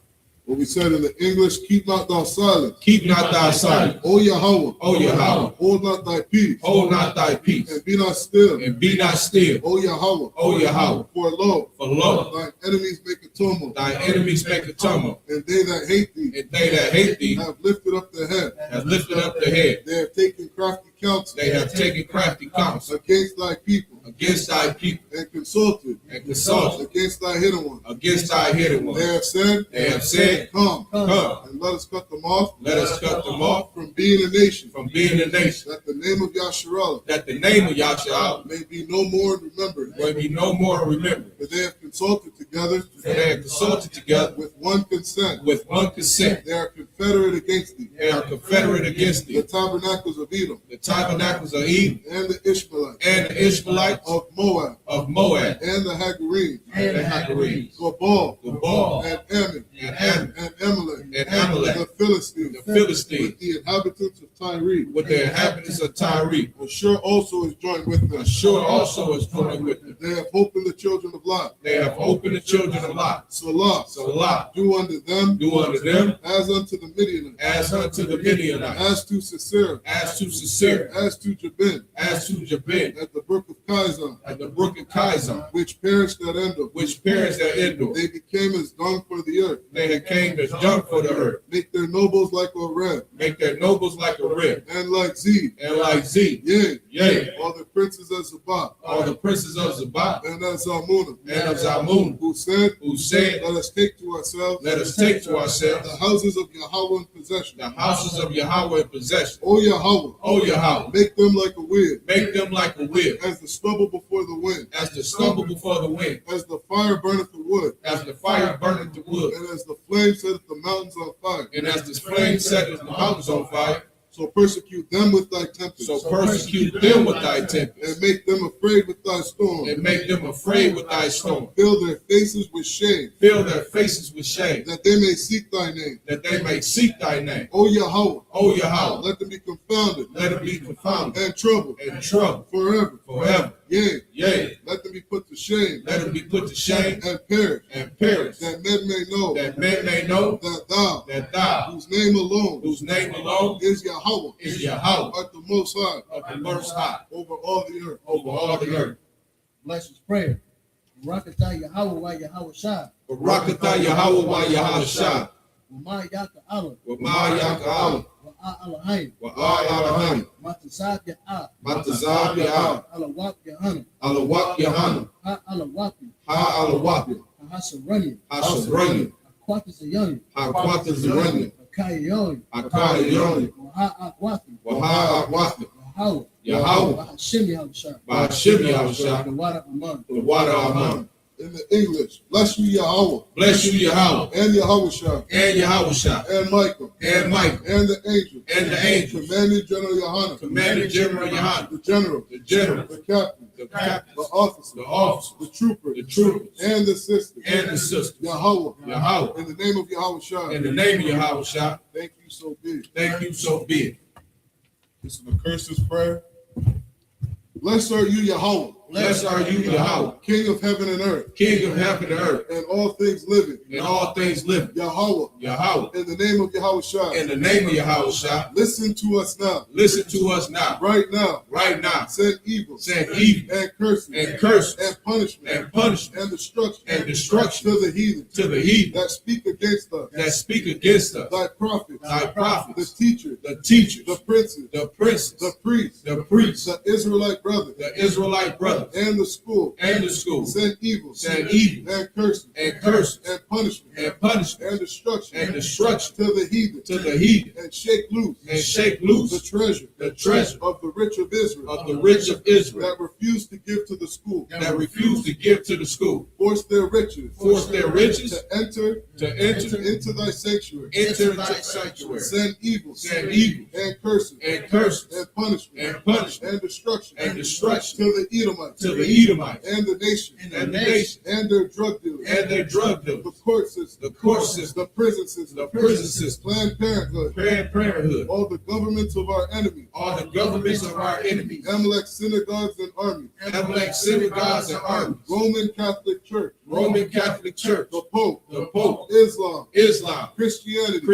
What we said in the English, keep not thou silence. Keep not thy silence, O Yahweh, O Yahweh, hold not thy peace, hold not thy peace, and be not still. and be not still, O Yahweh, O Yahweh, for lo, for lo, thine enemies make a tumult, thy enemies make a tumult, and they that hate thee and they that hate thee have lifted up their head. have lifted up their head. They have taken crafty counsel. They have taken crafty counsel Against thy people. against thy people, And consulted. Against thy hidden one. against thy hidden ones. They have said, Come, and let us cut them off. let us cut them off From being a nation. from being a nation, That the name of Yasharallah that the name of Yahshua may be no more remembered. will be no more remembered. For they have consulted together. For they have consulted together With one consent. with one consent. They are confederate against thee. They are confederate against The thee. tabernacles of Edom. The tabernacles of Edom And the Ishmaelites. and the Israelites Of Moab. of Moab And the Hagarenes. and the Hagarenes, Gabal. Gabal And Ammon. and Ammon And Amalek. and Amalek, The Philistines. the Philistines, With the inhabitants of Tyre. with the inhabitants of Tyre. Ashur also is joined with them. Ashur also is joined with them. They have hope in the children of Lot. They have opened the children of Lot. Salah. Salah, Do unto them. do unto them As unto the Midianites. as unto the Midianites, As to Sisera. as to Sisera, As to Jabin. as to Jabin, At the brook of Kizon. at the brook of Kizon, Which perished at Endor. which perished at Endor. They became as dung for the earth. They had came as dung for the earth. Make their nobles like a red. Make their nobles like a rib, And like Z. and like Z, Yea. yea, All the princes of Sabbath. all the princes of Zabbath And of Zalmunna. and of Zalmun, Who said, who said, let us take to ourselves let us take to ourselves the houses of Yahweh in possession. the houses of Yahweh in possession. O Yahweh, O Yahweh, make them like a weir, make them like a whip, as the stubble before the wind, as the stubble before the wind, as the fire burneth the wood, as the fire burneth the wood, and as the flame setteth the mountains on fire. and as the flame setteth the mountains on fire. So persecute them with thy tempest, So persecute them with thy tempest, and make them afraid with thy storm. and make them afraid with thy storm. Fill their faces with shame, Fill their faces with shame, that they may seek thy name. that they may seek thy name. O Yahweh, O Yahweh, let them be confounded let them be confounded and troubled and troubled forever. forever. Yea, Yea, let them be put to shame let them be put to shame and perish, and perish, that men may know that men may know that thou, that thou, whose name alone whose name alone is Yahweh, is Yahweh, art the most high of the Most High, over all the earth. over all the earth. Bless his prayer. Barakatah Yahweh wa Yahweh Shah. Barakatah Yahweh wa Yahweh Shah, Wa ma yaka Allah. wa ma yaka Allah, Wa Alahayim. wa Alahayim, Matasab Ya'ah. Matazab Ya'ah, Alawak Yahanna. Alawak Yahanna, Ha Alawapi. Ha Alawapi, Ha Hasarani. Ha Sabrani, Aquatis Ayani. Ha Quata Zerani, Akayoni. Akaya Yoni, Wa Ha Aquati. wa Ha Akwathi, Yahweh. Yahweh, Wa Hashem Yahushah. Ba'ashim Yahushah, The water Aman. the water Aman. In the English, bless you Yahweh, Bless you, Yahweh, and Yahushua, and Yahushah, and Michael, and Michael, and the angels, and the angels, Commanding General Yohanan, Commander General Yahanna, the general, the general, the captain, the captain, the officer, the officer, the trooper, the troopers, and the sisters, and the sisters. Yahweh, Yahweh, in the name of Yahushua, in the name of Yahushah, thank you so big. thank you, so be it. This is the curses prayer. Blessed are you, Yahweh, Blessed are you, Yahweh, King of heaven and earth, King of heaven and earth, and all things living, and all things living. Yahweh, Yahweh, in the name of Yahushua, in the name of Yahushah, listen to us now, listen to us now, right now, right now. send evil, Send evil and curses, and curses and punishment, and punishment and destruction, and destruction to the heathen, to the heathen that speak against us, that speak against us, thy prophets, thy the prophets, teachers, the teachers, the princes, the princes, the priests, the priests, the Israelite brothers, the Israelite brothers, and the school, and the school. send evil, Send evil and curses, and curses and punishment, and punishment and destruction, and destruction to the heathen, to the heathen, and shake loose, and shake the loose treasure, the treasure of the rich of Israel, of the rich of Israel that refuse to give to the school, that refuse to give to the school, force their riches, force their riches to enter into thy sanctuary, into thy sanctuary, send evil, send evil and curses, and curses and punishment, and punishment and destruction, and destruction to the Edomites, to the Edomites and the nation, and the nation and their drug dealers, and their drug the dealers, court system, the court system, the prison system, the prison system, Planned Parenthood, Planned Parenthood, all the governments of our enemies, all the governments of our enemies, Amalek synagogues and armies, Amalek synagogues and armies, Roman Catholic Church, Roman Catholic Church, the Pope, Islam, Christianity,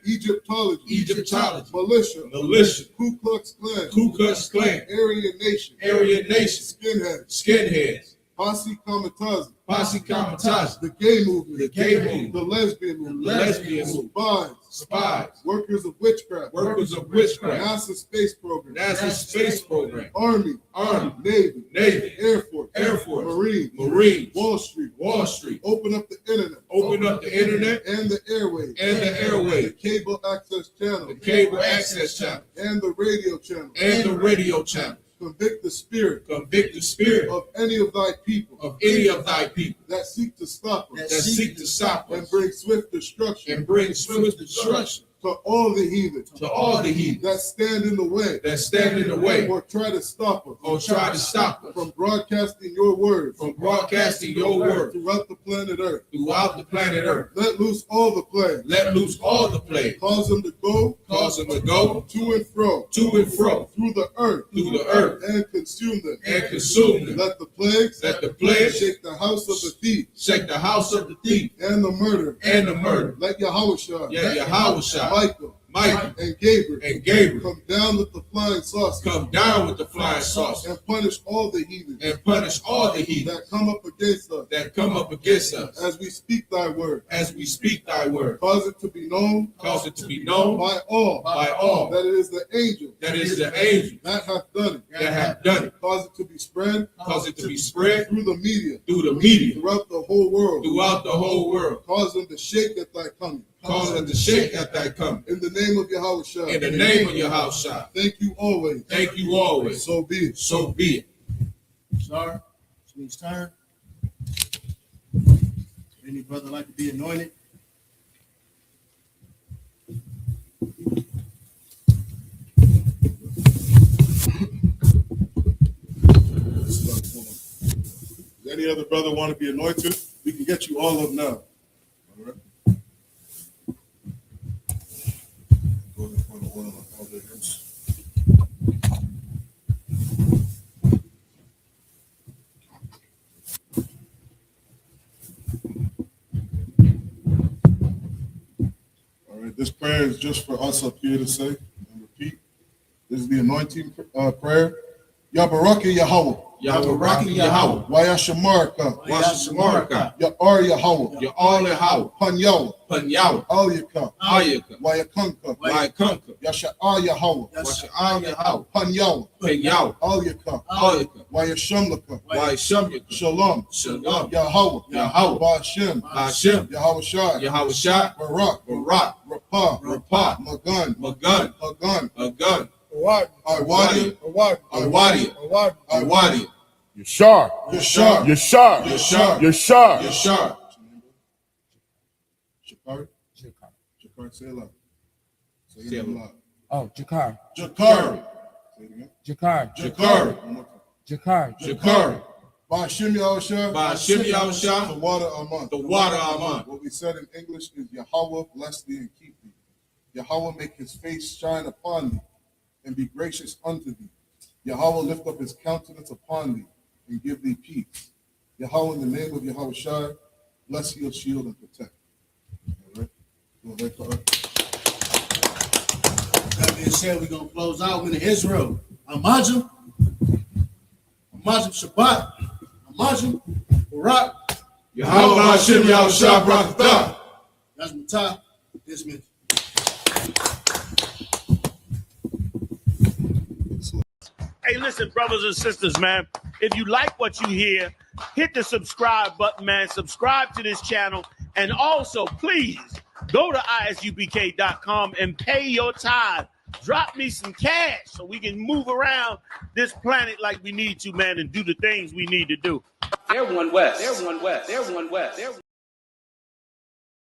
Egyptology, militia, Ku Klux Klan, Ku Klux Klan, Aryan Nation, Aryan Nation, Skinheads, skinheads, Posse Kamikaze. Posse Kamikaze. The gay movement. The gay movement. The lesbian movement. The lesbian movement. Spies. Workers of witchcraft. Workers of witchcraft. NASA space program. NASA space program. Army. Navy. Air Force. Marine. Wall Street. Open up the internet. And the airwaves. The cable access channel. And the radio channel. Convict the spirit of any of thy people that seek to stop us and bring swift destruction to all the heathen that stand in the way or try to stop us from broadcasting your word throughout the planet earth. Let loose all the plagues. Cause them to go to and fro through the earth and consume them. Let the plagues shake the house of the thief and the murderer. Let Yahawashi, Michael and Gabriel come down with the flying saucers. And punish all the heathen that come up against us. As we speak thy word. Cause it to be known by all that it is the angel that hath done it. Cause it to be spread through the media throughout the whole world. Cause them to shake at thy coming. In the name of Yahawashi. Thank you always. So be it. Sir, it's means turn. Any brother like to be anointed? Does any other brother want to be anointed? We can get you all up now. All right. Go ahead and pour the oil on all their heads. All right, this prayer is just for us up here to say and repeat. This is the anointing prayer. Yabaraki Yahweh. Wayashamarka. Ya'ar Yahweh. Panyawa. Aliyaka. Wayakunka. Yasha'a Yahweh. Panyawa. Aliyaka. Wayashamlaka. Shalom. Yahweh. Ba'ashem. Yahawashi. Barak. Rapah. Magun. Awadi. Yashar. Shakari. Say it loud. Say it loud. Oh, Jakari. Say it again. Jakari. Ba'ashem Yahushua. The water Aman. What we said in English is Yahweh bless thee and keep thee. Yahweh make his face shine upon thee and be gracious unto thee. Yahweh lift up his countenance upon thee and give thee peace. Yahweh, in the name of Yahawashi, bless your shield and protect. All right? That being said, we're going to close out with Israel. Amajim Shabbat. Amajim Barak. Yahweh Hashem Yahushua Barakatah. That's my top. Dismiss. Hey, listen, brothers and sisters, man. If you like what you hear, hit the subscribe button, man. Subscribe to this channel. And also, please, go to ISUPK.com and pay your tithe. Drop me some cash so we can move around this planet like we need to, man, and do the things we need to do. They're one West.